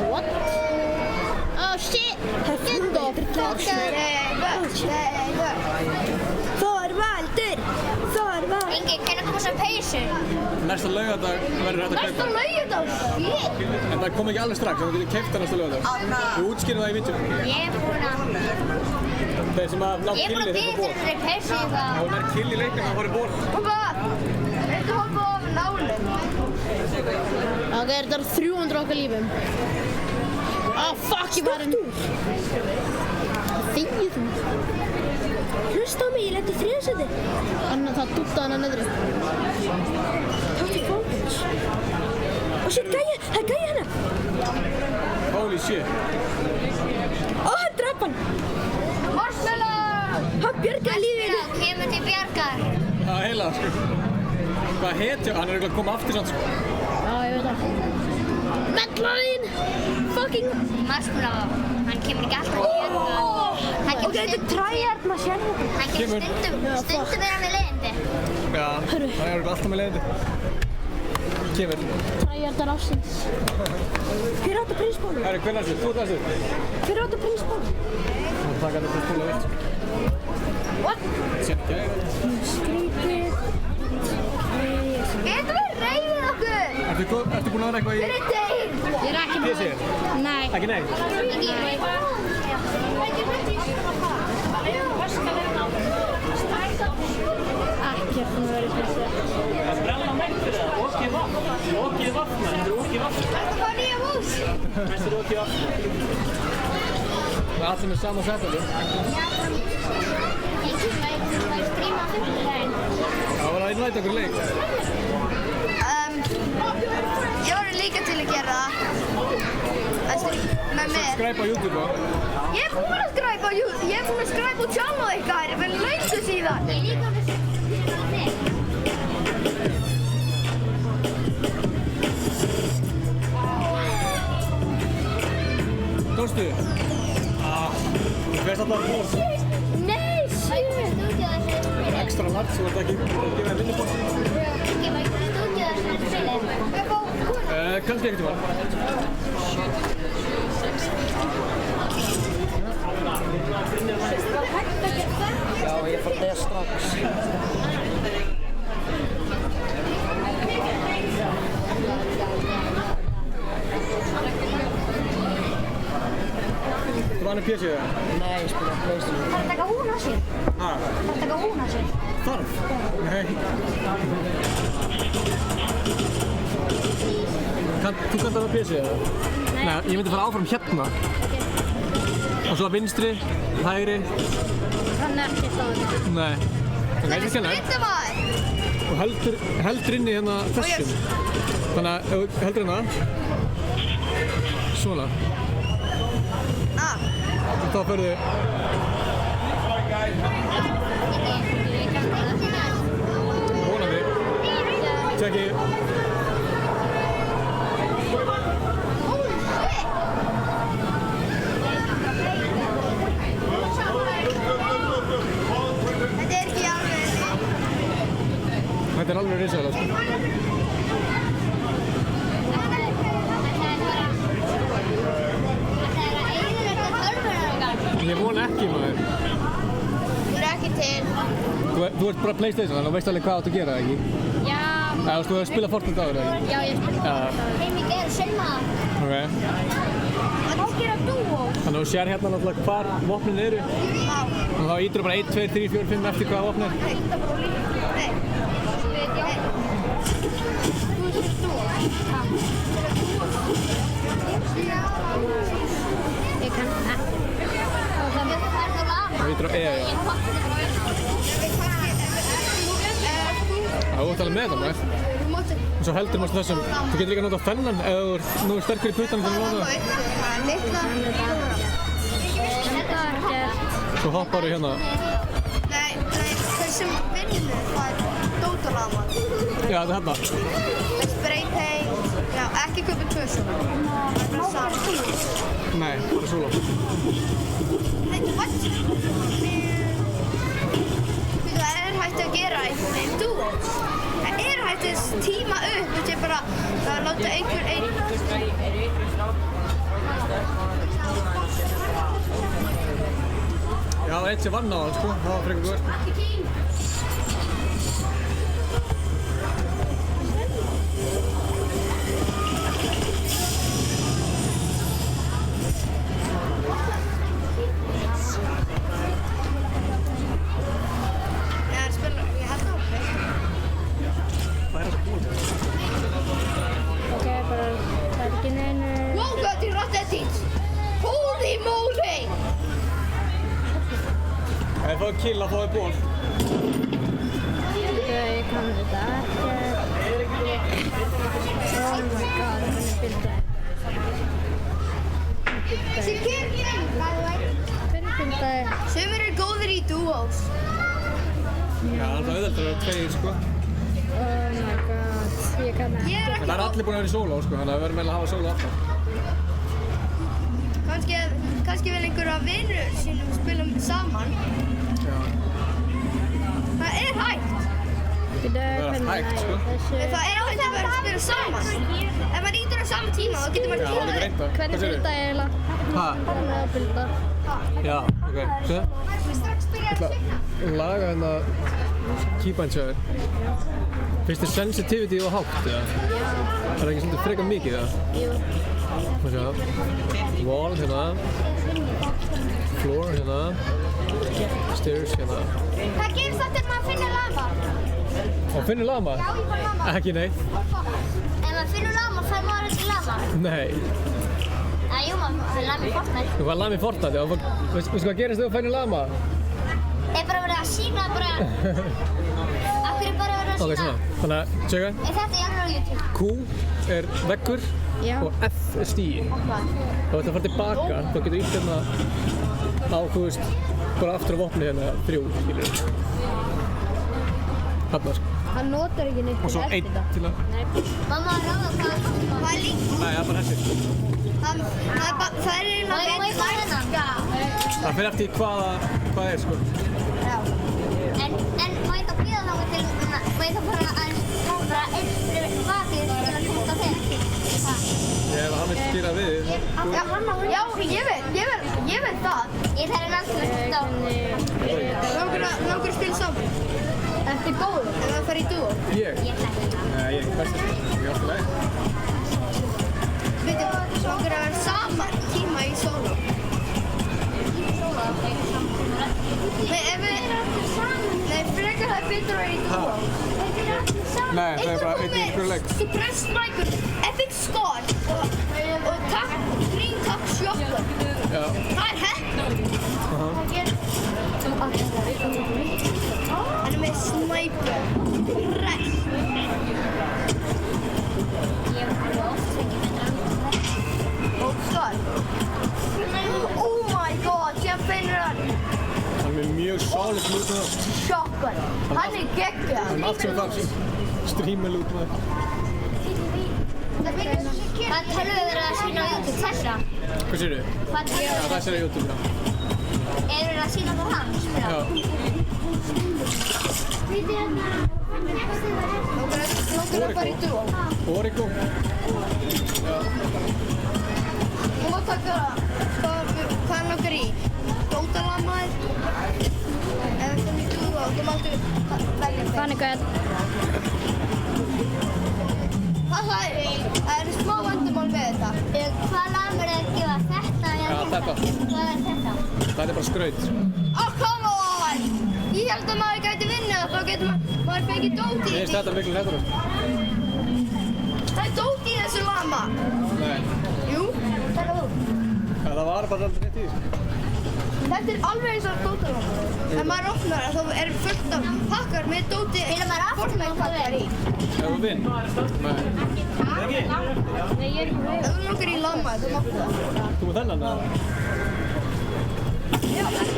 What? Oh shit! Get the fuck Þorvaldur! Þorvaldur! Ingi, hvernig koma svo peysu? Næsta laugardag verður hægt að kaupa. Næsta laugardag? Shit! En það kom ekki alveg strax, þannig að þú getur keypt það næsta laugardag. Við útskýrum það í vídeó. Ég er búin að... Þeir sem að ná Ég er búin killi að þeir bíða fá ból. til þeirri peysu eitthvað. Ef hún er kill í leiknum, þá fór í ból. Pappa! Viltu hoppa á nálum? Ok, þetta er 300 okkar lífum. Ah, fuck, ég var henni. Þegið þú. Hlusta á mig, ég lenti í 3. seti. Anna, það dúttaði hana niðri. Takk til fólkins. Og shit, gæja, það er gæja hana. Holy shit. Ó, hann draf hann. Marshmallow! Hann bjargaði lífinu. Kemur til bjargar. Það er heila, sko. Hvað hetja? Hann er eitthvað að koma aftur samt, sko. Já, ég veit það. Mellarín! Fucking... Marshmallow, hann kemur ekki alltaf til bjargar. Hann Ok, þetta er tryhard, maður sér þetta. Hann kemur stundum er hann með leiðindi. Já, hann er alltaf með leiðindi. Kemur. Tryhardar ásins. Hver átt að prinsbólu? Herri, hvernig er þetta? Þú ert þessu? Hver átt að prinsbólu? Það taka þetta spóla vilt. What? Sett gæði. Skrítið. Getum við reyðið okkur? Ertu búin að vera eitthvað í... Ég er ekki PC? Nei. Ekki nei? Ekkert búin að vera í PC. Það er brella mætt fyrir það. Okið vatn. Okið vatn. Þetta er okið vatn. Þetta var nýja hús. Þetta er okið vatn. Það er allir með sama setupi. Það var að innvæta okkur leik. Ég var líka til að gera það. Með mér. Skræpa á YouTube á. Ég er búin að skræpa á YouTube. Ég er búin að skræpa á channel ykkar fyrir löngu síðan. Tókstu? Þú veist alltaf að bóð. Nei, shit! Extra large, þú ert ekki að gefa þér vinnubóð. Kannski ekkert var. Já, ég fór það strax. Þú vann í PC eða? Nei, ég spila PlayStation. Það er að taka hún á sig. Hæ? Það er að taka hún á sig. Þarf? Nei. Þú kannt að PC eða? Nei, ég myndi fara áfram hérna. Og svo vinstri, hægri. Hann er ekki stóður. Nei. Það er ekki kenna. Og heldur inn í hérna þessum. Þannig að ef þú heldur hérna. Svona. Og þá ferðu. Vonandi. Tjekki. Þetta er alveg risaðilega, sko. Ég vona ekki, maður. Þú er ekki til. Þú ert bara PlayStation, þannig að þú veist alveg hvað þú átt að gera, ekki? Já. Þú veist, þú hefur spilað Fortnite áður, ekki? Já, ég spila Fortnite. Heimi gerð selma. Ok. Það má gera dúo. Þannig að þú sér hérna náttúrulega hvar vopnin eru. Og þá ítur þú bara 1, 2, 3, 4, 5 eftir hvaða vopn er. Ég kann ekki. Það ítur á E, já. Það er óttalega með þetta, maður. Og svo heldur maður þessum. Þú getur líka að nota þennan ef þú ert nú sterkur í puttanum fyrir að nota það. Svo hoppar þú hérna. Nei, þessum vinnur, það er dótarama. Já, þetta er hérna. Með spray paint. Já, ekki köpið tvö svona. Það er bara saman. Nei, bara solo. Nei, what? Það er hægt að gera einhvern veginn duos. Það er hægt að tíma upp. Þetta er bara að láta einhver einn. Já, eitt sem vann á hann, sko. Það var frekar góð. Ok, bara, það er ekki neinu... Wow, hvað er rættið? Holy moly! Ef þið fáið kill að fáið ból. Ok, ég kann þetta ekkert. Oh my god, hvernig byrja Sem kemur inn, Hvernig byrja Sumir eru góðir í duos. Já, það er auðvitað að vera tveir, sko. Oh my god, ég kann ekkert. Það er allir búin að vera í solo, sko, þannig að við verðum meðal að hafa solo alltaf. Kannski vil einhverja vinur sínum spila saman. Já. Það er hægt. Það er hægt, sko. Það er hægt að vera að spila saman. Ef maður ítur á sama tíma, þá getur maður Já, það er reynda. Hvernig byrja eiginlega? Hæ? Hvernig að byrja? Já, ok. Svo? Strax byrja ætla að laga hérna keybind hjá þér. Finnst þér sensitivity og hátt eða? Er það ekki svolítið frekar mikið eða? Jú. Má sjá. Wall hérna. Floor hérna. Stairs hérna. Hvað gerist þetta ef maður finnur lama? Og finnur lama? Já, ég fann lama. Ekki neitt. Ef maður finnur lama, fær maður ekki lama? Nei. Jú, maður fær lama í Fortnite. Þú fær lama í Fortnite, já. Veistu hvað gerist þegar þú finnur lama? Það er bara verið að sína bara... Af hverju bara verið að sína? Ok, svona. Þannig að, tjekka. Er þetta í alveg á YouTube? Q er veggur og F er stigi. Þá ætti að fara tilbaka, þá getur ítt hérna á, þú veist, bara aftur á vopni hérna 3, skilur. Þarna, sko. Hann notar ekki neitt Og svo 1 til að... Mamma að ráða hvað er líka? Nei, það er bara þessi. Það er eiginlega Það fyrir eftir hvað er, sko. Já. En má ég þá bíða þangað til, má ég þá bara að einn fyrir vakið til að kúta þig? Ef hann vil skýra við. Já, ég veit það. Ég þarf að náttúrulega Langar að spila saman. Ertu góður? Ef það fer í dúo? Ég? Nei, ég er bestur. Ég er alltaf leið. Veitu, langar að vera saman tíma í solo. Nei, frekar það er betur að vera í dúo. Nei, það er bara einn í hverju leik. Þú prest mækur, epic score og takk, green takk shopper. Já. Það er heppnum. Hann er með snæper. Press. Óskar. Oh my god, síðan finnur hann. Hann er mjög solid lút með það. Shopper. Hann er geggjað. Hann er allt sem það streamer lút með það. Hvað tölum við verið að sína á YouTube þessa? Hvað sér þið? Hvað tölum Já, það sér á YouTube, já. Eru við að sína á hans? Já. Langar að fara í dúo. Origo. Já. Þú mátt taka hvað langar í? Dótalamaður? Ef það er í dúo, þú máttu velja þeim. Þannig að Það er smá vandamál með þetta. Hvað lamur er að gefa þetta? Já, þetta. Hvað er þetta? Það er bara skraut. Oh, come on! Ég held að maður gæti vinnið það, þá getur maður fengið dót í Ég finnst því. þetta miklu hætturum. Það er dót í þessu lama. Nei. Jú. Já, það var bara alltaf rétt í því. Þetta er alveg eins og dótalama. Ef maður opnar það, þá er fullt af pakkar með dóti Fortnite-pakkar í. Ef þú vinn? Nei. Ef þú langar í lama, þú máttu það. Þú með þennan, eða? Já, þetta.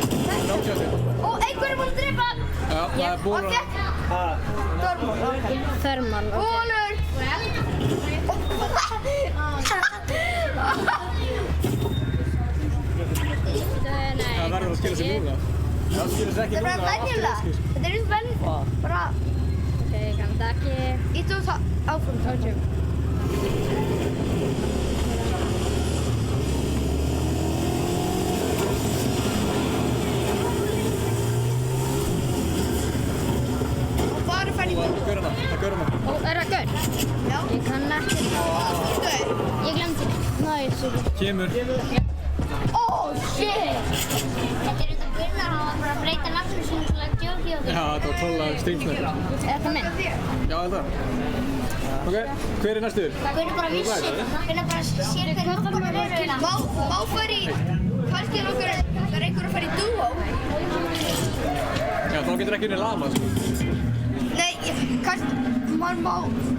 Ó, einhver er búinn að drepa. Já, það er búin að... Þormál, ok. Þörmal, ok. Bólur! Það verður að skila sig núna. Það skilur sig ekki Þetta er núna. bara venjulega. Þetta er eins venjulega. Bara... Ok, ég kann þetta ekki. Íttu það áfram. Og bara fara í Það dúo. er gaurana. Ó, er það gaur? Já. Ég kann ekki. Gaur. Ég glemdi. Næs, ok. Kemur. Oh shit! Þetta er þetta Gunnar, hann var bara að breyta nafnum sinu til að djóki og Já, þetta var trollar streamsnæður. Er þetta minn? Já, þetta. Ok, hver er næstur? Gunnar bara vissi, Gunnar bara sér hvernig nafnum eru hérna. Má fara í... Kannski er einhver að fara í dúo. Já, þá getur ekki unni lama, sko. Nei, kannski... Maður má...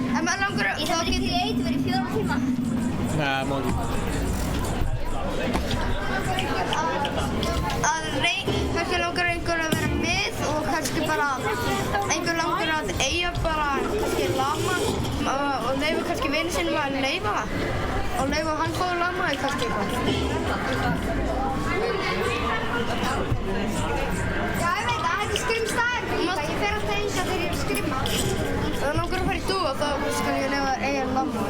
Ef maður langar að... Ég þarf ekki í eitt verið 4 tíma. Nei, má ekki. Kannski langar einhver að vera með og kannski bara einhver langar að eiga bara kannski lama og leyfa kannski vinnu sinum að leyfa það og leyfa hann fá lama eða kannski eitthvað. Já, ég veit það er skrimstaðar líka, ég fer alltaf eins að þeir eru skrimma. Ef það langar að fara í dúo þá skal ég leyfa að eiga lama.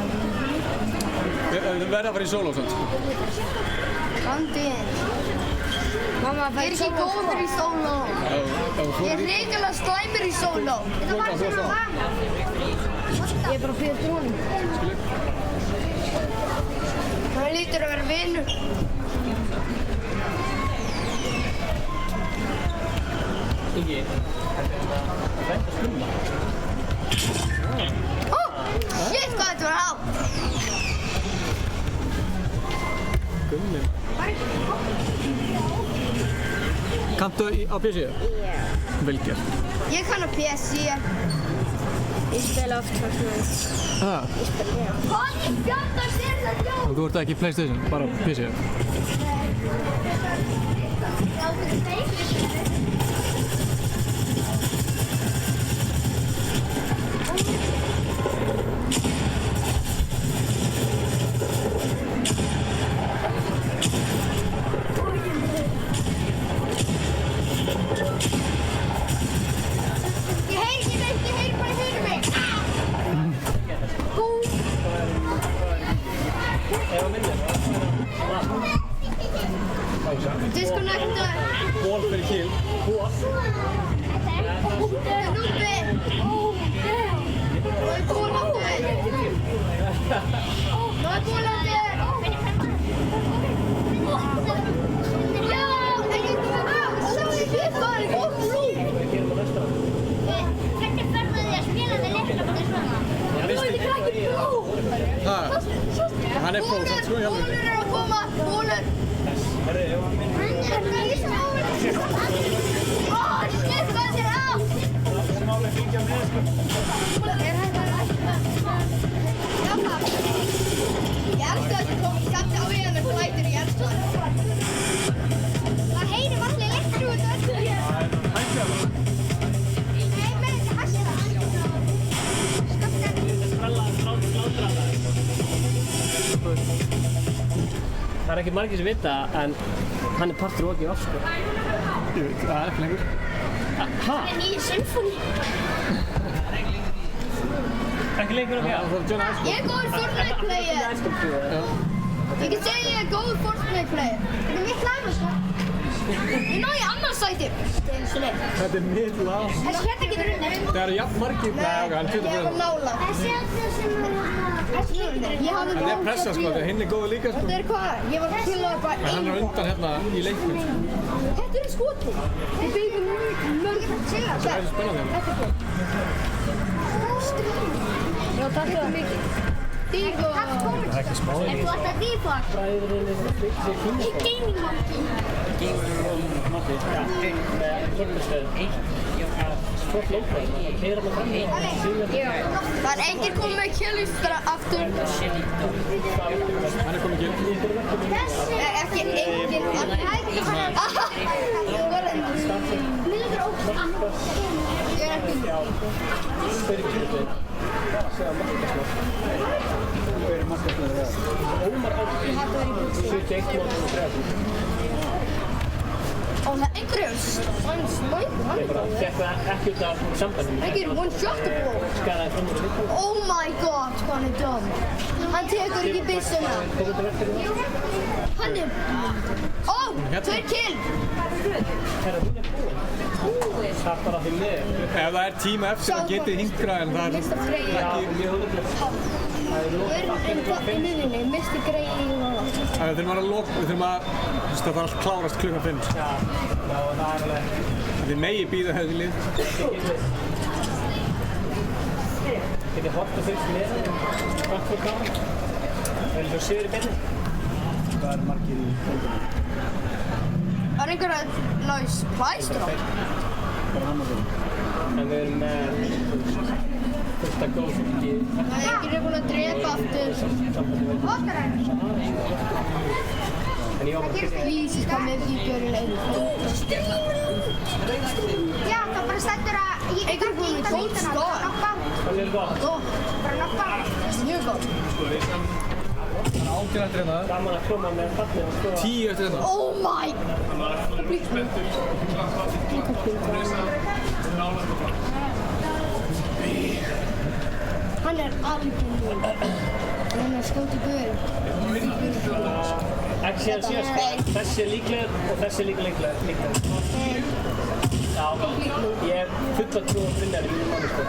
Við verðum að fara í solo, svona. Landið. Mamma, ég er ekki góður í sóló. Ég er hrikalega slæmur í sóló. Þetta var svona vana. Ég er bara að bíða eftir honum. Það lítur að vera vinur. Ingi, þetta er slumma. Shit, hvað þetta var hátt. Gummi. Kanntu á PC? Já. Vel gert. Ég kann á PC. Ég spila oft Fortnite. Ég spila, já. Hvað í fjandars er þetta? Og þú ert ekki PlayStation, bara PC? Disconnecta. Ból fyrir kill. Ból. Núpi. Nó er ból á þig. Nó er ból á þig. Já, ekki sjáðu þið það er gott nú. Hvernig ferðu þið að spila með leiknafnir svona? Þú ert ekki pró. Hann er pró, samt sko í alveg. Bólur er að koma, bólur. Shit, hvað er á? Sem alveg fylgja með sko. Ég elska þessu komið, samt á ég með flætur, ég elska það. Það heyrir allir leiknir út af öllu hér. Nei, með þessi hassi það. Það er ekki margir sem vita, en hann er partur og ekki off, sko. Ég veit, það er ekki lengur. Ha? Það er nýju symfóni. Ekki lengur og ekki off? Ég er góður Fortnite player. Ég kan segja ég er góður Fortnite player. Þetta er mitt lag, sko. Ég náði annars sæti. Þetta er mitt lag. Þessi hérna getur unnið. Það eru jafn margir. Nei, ok, hann Ég fyrir var nála. Þessi öllu sem Þetta er pressa sko, þetta er hinn er góður líka sko. Þetta er hvað? Ég var killaður bara En hann er undan hérna í leiknum sko. Þetta eru skotin. Við byggjum mörg. Það er svo spennandi. Þetta er góð. Já, takk fyrir mikið. Dígo. Það er ekki smá. Er þú alltaf dífar? Bræðurinn er svona flikt sér kynna. Í gaming monkey. Matti, með kvörnustöð. Svo flóknar, það keyrir maður fram í. Það er enginn komið með kjöllistra aftur. Hann er komið kill. Ekki enginn. Ég er ekki. Þau eru kjörðið. Það er markaðslega. Ómar Árni. 71 mánuður 30. Og það er einhverjum snæður. Ég bara fekk það ekki út af sambandinu. Einhverjum one-shotable. Skaraði fram úr viðbúið. Oh my god, hvað hann er dum. Hann tekur ekki byssuna. Hann er... Ó, 2 kill. Herra, hún er búinn. Það er bara því miður. Ef það er tíma eftir það getið hingra en það er Mr. Frey. Já, mjög hugulegt. Við erum hvað í miðinni, Mr. Grey í núna. Við þurfum að loka, við þurfum að það þarf allt klárast klukkan 5. Já, það er alveg. Þið megi býða hefði lið. Getið hort og fylgst með það. Hvað fyrir gaman? Það er séður í beinni. Það er margir í kvöldinu. Það er einhverja laus plæstur á. En við erum með fullt að góð fólki. Það er enginn búinn að drepa aftur. En ég var bara að Lísið hvað með fíkjör í leið. Já, það bara stendur að ég Einhver búinn með góð skóð. Hvernig er það? Bara nokka. Mjög góð. Það er ágjör eftir hérna. Gaman að koma með fallið og skoða. 10 eftir hérna. Oh my! Hann er algjörn. Hann er skjótið guður. Ekki síðan síðast sko. Þessi er líklegur og þessi er líklegur. Já, ég er full að trúa Brynjar í mínu manni sko.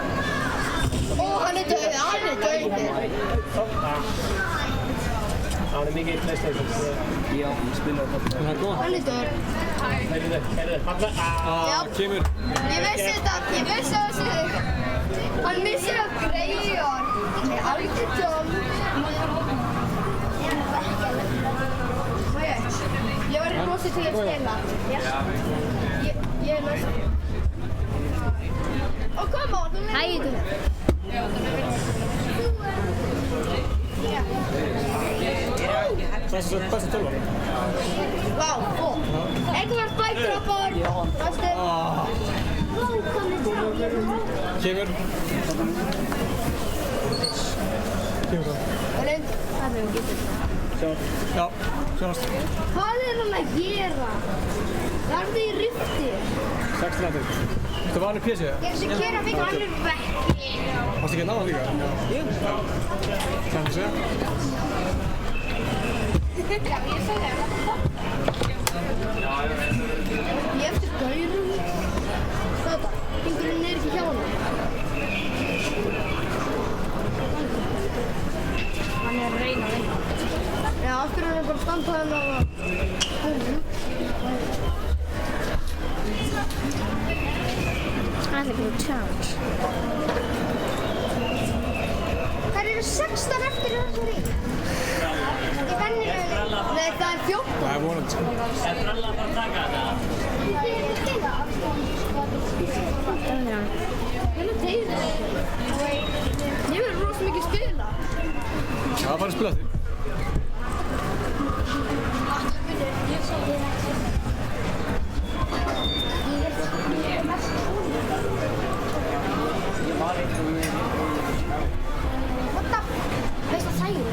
Ó, hann er dauður. Hann er mikið í PlayStation. Já, ég spila þetta. Er það góð? Hann er dauður. Heyrðu, Halla. Kemur. Ég vissi þetta, Hann missir að greiðar. Aldrei tjón. Ég var í rosi til að stela. Ég er laus. Og kom á, þú með. Hæðu. Besta tölvan. Vá, einhvern bættur á borð. Fastur. Kemur. Já, sjónast. Hvað er hann að gera? Verði í rifti. 16. Þú var hann í PC? Ég sé kera fyrir hann er vekki. Varstu ekki að ná hann líka? Jú. Kannu segja? Já, ég sagði það. Ég eftir gaurum. Þetta, hringurinn er ekki hjá hann. Hann er að reyna að vinna. Já, aftur hann er bara að standa hérna og... Það er ekki challenge. Það eru 16 eftir þessari. Í vennilegri. Nei, það er 14. Það er vonandi. Er Bralla bara að taka þetta? Það er að stila. Já. Ég er að tegja þetta. Ég verður rosa mikið spila. Það var að spila því. What the f... Veist það sægur?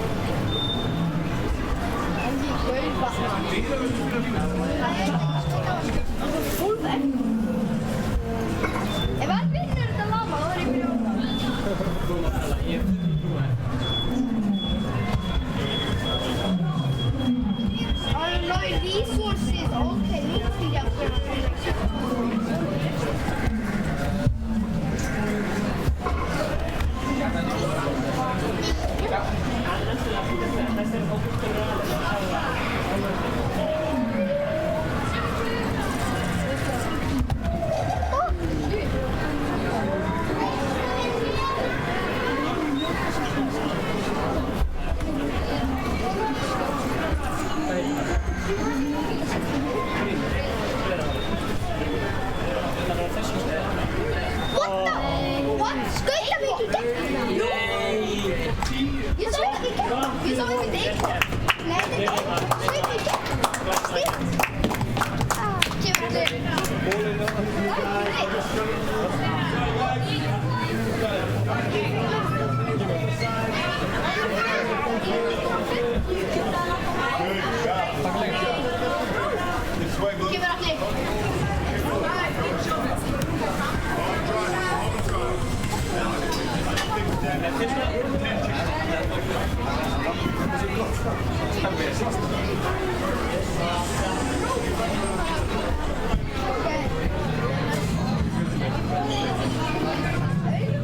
En ég gaupa. Fólveg. Ef hann vinnur þetta lama, þá er ég byrjað á það. Alloy resources. Okay, nú skal ég að gera það.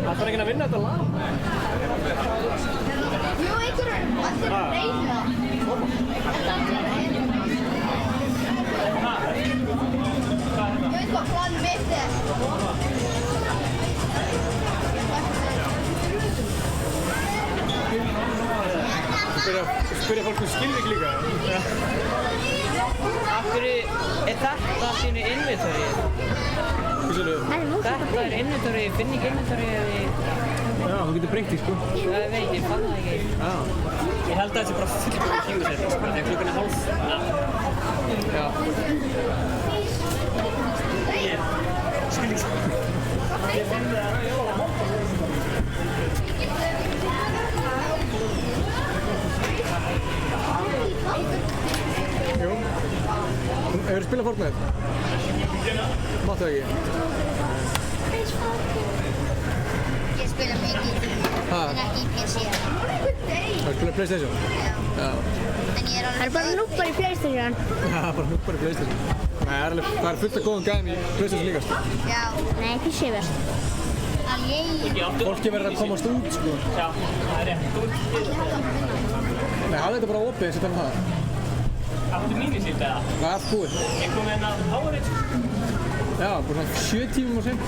Það er ekki að vinna þetta lag. Jú, einhverjum. Allir að reyna. Ég veit hvað plan mitt er. Spyrja fólk skilrík líka. Af hverju er þetta þínu inventory? Þetta er inventory, ég finn ekki inventory ef ég... Já, þú getur breytt því sko. Ég veit, ég fann það ekki. Já. Ég held að þetta sé bara fullkomið kjúsett, sko, þegar klukkan er 12:30. Já. Ég skil ekki. Ég finn það. Jú. Hefur þú spilað Fortnite? Máttu það ekki? Ég spila mikið, en ekki í PC. Það er spilað PlayStation? Já. Já. En ég er Það er bara núpar í PlayStation. Já, bara núpar í PlayStation. Nei, það er fullt af góðum gæðum í PlayStation líka, sko. Já. Nei, ekki séfast. Fólki verður að komast út, sko. Já, það er rétt. Nei, hafði þetta bara opið eins og það. Áttu mínisíld eða? Það er allt búið. Ég kom hérna á Powerade. Já, bara svona 7 tímum og sen.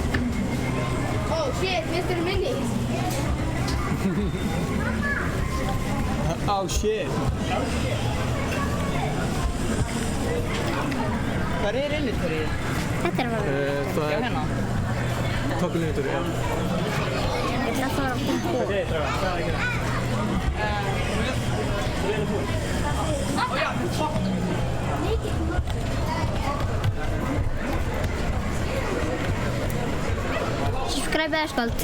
Oh shit, Mr. Minnie. Oh shit. Hvað er innitorið? Þetta er bara... Það er... Toppinnitorið, já. Ég ætla að fara að koma Hvað er þetta? Hvað er það að gera? Þú erum búinn. Subscribe eða skald.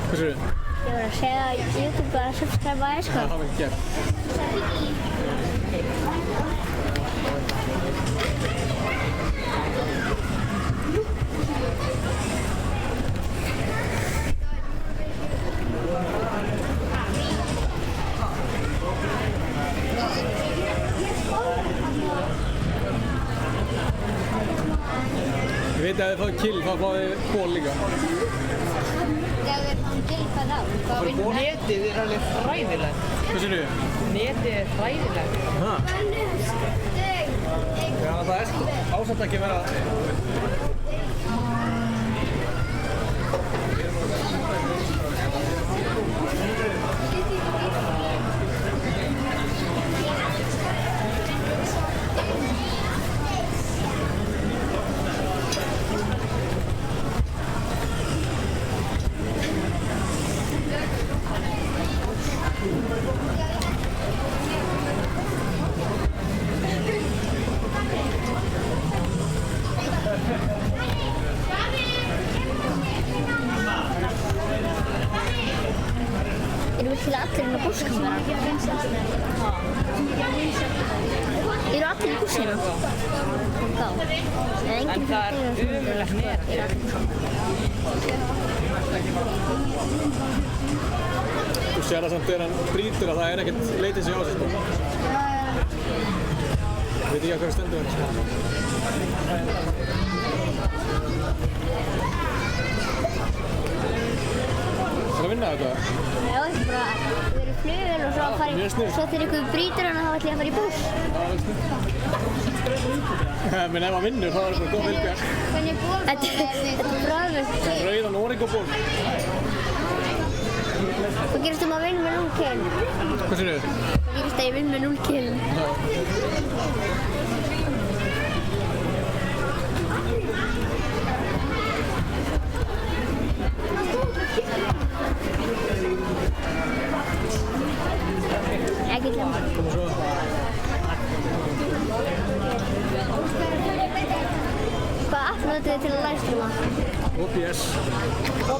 Hvað séu þið? Ég var að segja á YouTube að subscribe eða skald. Það var ekki gert. Ég veit að ef þið fáið kill, þá fáið þið ból líka. Þegar við fáum til hvað þá? Netið er alveg hræðilegt. Hvað séu þið? Netið er hræðilegt. Já, það er ásamt ekki að vera... Eru til allir inn á búskamera? Eru allir í búsina? Þá. En það er umulegt net. Þú sér það samt þegar hann brýtur að það er ekkert leitið sig á sig, sko. Ég veit ekki að hvað stendur hérna, sko. Það er að vinna þetta? Já, þetta er bara, við erum flugvél og svo að fara í... Svo þegar ykkur brýtur hann þá ætlum ég að fara í bús. Men ef maður vinnur þá er það bara góð vilbjörn. Hvernig ból Þetta er bráðvöld. Rauðan Origo-ból. Hvað gerist um að vinna með 0 kill? Hvað séu þið? Hvað gerist að ég vinn með 0 kill? Ekki til. Koma svo. Hvað app notið þið til að livestreama? OBS.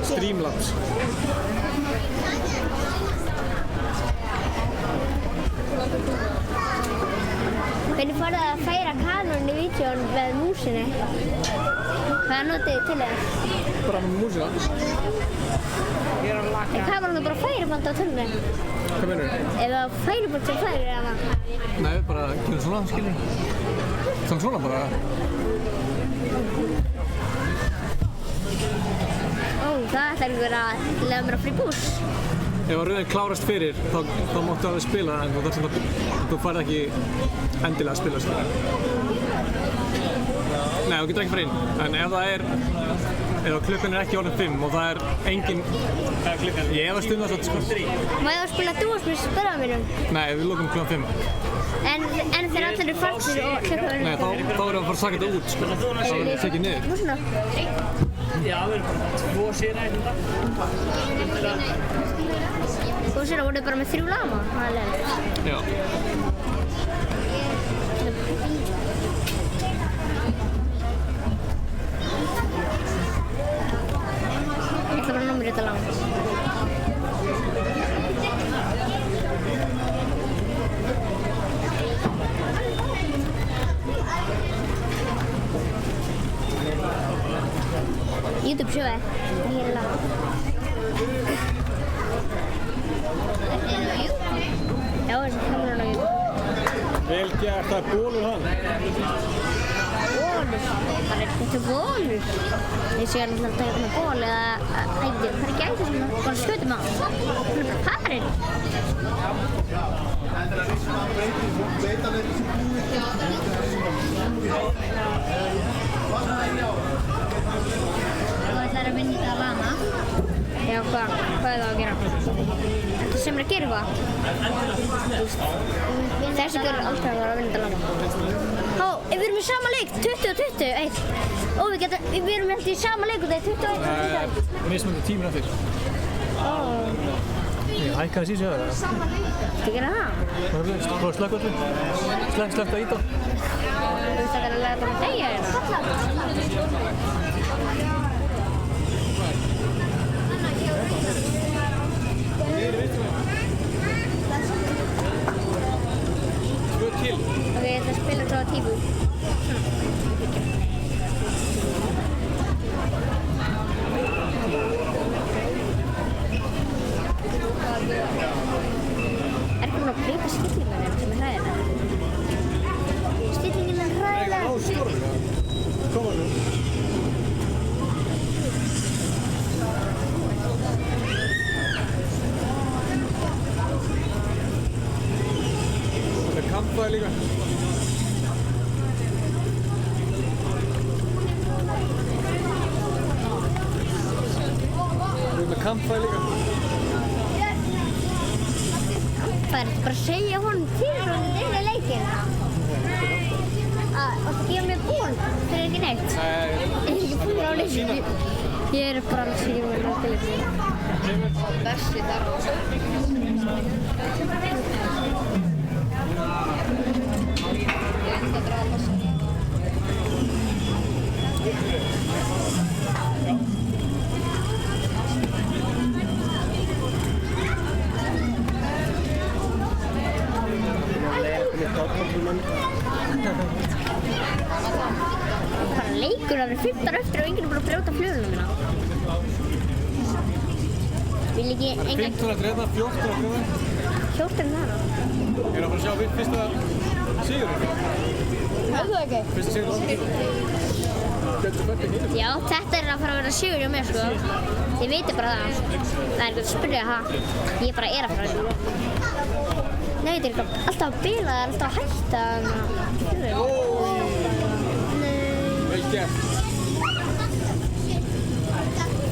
Streamlabs. Hvernig farið þið að færa kanónu í vídeón með músinni? Hvað notið þið til það? Bara með músina. En hvað var hann bara færiband á tölvunni? Hvað meinur þið? Eða færiband sem færir eða? Nei, bara gera svona, skilur. Svona bara. Ó, það ætlar ykkur að lega mér að frí bús. Ef að rauðin klárast fyrir, þá máttu alveg spila en þú farið ekki endilega að spila, skilur. Nei, þú getur ekki farið inn. En ef það er... Ef klukkan er ekki orðin 5 og það er engin... Hvað er klukkan? Ég efast það svolítið, sko. Má ég að spila dúospil spöðað mínum? Nei, við lokum klukkan 5. En þegar allir eru farnir og klukkan Nei, þá erum við að fara að saka þetta út, sko. Þá erum við að tekið niður. Nú svona? Já, við erum bara 2 séra í þetta. Þú sér að voruð bara með 3 lama? Það er leiðilegt. Já. Ég ætla bara að númera þetta lama. YouTube sjöfið. Það hér er lama. Þetta er nú YouTube. Já, þessi kameran og ég. Vel gert, það er bólur hann. Bólur? Þetta er bólur. Ég sé náttúrulega að taka með ból eða ægir. Það er ekki ægir sem bara skutum á. Það er bara parinn. Þú ætlar að vinna þetta að lana. Já, hvað er það að gera? Þetta sem er að gera eitthvað. Þessi görur alltaf að vera að vinna þetta að lana. Há, við erum í sama leik, 20-21. Og við erum held í sama leik og það er 21-21. Mismunandi tíminn eftir. Ég hækka það síðan sér það. Þú gera það? Prófa að slökka öllu. Slökka að íta. Þú veist að það er að lega það með degja hérna. Tvö til. Ok, ég ætla að spila þetta á tífu. Er ekki búin að breyta stillingar hérna sem er hræðilega? Stillingin er hræðilega. Á stórlega. Koma nú. Það er kampaði líka. Það er með kampaði líka. Það er bara að segja honum til svo þetta er leikinn. Að gefa mér ból, það er ekki neitt. Ég er ekki búin á leikinn. Ég er bara alls ekki búin á leikinn. Bessi þar. Bara leikur, það er 15 eftir og enginn er búin að brjóta fluguna mína. Vil ekki enga... 15 eftir hérna, 14 eftir hérna. 14 þar á. Ég er að fara að sjá fyrsta sigurinn. Er það ekki? Fyrsta sigurinn. Já, þetta er að fara að vera sigur hjá mér, sko. Þið veitir bara það. Það er ekki að spyrja það. Ég bara er að fara að vera. Nei, þetta er ekki alltaf að bila, það er alltaf að hætta. Vel gert.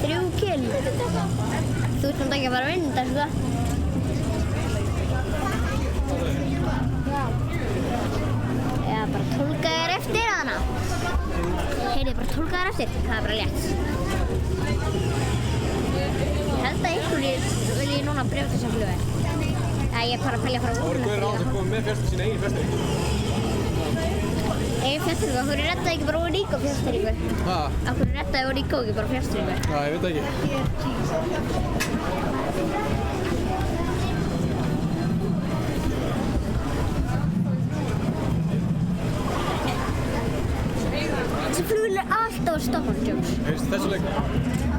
3 kill. Þú ert náttúrulega ekki að fara að vinna þetta, sko. Já, bara tólka þér eftir hana. Heyrðu, bara tólka þér eftir. Það er bara létt. Ég held að ykkur vilji núna brjóta þessa flugvél. Ég er bara að pælja að fara Það voru guðir á sem komið með fjárstyrk sína eigin fjárstyrk. Eigin fjárstyrk? Af hverju reddaði ekki bara Oríkó fjárstyrku? Hvað? Af hverju reddaði Oríkó ekki bara fjárstyrku? Já, ég veit það ekki. Þessi flugvél er alltaf að stoppa hann, Jones. Heyrðist þessu leik?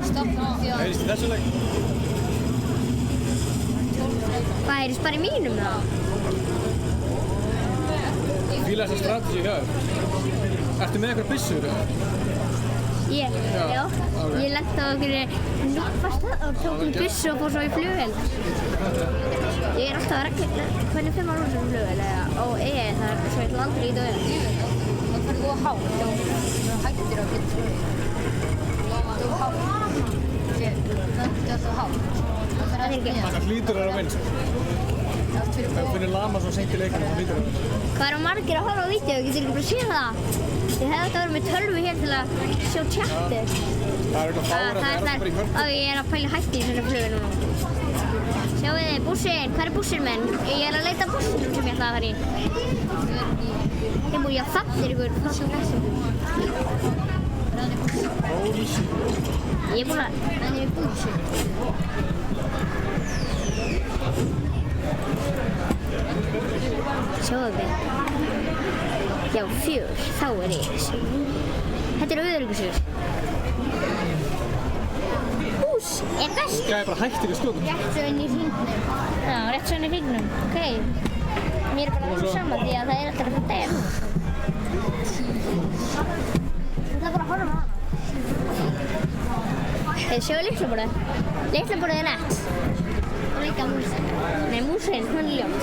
Stoppa hann, já. Heyrðist þessu leik? Hvað heyrðist bara í mínum þá? Fíla þessa strategi hjá þér. Ertu með eitthvað byssur? Ég? Já. Ég lenti á einhverju núpast og tók byssu og fór svo í flugvél. Ég er alltaf að regla hvernig 5 ára sem flugvél eða og það er svo ég ætla aldrei í döðina. Það fyrir þú að hátt, þá hættir að geta flugvél. Þú hátt. Það er svo hátt. Það er ekki. Það hlýtur að vera að vinna. Ef þú finnir lama svo seint í leikinu, þá hlýtur að vinna. Hvað eru margir að horfa á vídeo? Getur ekki bara að sé það? Ég hefði átt að vera með tölvu hér til að sjá tjatti. Það er eitthvað fára, það er alltaf bara í hörpu. Ég er að pæla hætti í svona flugu núna. Sjáu þið, bússinn, hvað er bússinn minn? Ég er að leita bússinum sem ég ætlaði að fara í. Ég múi að fattir ykkur, það sem græsum. Ég er búin að, það er bússinn. Sjáu þið. Já, 4, þá er ég. Þetta er auðvöryggisur. Búss, er best. Það er bara hættir í skjóðum. Rétt svo inn í hringnum. Já, rétt svo inn í hringnum. Ok. Mér er bara alveg sama því að það er alltaf að deyja. Það er bara að horfa á hana. Hey, sjáu lyklaborðið. Lyklaborðið er nett. Og líka músin. Nei, músin, hún er ljót.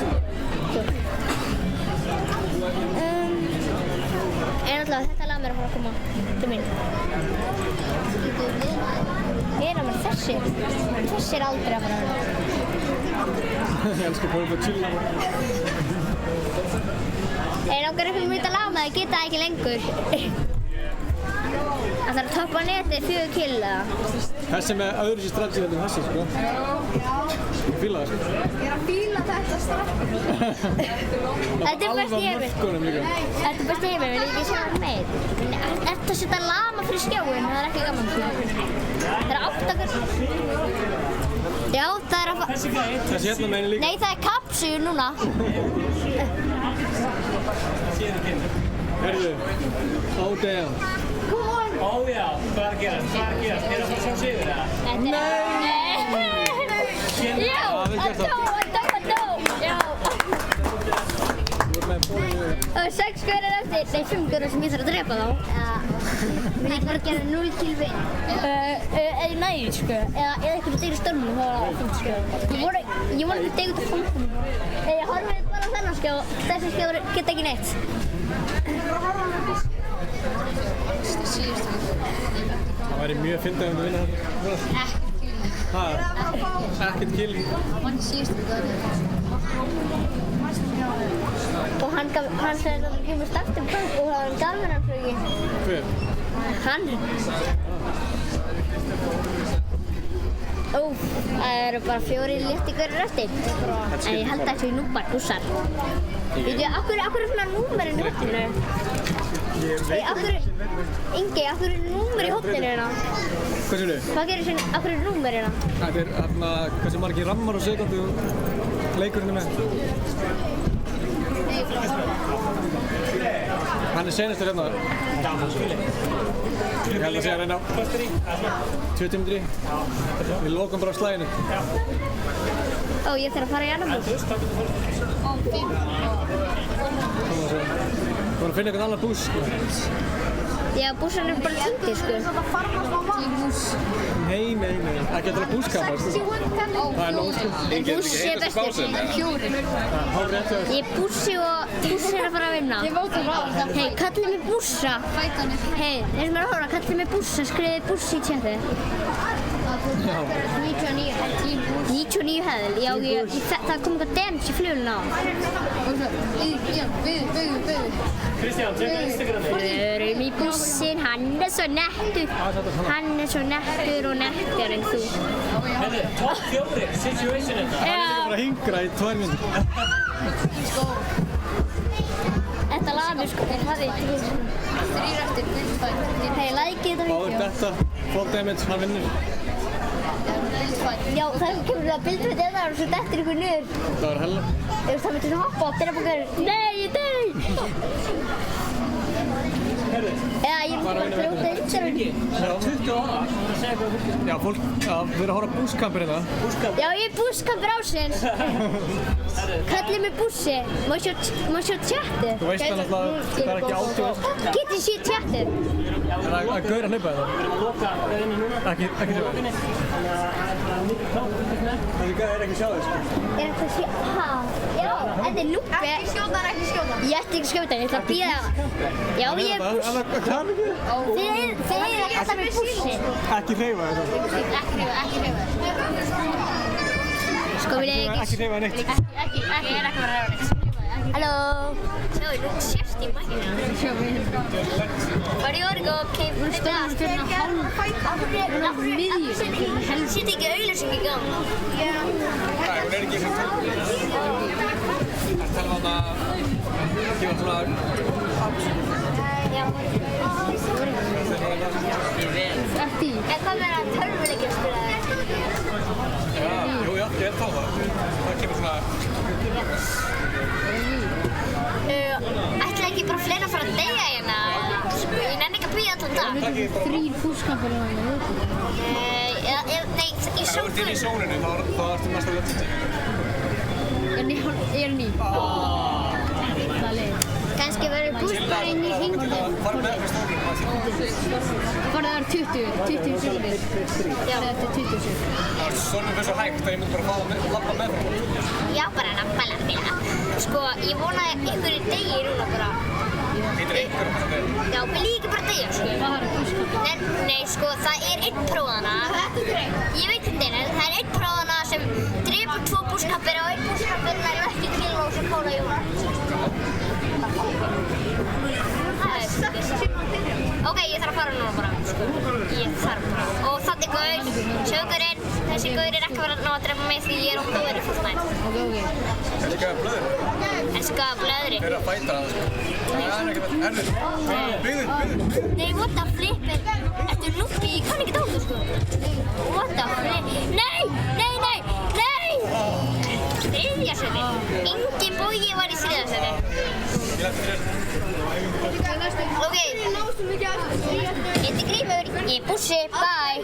En alltaf, þetta lag mér að fara að koma til mín. Ég er að mér þessi. Þessi er aldrei að fara að vera. Ég elskar bara að chilla. Langar einhvern veit að lag með það, geta það ekki lengur. Það þarf að toppa netið 4 kill eða? Þessi með öðru sér strategi heldur en þessi, sko. Ég fíla það, sko. Ég er að fíla þetta strax. Þetta er best í heimi. Mörkunum líka. Þetta er best í heimi, vil ég ekki sjá það meir. Ertu að setja lama fyrir skjáin, það er ekki gaman. Það er 8 okkur. Já, það er að... Þessi hérna meginn líka. Nei, það er kapsur núna. Heyrðu, oh damn. Ó já, hvað er að gerast? Er það að fara að sigur það? Nei! Já, að dó! Já. Það er 6 gaurar eftir, nei 5 gaurar sem ég þarf að drepa þá. Við erum bara að gera 0 kill win. Eða næri, sko. Eða einhverju deyri störnum, það var 5 skjá. Ég var ekki deyð út af fólkum. Ég horfið bara á þennan skjá, þessi skjá geta ekki neitt. Það væri mjög fyndið að vinna þetta. Ekkert kill. Og hann sagði að það kemur startum og hann gaf mér hann flögi. Hver? Hann. Það eru bara 4 létti gaurar eftir. En ég held að það séu núbar bussar. Veitu, af hverju er svona númerinn í hotninu? Ingi, af hverju er númer í hotninu hérna? Hvað séu þau? Hvað gerir svona, af hverju er númer hérna? Þetta er hérna, hversu margir rammar á sekundu leikurinn er með. Hann er senastur hérna. Ég held að segja reyna á 20 mínútur í. Við lokum bara á slæginu. Ég þarf að fara í annan bús. Þú voru að finna einhvern annan bús, sko. Já, bússan er bara týndir, sko. Nei. Ekki að búskapar, sko. Það er nóg, sko. Bússi er bestur. Ég er Bússi og Bússi er að fara að vinna. Hei, kallið mig Bússa. Hei, þeir sem er að horfa, kallið mig Bússa, skrifið Bússi í chatið. 99 hefðil, já, það kom eitthvað damage í flugulinn á. Kristján, tjekka Instagramið. Við erum í bussin, hann er svo nettur. Hann er svo nettur og nettur en þú. Þetta er top 4 situation þetta. Hann er líka bara að hingra í 2 mínútur. Þetta lagar mér sko, það er 3 eftir. Hei, likeið þetta Báður vídeo. þetta, fall damage, hann vinnur. Já, það kemur það bildrætt eða og svo dettur ykkur niður. Það var hella. Það myndir þú hoppa og drepa ykkur. Nei, ég dey! Eða ég myndi bara brjóta upp sér. 20 ára. Já, fólk, við erum að horfa á búskampir hérna. Já, ég er búskampur ásins. Kallið mig Bússi. Má sjá tjættið? Þú veist það náttúrulega, það er ekki átjóð. Getið sé tjættið? Það er að gauðra hlaupa þetta. Við erum að loka inni núna. Ekki hlaupa. Þessi gauð er ekki að sjá þig, sko. Er þetta sé... Hæ? Já, þetta er núpi. Ekki skjóta hann, ekki skjóta hann. Ég ætti ekki að skjóta hann, ég ætla að bíða. Já, ég er Bússi. Hvað er mikið? Þið er að kalla mig Bússi. Ekki hreyfa þetta. Ekki hreyfa. Sko, vil ég ekki... Ekki hreyfa neitt. Ég er ekki að vera að hreyfa neitt. Halló. Sjáu, þú sérst í mækina. Where you wanna go, okay? Hún stöðum fyrir miðjum. Sitt ekki auðlýsing í gang. Nei, hún er ekki svona. Það tala um að gefa svona... Já. Eftir. En hvað með að tölvuleikir spila þér? Já, jú, ég er þá það. Það kemur svona... Ætla ekki bara fleira að fara að deyja hérna? Ég nenni ekki að bíða allan dag. 3 búskampar hérna. Nei, í Ef þú ert inn í sóninu, þá ertu mest að löfta til. Ég er ný. Gústarinn í hringdum. Farðu með okkur stofnum. Farðu það 20 sekundir. Já, þetta er 20 sekundir. Sorry fyrir svo hægt að ég myndi bara fá að labba með frá. Já, bara labba. Sko, ég vonaði einhverju degi núna bara. Heitir einhverjum þess að degi? Já, við líka bara degi, sko. Nei, sko, það er einn prófana. Ég veit hindi, en það er einn prófana sem drepur 2 búskappir og einn búskappir er ekki til og sem kóla í hún. Ok, ég þarf að fara núna bara. Ég þarf bara. Og þannig gaur, sjögurinn, þessi gaur er ekki verið að ná að drepa mig því ég er blöður í Fortnite. Ok. Elskar blöður? Elskar blöðri. Þeir eru að fæta það, sko. Það er ekki með, herðu. Byggðu. Nei, what the flip Ertu núppi? Ég kann ekki dáta, sko. What the flip? Nei! Þriðja seti. Ingi Bogi var í þriðja seti. Ég lefði þér. Ok. Þetta er Grímur. Ég er Bussi. Bye.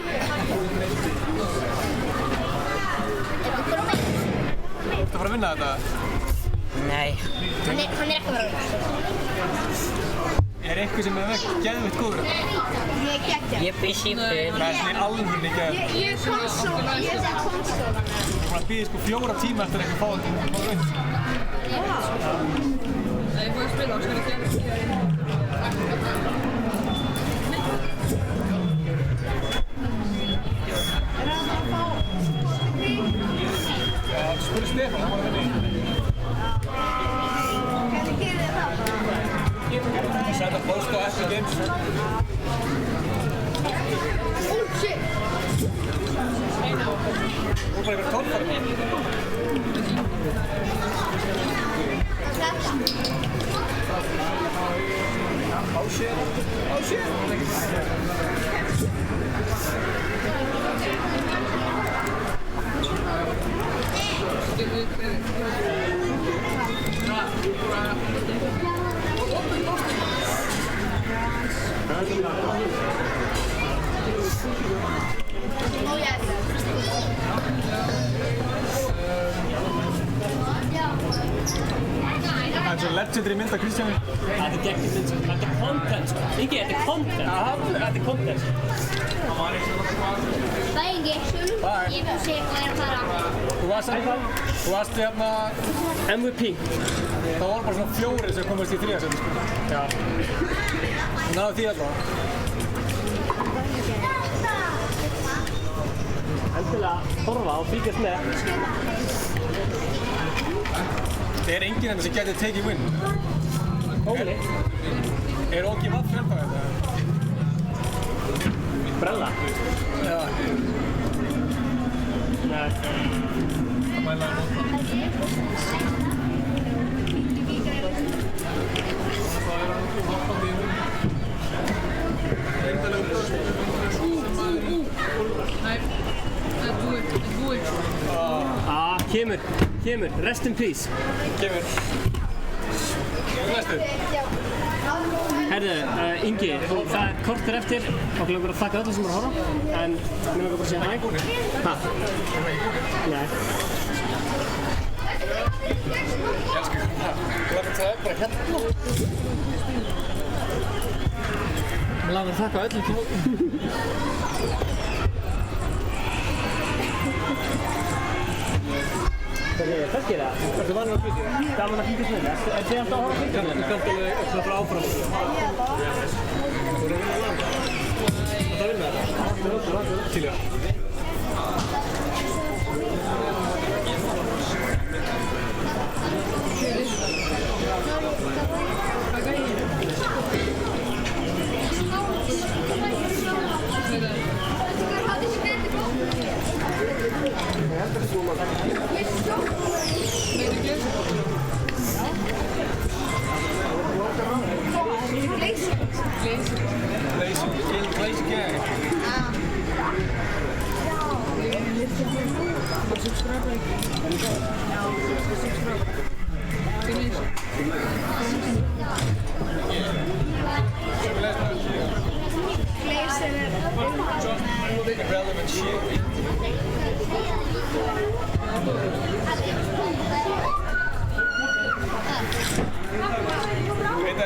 Ertu að fara að vinna þetta? Nei. Hann er ekki að fara að vinna. Er eitthvað sem er geðveitt góður? Ég er geggjað. Ég bussi í byrð. Það er alveg geðveitt. Ég er konsóla. Ég er konsóla. Hún að býði sko 4 tíma eftir að ekki fá þetta. Já. Ég får spila og skal ekki gera. Spurði Stefán, hann var að vinna í. Hvernig gerir þið það? Ég sætti að posta á Epic Games. Oh shit! Þú er bara einhver tólfari. Oh shit! Oh yes. Það er svo legendary mynd af Kristjáni. Þetta er geggjum mynd, sko. Þetta er content, sko. Ingi, þetta er content. Þetta er content, sko. Bye, Ingi. Bye. Ég er Bussi og er að fara. Þú varst hérna MVP. Það voru bara svona 4 sem komast í 3. seti, sko. Já. Þú náðu því allavega. Endilega horfa og fylgjast með. Það er enginn hérna sem getur tekið win. Óli. Er Óki Vatt fjölpað þetta? Brella. Já. Nei. Það mæla að nota. Það er hann ekki hoppandi í hún. Reyndalega Nei, það er búið. Kemur. Rest in peace. Kemur. Næstu. Herðu, Ingi, það er kortur eftir. Okkur langar að þakka öllum sem eru að horfa. En mér langar bara að segja hæ. Hæ? Nei. Ég elskar það. Það er bara hérna. Mér langar að þakka öllum sem Kannski það. Ertu vanur að fylgja? Gaman að fylgjast með það. Er þið alltaf að horfa að fylgja með það? Þú kannst alveg svona frá áfram. Þú voru að vinna landa? Það vinna það? Til já. Glaze. Glaze gang.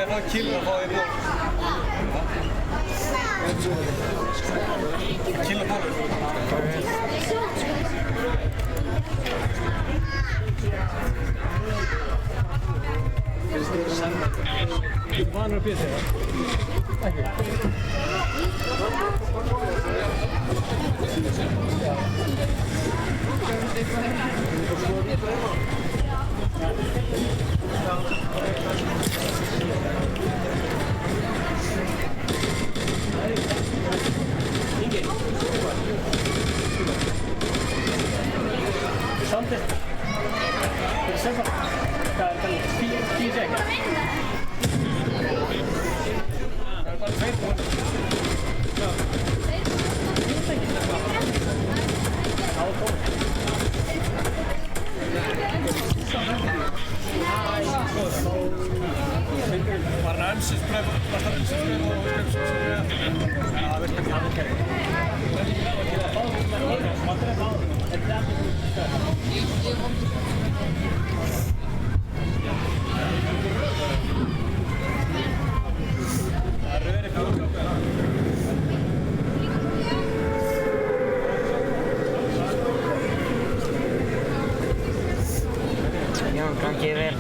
ég fá kill og fá þér ból. Kill og bólur. Þú vanur að bíða þér? Ekki. Ingi. Samtidig. Er það sem hvað er það? 10 sekund. Það er bara 2 búin. Já. Var það emsisbröð og það veist ekki hvað það Já, gangi vel.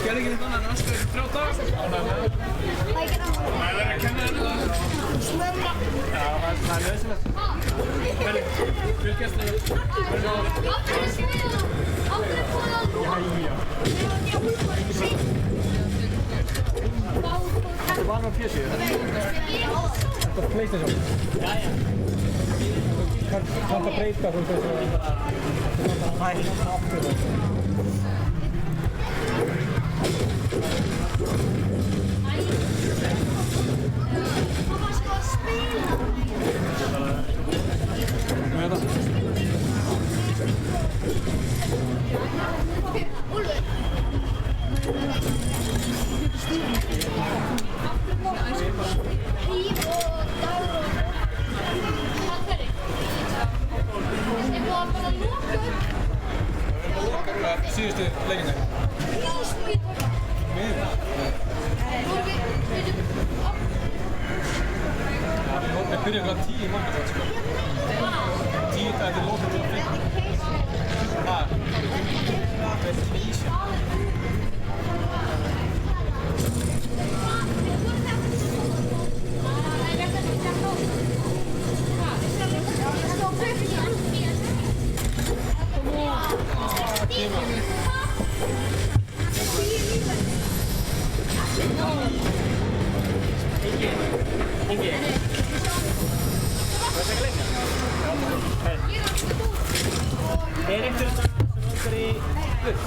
Gerði ekki neitt annað en öskraði í 3 daga. Það er að kenna henni það. Já, það er nauðsynlegt. Herri, fylgjastlega. Þú var nú á PC, þetta er PlayStation. Jæja. Kanntu að breyta þú veist síðustu leikina. Við byrjum klokkan 10 í morgun, sko. 10 dagar til lokun klokkan 5. Það er ísja. Ingi. Hvað er það leikna? Er einhver sem vantar í bull?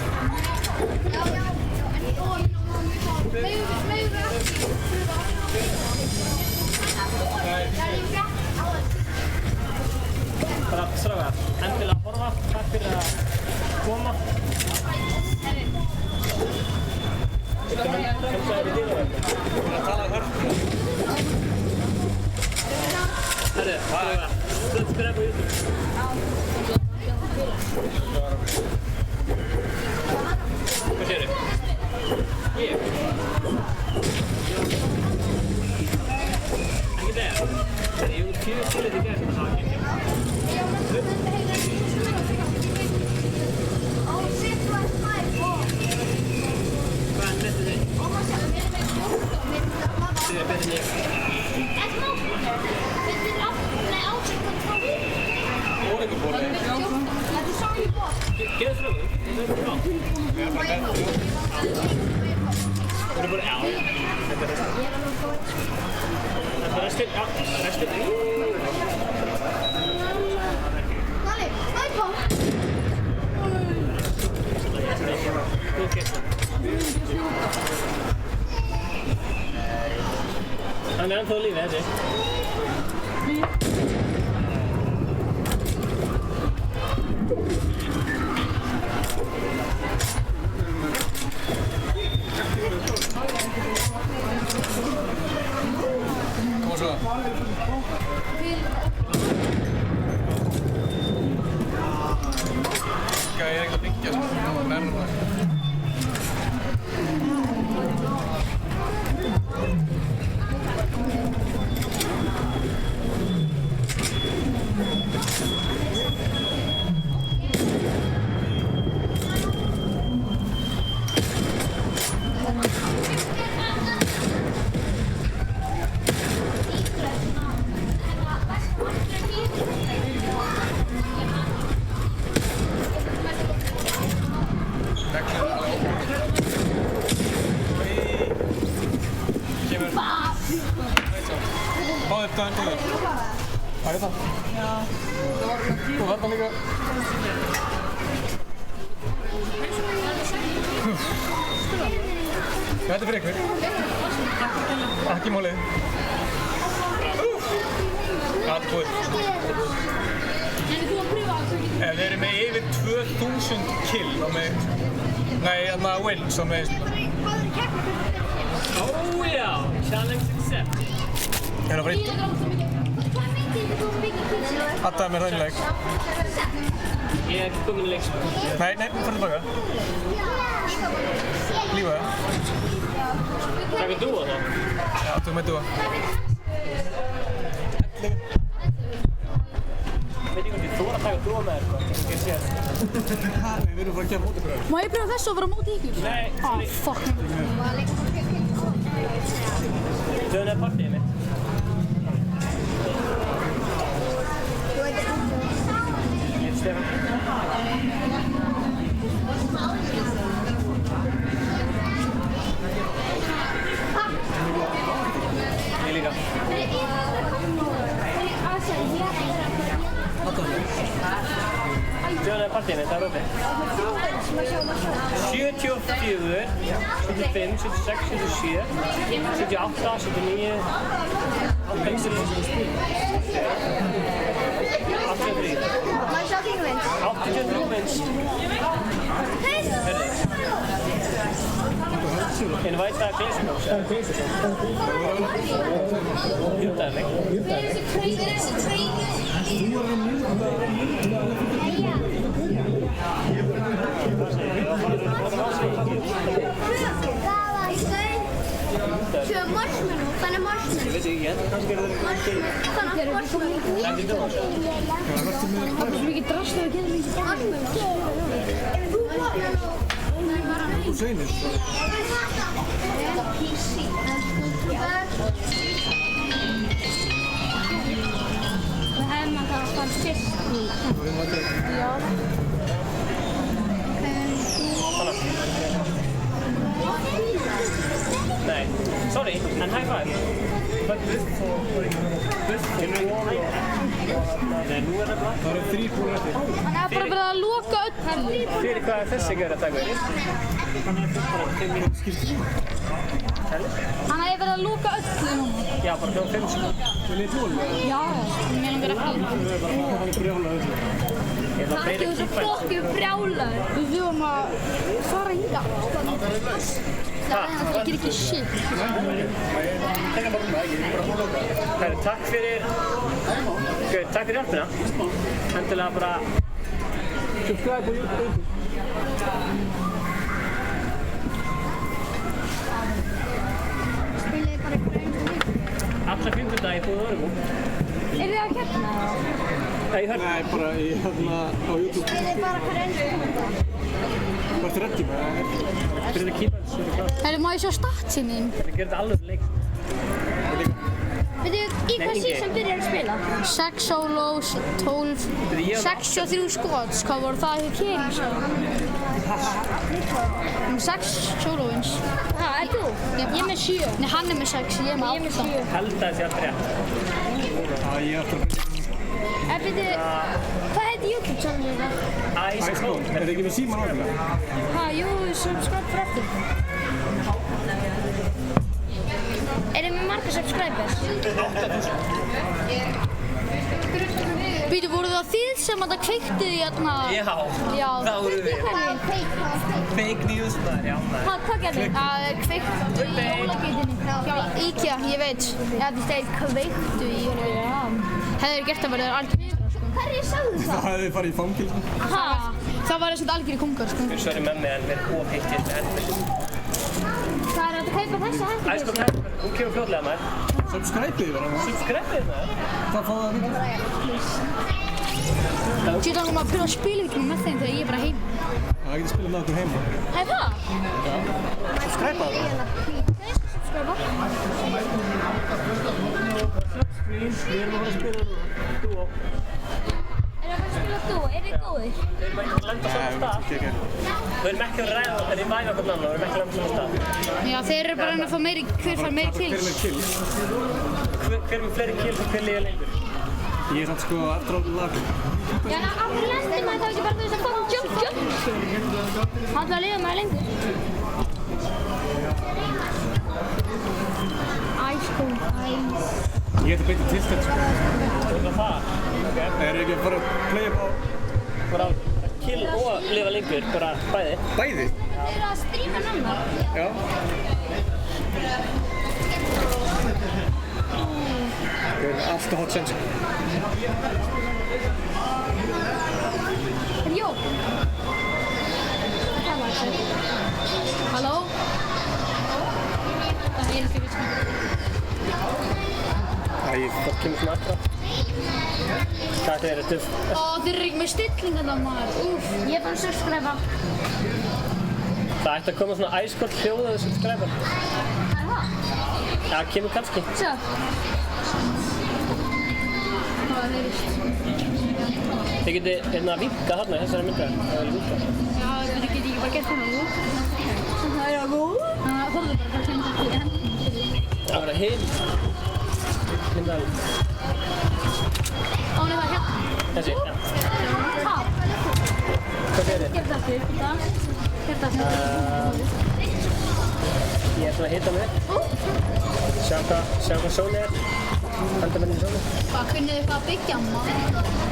Bara strákar, endilega horfa. Takk fyrir að koma. Það talar hörð. Herru, strákar, subscribe på YouTube. Vad ser du? Ég. ekki það. Ég vil 4 skilið í gerð. Það er ekki. Hvað er netið þig? Það er betur en ég. Oregonbolli. Gerðu frá þig. Það er bra. Það er bara betur. Það er bara, já. Þetta er restin. Þetta er restin, já. Restin. Hann er ennþá á lífi, þessi. Kom svo. Ég er ekkert að byggja, sko. Nærmur það. Báðir daginn góður. Það er það. Og þarna líka. Þetta er fyrir ykkur. Ekki málið. Það er búið. Þeir eru með yfir 2000 kill og með... Nei, þarna wins og með... Ó já, challenge accept. Er það fritt? Adda er með hraunleik. Ég er ekki komin í leik, sko. Nei, fyrir tilbaka. Lífa það. Taka dúa þá? Já, þú með dúa. 11. Veit ég hvort ég þóra að taka dúa með þér, sko. Ég sé það. Við erum bara að gefa móti fyrir þér. Má ég pröfa þessu og vera á móti ykkur? Nei, sorry. Fuck. Þjóðan er partíið mitt. Ég heiti Stefán. Ég líka. Þjóðan er partíið mitt, það er opið. 74, 75, 76, 77, 78, 79, 83. Má sjá kringumins? 83 minnst. Invite that basic coach. Hjútaðarleik. Sjö marshmallow, þannig marshmallow. Ég veit ekki enn, kannski er það Þannig marshmallow. Sendi þú það? Það er svo mikið drast að við getum ekki Þú segir Við hefum að það fara fyrst núna. Já. Nej, sorry, en high five. But this for Nei, nú er það bara. Það eru 3 kúlur eftir. Hann er bara verið að loka öllu. Fyrir hvað er þessi að gera að taka verið? Hann er bara 5 mínútur skiptir. Hann er verið að loka öllu núna. Já, bara hljóð 5 sekúndur. Vil ég tólja? Já, mér langar ekki. Það er ekki þessu fokkið brjálaður. Við þurfum að fara hingað. Það gerir ekki shit. Takk fyrir hjálpina. Endilega bara subscribe på YouTube. Alla 50 dag í búið Örugum. Þið að kepna það? Nei, bara á YouTube. Þið bara hverju einu Hvað ertu reddi með? Fyrir það kýpans, fyrir hvað? Má ég sjá statsin þín? Það gerir þetta alveg leik. Veitu, í hvað season byrjar að spila? 6 solos, 12, 63 skots. Hvað voru það ekki keri, sko? 6 soloins. Er þú? Ég er með 7. Nei, hann er með 6, ég er með 8. Ég er með 7. Held að það sé alltaf rétt. Ég er alltaf Veitu, hvað heitir YouTube channel þetta? Ice Cold. Er það ekki með síman ákveða? Jú, subscribe fyrir eftir. Er þið með marga subscribers? 8.000. Býtu, voru það þið sem að það kveiktuð í hérna? Já, Já. það voru við. Fake news maður, já maður. Hvað gerði þið? Það kveiktu í jólageitinni. Já, IKEA, ég veit. Já, þeir kveiktu í jólageitinni. Hefur gert það verið algjör meistra, sko. Hverju sagðu það? Það hefði farið í fangil. Það var svona algjör í kongar, sko. Við svarum með mig en við erum óheittið með hendur. Hvað er að kaupa þessa hendur? Ice Cold hendur, hún kemur fljótlega maður. Subscribe-ið bara. Subscribe-ið maður. Það fáðu það mikið. Sér langar maður að pröfa að spila ykkur með þeim þegar ég er bara heima. Það getur spilað með okkur heima. Það er það? Subscribe-a það. Við erum að fara að spila dúo. Er það að spila dúo? Er þið góðir? Við erum ekki að landa á sama stað. Við erum ekki að ræða en við væga okkur annar, við erum ekki að landa á sama stað. Já, þeir eru bara að fá meiri, hver fær meiri kills. Hver með fleiri kills og hver liða lengur? Ég er samt sko eftir á lag. Já, af hverju lendir maður þá ekki bara þess að fá jump? Það ætla að liða maður lengur. Ice Cold, ice. Ég ætla að beita tilstætt sko. Þú ætla að fara? Er ekki að fara að playa upp á... Bara að kill og lifa lengur, bara bæði. Bæði? Þið eru að stríma núna. Já. Það er alltaf hot sense. Jó. Halló? Það er ekki við sko. Æ, það kemur svona aftur á. Hvað er þetta? Þeir eru ekki með stillingarna maður. Ég er bara að subscribe-a. Það ætti að koma svona Ice Cold hljóðaðu subscribe-a. Er það? Já, kemur kannski. Sjá. Það heyrist. Þið getið hérna vinkað þarna í þessari mynda. Það er vinkað. Já, við getum ekki bara gert svona. Það er að góð. Það er bara að kemur þetta í henn. Það var að hinn. Myndaðal. Ánum það hérna. Þessi, já. Hvað? Hvað segir þið? Gerð þetta upp í dag. Gerð þetta. Ég ætla að hita mig upp. Sjá hvað sóli er. Handa mér í sóli. Hvað, kunnið þið eitthvað að byggja maður?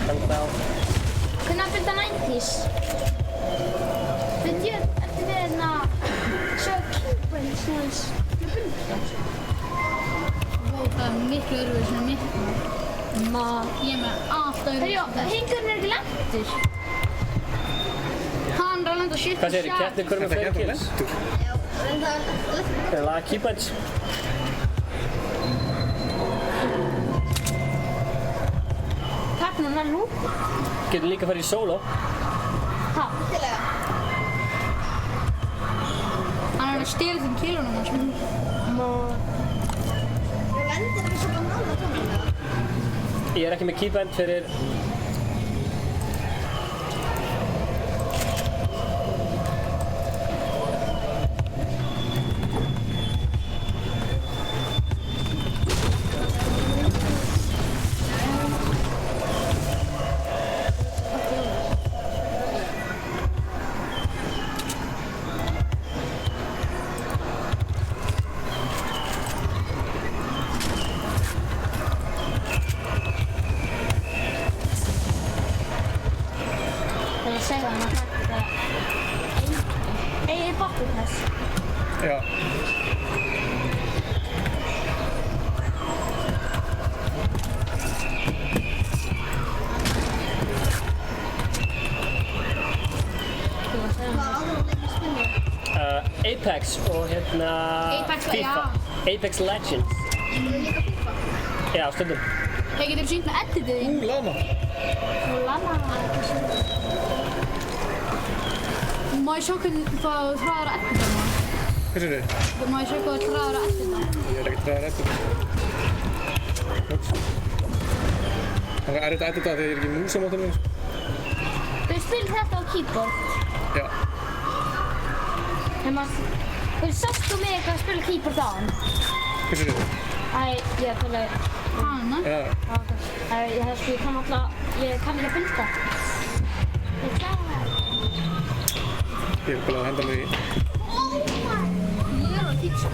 Handa á. Hvernig að byrja 90s? Veit ég, eftir við hérna sjá kýpun snúðis. Það er miklu öðruvísi en mitt. Ég er með alltaf öðruvísi. Hringurinn er ekki lentur. Hann er að landa shit. Hvað segir þið? Keppnir hverju með fleiri kills? Það er laga keypoints. Keppnum er nú. Getur líka að fara í solo. Hæ? Hann er að stela þeim kilónum hans. Lendir ekki svona nála tónlega? Ég er ekki með keypoint fyrir... Segja hann að þetta eigið botnum þess. Já. Apex og hérna Apex, FIFA. já. Apex Legends. Já, stundum. Hey, getur þú sýnt með editið þín? Lama. Lama. Má ég sjá hvernig það hraðar að edita maður? Hvað sér þið? Má ég sjá hvað það hraðar að edita? Ég ekkert hraðar að edita. Það er erfitt að edita þegar ég ekki mús á mótunum. Þú spilir þetta á keyboard? Já. Þú sást þú mig eitthvað að spila keyboard á hann? Hvað sér þið? Ég ætla að... Hana? Já. Ég kann alltaf... Ég kann ekki að bylta. Ég kláði það. Ég er bara að henda mig í. Ég er á títsku.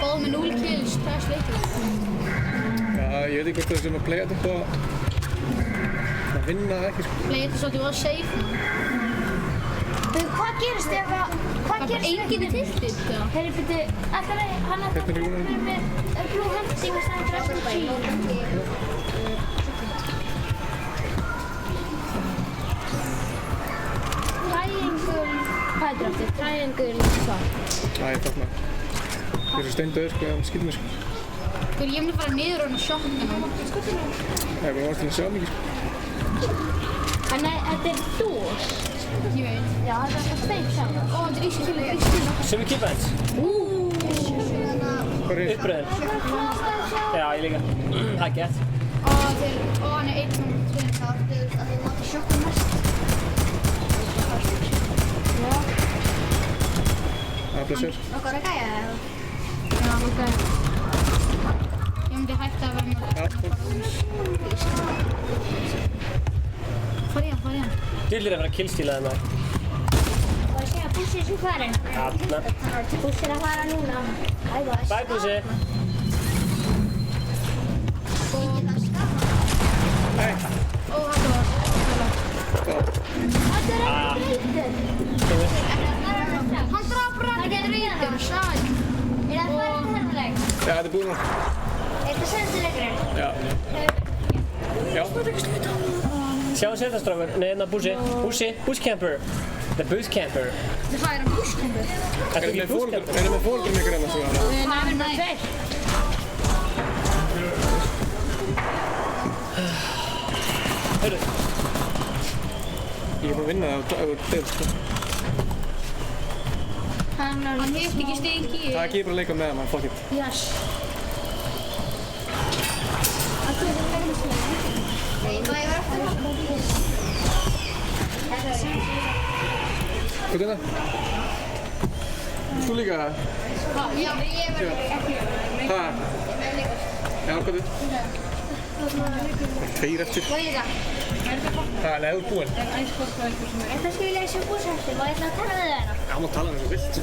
Báðum með 0 kills, það er sleikið. Já, ég veit ekki hvort það sem að playa þetta upp að vinna ekki sko. Playa þetta svolítið var safe. Hvað gerist ef að... Hvað gerist ef enginn er tiltið? Herri, byrju, ætlar að hann að Hérna er Júlíu. með blue hunting og stæði fyrir RPG. Triangle... Hvað er þetta aftur? Triangle... Hvað? Æ, ég fatt maður. Ég er svo steindauður sko, ég skilur mig sko. Ég myndi fara niður á hann og sjokka hann. Ég er bara varst til að sjá mikið sko. Þannig að þetta er duos. Ég veit. Já, þetta er tveir saman. Ó, þetta er ískilur. Sumi keybands. Hvað er það? Uppbröðin. Já, ég líka. Það er gett. Hann er 1 sem 2 þar. Þú veist að þið mátti sjokka mest. Það blessur. Okkar að gæja það? Já, ok. Ég myndi hætta að vera með... Far í hann. Dullir að fara að killstíla þeim maður. Hvað sé að Bussi er svo farin? Þarna. Bussi er að fara núna. Bye, Bussi. Nei. Ó, hann var. Hann draf brenniður rítur, sæl. Er það bara þærleik? Já, þetta er búið nú. Er þetta sendileikurinn? Já. Já. Sjáum setastrákur. Nei, hérna Bussi. Bushcamper. The Bushcamper. Það er hann bushcamper. Ertu ekki bushcamper? Er það með fólkum ykkur enn að svo? Nei, við erum bara tveir. Hörru. Ég er bara að vinna það á deg sko. Hann hitt ekki stingi. Það ekki bara að leika með það, fuck it. Yes. Hvað er það? Þú líka það? Já, ég verður ekki. Það? Já, hvað er það? Tveir eftir. Hvað er það? Það er leður búinn. En það skal ég leysa búsættum og ég ætla að tala við þau hérna. Já, maður tala um þessu vilt.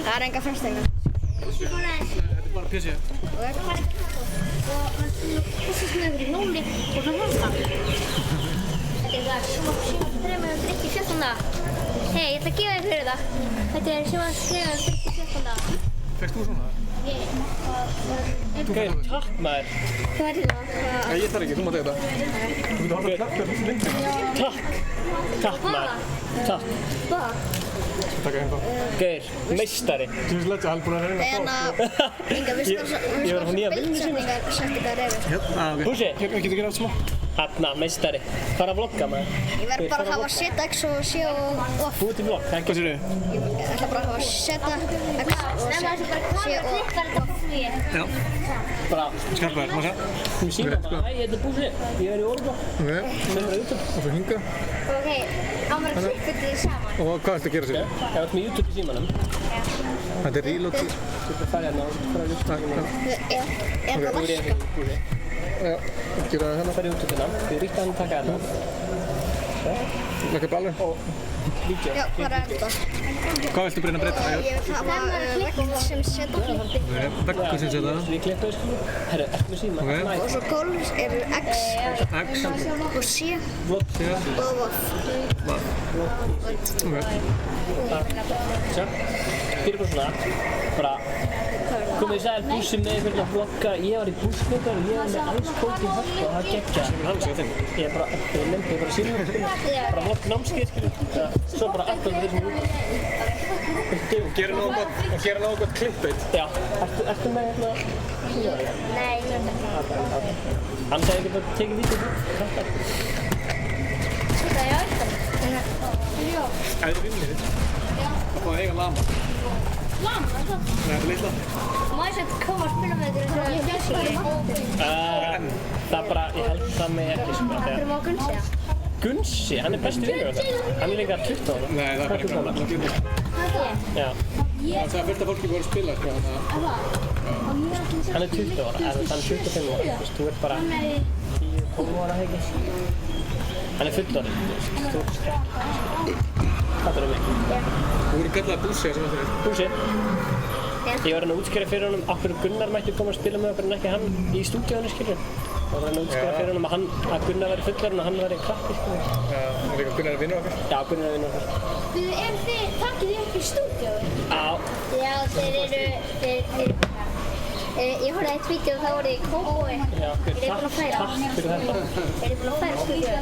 Það er enga fremstegna. Þetta er bara PC. Og þessi snöður í núli og svo hérna. Þetta er það sem að dreyma um drikki 14 daga. Hei, ég ætla að gefa þér fyrir það. Þetta er sem að dreyma um drikki 14 daga. Fekst þú svona? Gauð, takk maður. Hvað er það? Nei, ég þarf ekki, þú mátt eiga þetta. Þú getur alltaf klappt þér myndina. Takk. Takk maður. Takk. Hvað? Takk að hérna. Gauð, meistari. Þú veist lega, hann er búinn að reyna að fá. Inga, við Ég var að fá nýja vinnu sína. bildsetningar yfir. Hérna, ok. Bussi. Hérna, getur ekki rátt smá? Þarna, meistari. Fara að vlogga maður. Ég verð bara að hafa ZX og C og off. Búið til vlogg. Hvað sér þið? Ég ætla bara að hafa ZX og C og off. Já. Bara. Skarpaður, má sjá? Þú síma bara, hæ, ég heiti Bussi. Ég er í Orgo. Ok. Sem er á YouTube. Og svo hinga. Ok, hann var að klippa þetta saman. Og hvað ertu að gera sér? Ég veit með YouTube í símanum. Þetta er reload. Þú ert að fara hérna og fara að lukta. Er það Þú er verka? Bussi. Já, gera það hérna. Fara í YouTube hérna. Þið er ríkt að hann taka hérna. Lækka ballir. Og vídeo. Já, hvað er þetta? Hvað viltu breyna breyta? Ég vil hafa vegg sem ZX. Veggur sem setja það. Við klippum þessu. Herru, ertu með síma? Ok. Og svo gólf eru X X. og C Vlogg. C. og off. Ok. Sjá. Fyrir bara svona. Bara. Komið í sæl, Bússi með einhvern að vlogga. Ég var í bússkvöldar og ég var með Ice Cold í Hörpu og það geggja. Sem er hans eða þinn? Ég er bara sýnum, bara vlogg námskeið, svo bara alltaf við þessum út. Og gera náðu gott klippbeitt? Já. Ertu með hérna? Nei, ég er Hann sagði ekki bara tekið vídeo. Þetta er ástæðan. Ef þið vinnir þitt, þá fá að eiga lama. Lama, hvað er það? Nei, þetta er litla. Má ég svo koma að spila með þetta þegar ég fjarski? Það bara, ég held það með ekki sko. Hvernig má Gunsi það? Gunsi, hann er bestu vinur okkar. Hann er líka 20 ára. Nei, það er bara gamla. Já. Það er fullt af fólki voru að spila sko, þannig að... Hann er 20 ára, hann er 25 ára. Þú ert bara 10-12 ára, hegi. Hann er fullorðinn, þú ert skrekk. Fattar þú mig? Þú voru kallaði Bússi sem þetta er. Bússi? Ég var að útskýra fyrir honum af hverju Gunnar mætti koma að spila með okkur en ekki hann í stúdíónu, skilur. Og var að útskýra fyrir honum að Gunnar væri fullorðinn og hann væri krakki, skilur. Já, og líka Gunnar er vinnur okkar? Já, Gunnar er vinnur okkar. Takkið þið upp í stúdíó? Já. Já, þeir eru... Ég horfði eitt vídeo og þá voru þið í Kópavogi. Já, Þeir eru búin að færa. Takk fyrir þetta. Þeir eru búin að færa stúdíó. Já.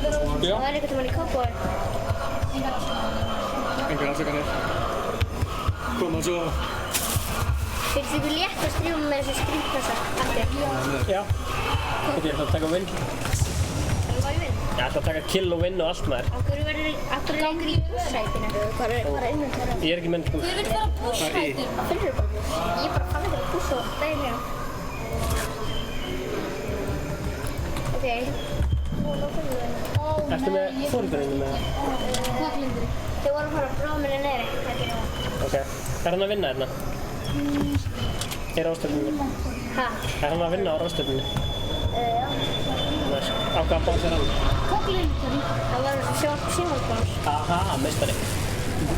Það var einhvern veginn í Kópavogi. Engar afsökanir. Koma svo... Finnst þið létt að strífa með þessu skrýmkassa? Já. Ég ætla að taka win. Hvað er vinn? Ég ætla að taka kill og win og allt maður. Akkur er lengur í bússætinu? Hvað er innum þeirra? Ég er ekki menn búss. Hver vil vera bússætinu? Finnur bara búss. Ég bara fann þetta búss og daginn hérna. Ok. Ertu með fórhundurinn með það? Hvað glindur þið? Þau voru að fara að bróða minni neyri. Ok. Er hann að vinna hérna? Í ráðstöfnunni? Hæ? Er hann að vinna á ráðstöfnunni? Já. Næs. Á hvaða bás er hann? Hvað glindur þið? Það var sjónvarsbás. Aha, meistari.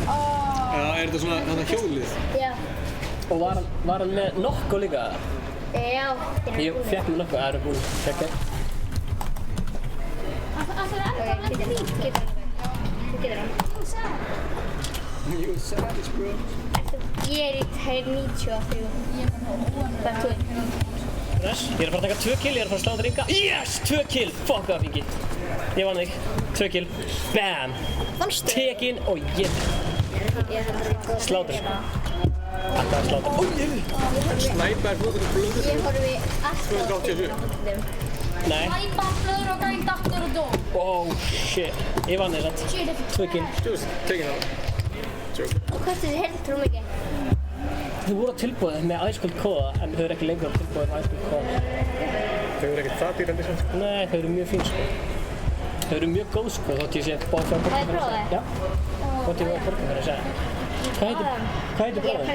Já, er þetta svona hjólið? Já. Og var hann með nokkuð líka? Já. Ég fekk með nokkuð, það eru búin. Fekk ég. Getur hann. You savage, bro. Ég er í 93. Hvað er 2? Næs. Ég er að fara að taka 2 kill, ég er að fara að slá þetta ringa. Yes! 2 kill! Fuck það fengi. Ég vann þig. 2 kill. Bam! Tekin og ég. Slátur. Alltaf að slátur. Snæpa er flóður og blöður. Ég horfi alltaf á Nei. Snæpa, blöður og gæn, dáttur og dó. Oh shit. Ég vann þig satt. 2 kill. Tekin á það. Og hvað þið heldur hún mikið? Þau voru á tilbúið með Ice Cold kóða en þau eru ekki lengur á tilbúið með Ice Cold kóða. Þau eru ekkert það dýrandi svona? Nei, þau eru mjög fín sko. Þau eru mjög góð sko, þótt ég sé bóð fyrir að borga fyrir það. Já. Þótt ég var að borga fyrir að segja. Hvað heitir bróðin?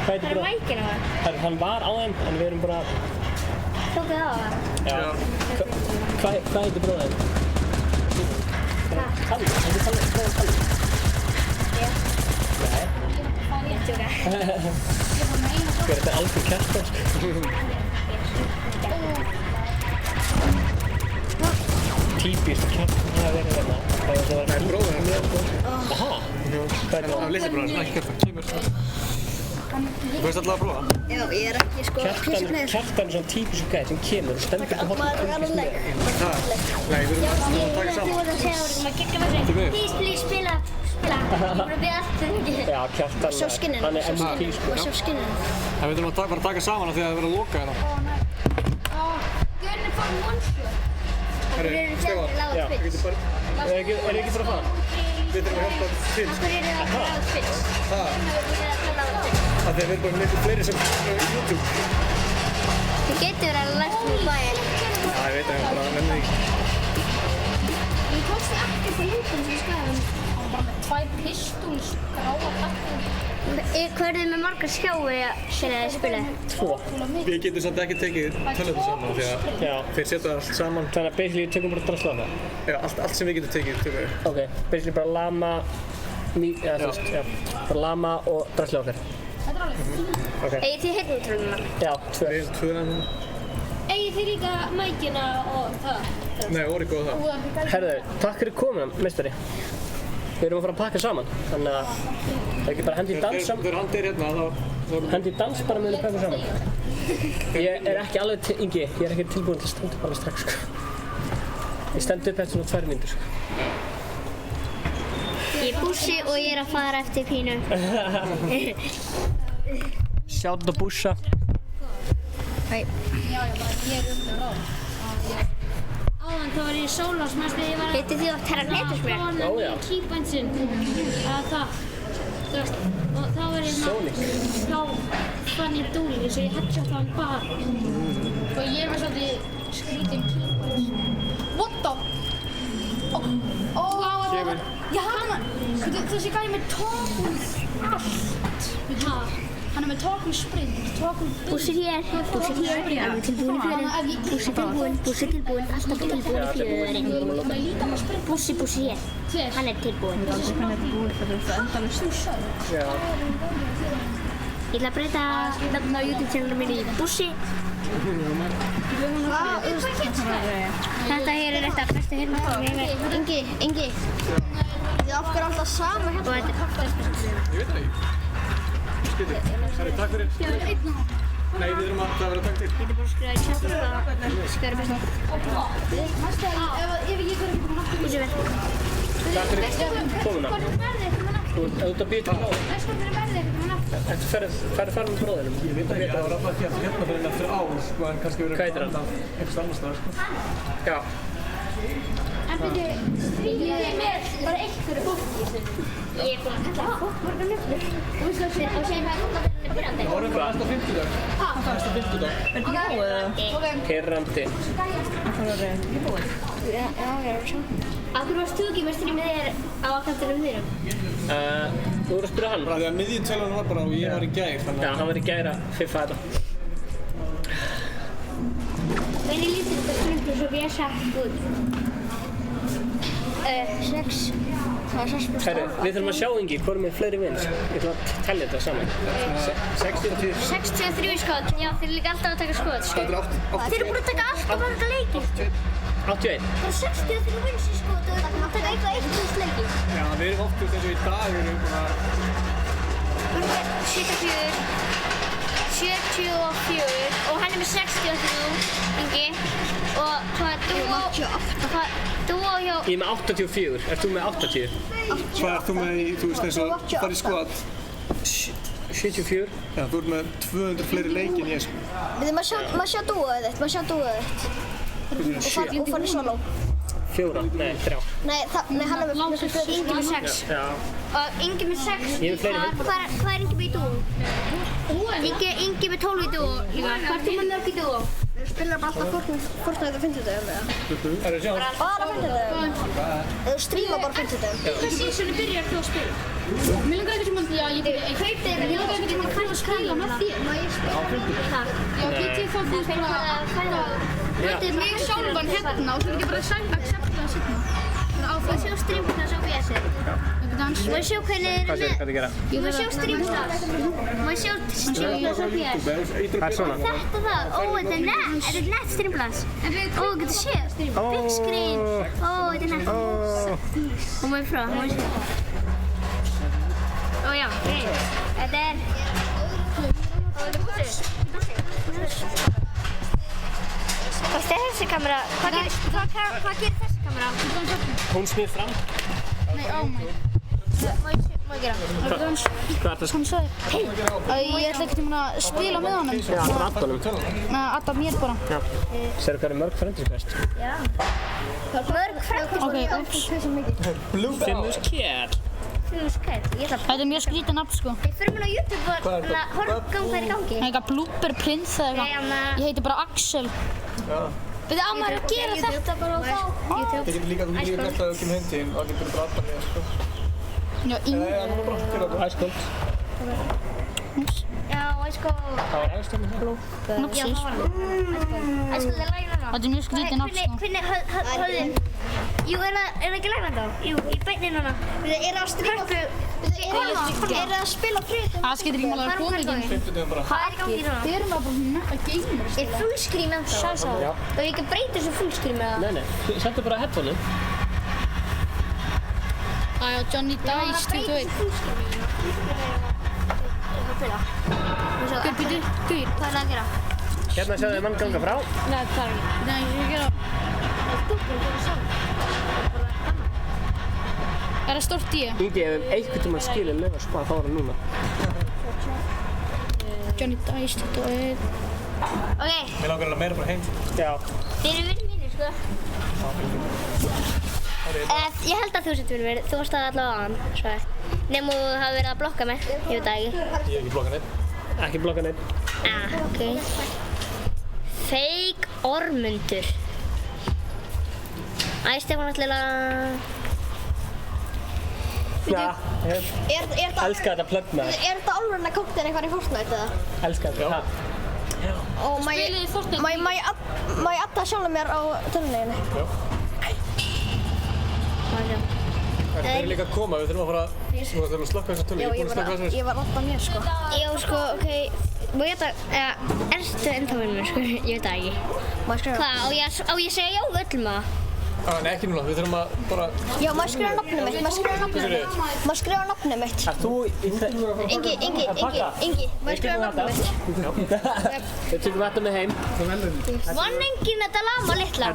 Hvað er mækinn á það? Hann var á þeim en við erum bara... Tók þið á það? Já. Hvað heitir bróðin? Kalli. Heitir bróðin Kalli? Já. Nei. Ég tjóka. Þetta er alveg kjartan sko. Típist kjartan hafa verið þarna. Það var bróðin hann mjög góð. Aha. Hvað er það? Litli bróðin, ekki kjartan. Kemur. Þú veist alltaf að prófa? Já, ég er ekki sko Kjartan er svona típisku gæði sem kemur og stendur på hóttum. Maður er alveg leik. Nei, við erum að taka saman. Þú voru að segja að við erum að gegga með þeim. Please, spila. Ég voru að byrja alltaf ekki. Já, Kjartan, hann er MVP sko. Og sjá skinninu. En við þurfum að fara að taka saman af því að það er verið að loka hérna. Gunni fór one-shot. Akkur eru þið að lága Twitch? Er ekki bara að fara? Við þurfum að hjálpa til. Akkur eru þið að lága Twitch? Það? Við Þeir verður bara miklu fleiri sem YouTube. Þið getur verið að læra með bæinn. Já, ég veit að ég bara nefnir því. Ég tókst þið ekki fyrir hútum sem skæðum. Hann var bara með 2 pistols, gráa kattinn. Hvað er þið með margar skjái þegar þið spilið? 2. Við getum samt ekki tekið tölvöldu saman því að þeir setja allt saman. Þannig að basically tökum bara drasla á það? Já, allt sem við getum tekið tökum við. Ok, basically bara lama, bara lama og drasla á þér. Þetta er alveg fínt. Okay. Eigið þið heyrnartóluna? Já, 2. Við erum 2 núna. Eigið þið líka mækina og það? Nei, Origo og það. Herðu, takk fyrir komuna, meistari. Við erum að fara að pakka saman, þannig að það er ekki bara hendi í dans saman. Þegar hann deyr hérna, þá... Hendi í dans bara með að pakka saman. Ég er ekki alveg Ingi, ég er ekki tilbúin til að standa upp alveg strax sko. Ég stend upp eftir svona 2 mínútur sko. Ég er Bússi og ég er að fara eftir pínu. Sjátt og Bússa. Hæ. Já, ég er ráð. Áðan þá var ég í Sólásmessu, ég var að... Hittir þið oft herra Petersberg? Já, já. Kýpænsinn, eða það. Þú veist, og þá var ég þá fann ég dúlík, svo ég headshot hann bara. Og ég var svolítið skrítinn kýpæns. What the? Kemur. Já, þessi gæði með tókum allt. Hann er með tókum sprint, tókum... Bússi hér, alveg tilbúin í fjörinn. Bússi tilbúin, alltaf tilbúin í fjörinn. Bússi hér, hann er tilbúin. Hann er búinn fyrir þetta endalaust. Já. Ég ætla að breyta nafn á YouTube-channelum minni í Bússi. Þetta hér er þetta bestu hérna. Ingi. Þið okkar alltaf sama hérna. Ég veit það ekki. Sorry, takk fyrir. Nei, við erum að það vera takk til. Ég er bara að skrifa í chatinu og skrifa besta. Bússi vel. Takk fyrir komuna. Þú ert að býta til náðu. Þú ferð fara með bróðinum. Ég veit ekki að það var alltaf ekki eftir hérna fyrir eftir ár, sko, en kannski verið Hvað heitir hann? Einhvers annars staðar, sko. Já. En byrju, stríðið er með bara einhverju fólki í þessu. Ég er búin að kalla fólk margar nöfnur. Og sér hvað er byrjandi. Það voru bara næsta 50 dag. Næsta 50 dag. Er þetta nóg eða? Pirrandi. Já, svo. Akkur varst þú ekki með strímið þér á kantinum þér? Þú voru að spyrja hann. Því að miðjutölan var bara og ég var í gær, þannig Já, hann var í gær að fiffa þetta. Hvernig lítur þetta stundum svo við sagt út? 6. Það var 6%. Herru, við þurfum að sjá Ingi, hvað er með fleiri vins? Ég ætla að tellja þetta saman. 63. 63 skot, já þeir eru líka alltaf að taka skot. Þetta er 8. Þeir eru búin að taka alltaf marga leiki. 81. Það er 63 vins í skot og það er að taka eitthvað 1 leiki. Já, við erum oft úr þessu í dag, við erum bara... 74 og hann er með 63, Ingi. Og hvað er dúo hjá... Ég er með 84, ert þú með 80? Hvað ert þú með í, þú veist eins og farið skot? 74. Já, þú ert með 200 fleiri leiki en ég, sko. Við erum að sjá dúoðið þitt, Og farið solo. 4, nei, 3. Nei, hann er með Ingi með 6. Já. Og Ingi með 6. Ég er með fleiri viðbót. Hvað er Ingi með í dúo? Ingi með 12 í dúo líka. Hvað ert þú með mörg í dúo? Við spilum bara alltaf Fortnite á 50-dögum eða? Herru, sjá. Bara 50-dögum? Þú streama bara 50-dögum? Hvað sísonu byrjar þú að spila? Mér langar ekkert um að, já, ég kaupti þér, ég langar ekkert um að spila með þér. Má ég spila? Takk. Já, get ég fá því spila? Þetta er mig sjálfan hérna og svo get ég bara accepta það sérna. Má sjá streamklass á BS-ið? Má sjá hvernig Hvað sér, hvað þið gera? Má sjá streamklass? Má sjá streamklass á BS? Það er svona. Þetta það? Ó, þetta er nett streamklass. Ó, getur séð? Big screen. Ó, þetta er nett. Og má ég frá, má ég sjá. Ó, já, greið. Þetta er... Ó, þetta er Bússi. Hvað er þessi kamera? Hvað gerir þessi kamera? Hún snýr fram. Nei, á mig. Má ég gera? Hvað er það? Hann sagði, hei, ég ætla ekkert að spila með honum. Já, það er aftanum. Nei, alltaf mér bara. Já. Sérðu hvað er mörg Friendly Quest? Já. Mörg Friendly Ok, ups. 5.000 kjær. 5.000 kall. Þetta er mjög skrítið nafn, sko. Við fyrir mér á YouTube og horfum hvað er í gangi. Það er eitthvað Blooper Prince eða eitthvað. Ég heiti bara Axel. Við á maður að gera þetta bara og þá. Þið getur líka gert það ef þú kemur heim til þín og getur bara alltaf með, sko. Já, Nei, það er bara að gera það. Æskóld. Já, æskóld. Það var æskóld með það. Nopsis. Æskóld er lægna þá. Þetta er mjög skrítið nafn, sko. Hvernig höfðin? Jú, er það ekki lægna þá? Jú, í beinni núna. Er það að stríma? Er það að spila frið? Það skiptir ekki máli að koma ekki. 50 dögum bara. Hvað er í gangi núna? Við erum bara netta gamers. Er fullscreen ennþá? Já. Það er ekki að breyta þessu fullscreen með það? Nei, settu bara headphone-in. Æja, Johnny Dice 21. Hvað er það að gera? Hérna sjáðu þið mann ganga frá. Nei, það er ekki. Nei, ég er að Er það stórt í? Ingi, ef einhvern tímann skilur Laugarspá, þá er það núna. Johnny Dice 21. Ok, Mér langar að meira bara heim. Já. þeir eru vinir mínir, sko. Ég held að þú sett vinir mér, þú varst það allavega á hann, svo. Nefnum þú hafi verið að blokka mig, ég veit það ekki. Ég hef ekki blokkað neitt. Ekki blokka neitt. Ok. Fake Ormundur. Æ, Stefán ætlilega... Já, ég elska þetta plögg maður. Er þetta alveg kóktin eitthvað í Fortnite eða? Elska þetta. Og má ég adda sjálf mér á tölunniðinni? Já. Þeir eru líka að koma, við þurfum að fara... Við þurfum að slökka þessa tölu. Já, ég var adda mér, sko. Já, sko, ok. Má ég þetta... Erstu ennþá með mér, sko? Ég veit það ekki. Má ég skrifa? Hvað, á ég að segja já við öllum að? Nei, ekki núna. Við þurfum að bara... Já, má ég skrifa nafnið mitt? Má ég skrifa nafnið mitt? Má ég skrifa nafnið mitt? Ert þú í... Ingi, má ég skrifa nafnið mitt? Við tökum þetta með heim. Vann enginn þetta lama litla?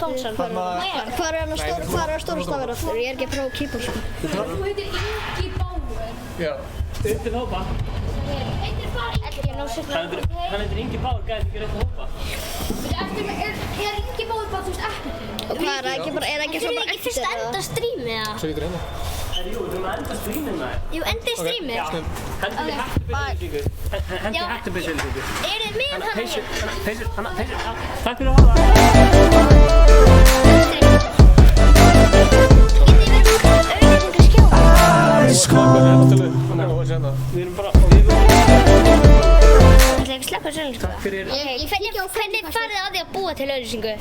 Tómsson. Hvað er það stóru stafir aftur? Ég er ekki að prófa að kýpa, sko. Þú heitir Ingi Bauer. Já. Uppið hópa. Hann heitir Ingi Bauer, gæði ekki rétt að hópa. Er Ingi Bauer bara, þú veist, ekki til? Og hvað er það ekki bara Þurfum við ekki fyrst að enda strímið eða? Svo getur hérna. Jú, við þurfum að enda strímið maður. Jú, endið strímið. Hendi hættubyssuðlýsingu. Eru þið með hann Peysur. Takk fyrir að horfa. Við erum bara... Það er ekki slappa svolítið, sko. Takk fyrir... Hvernig farið þið að því að búa til auðlýsingu?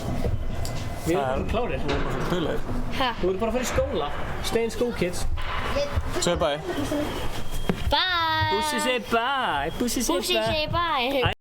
Við erum klárir. Við erum bara svona duglegir. Hæ? Þú erum bara að fara í skóla. Stay in school, kids. Segðu bye. Bye! Bussi segi bye. Bussi segi bye. Bussi segi bye.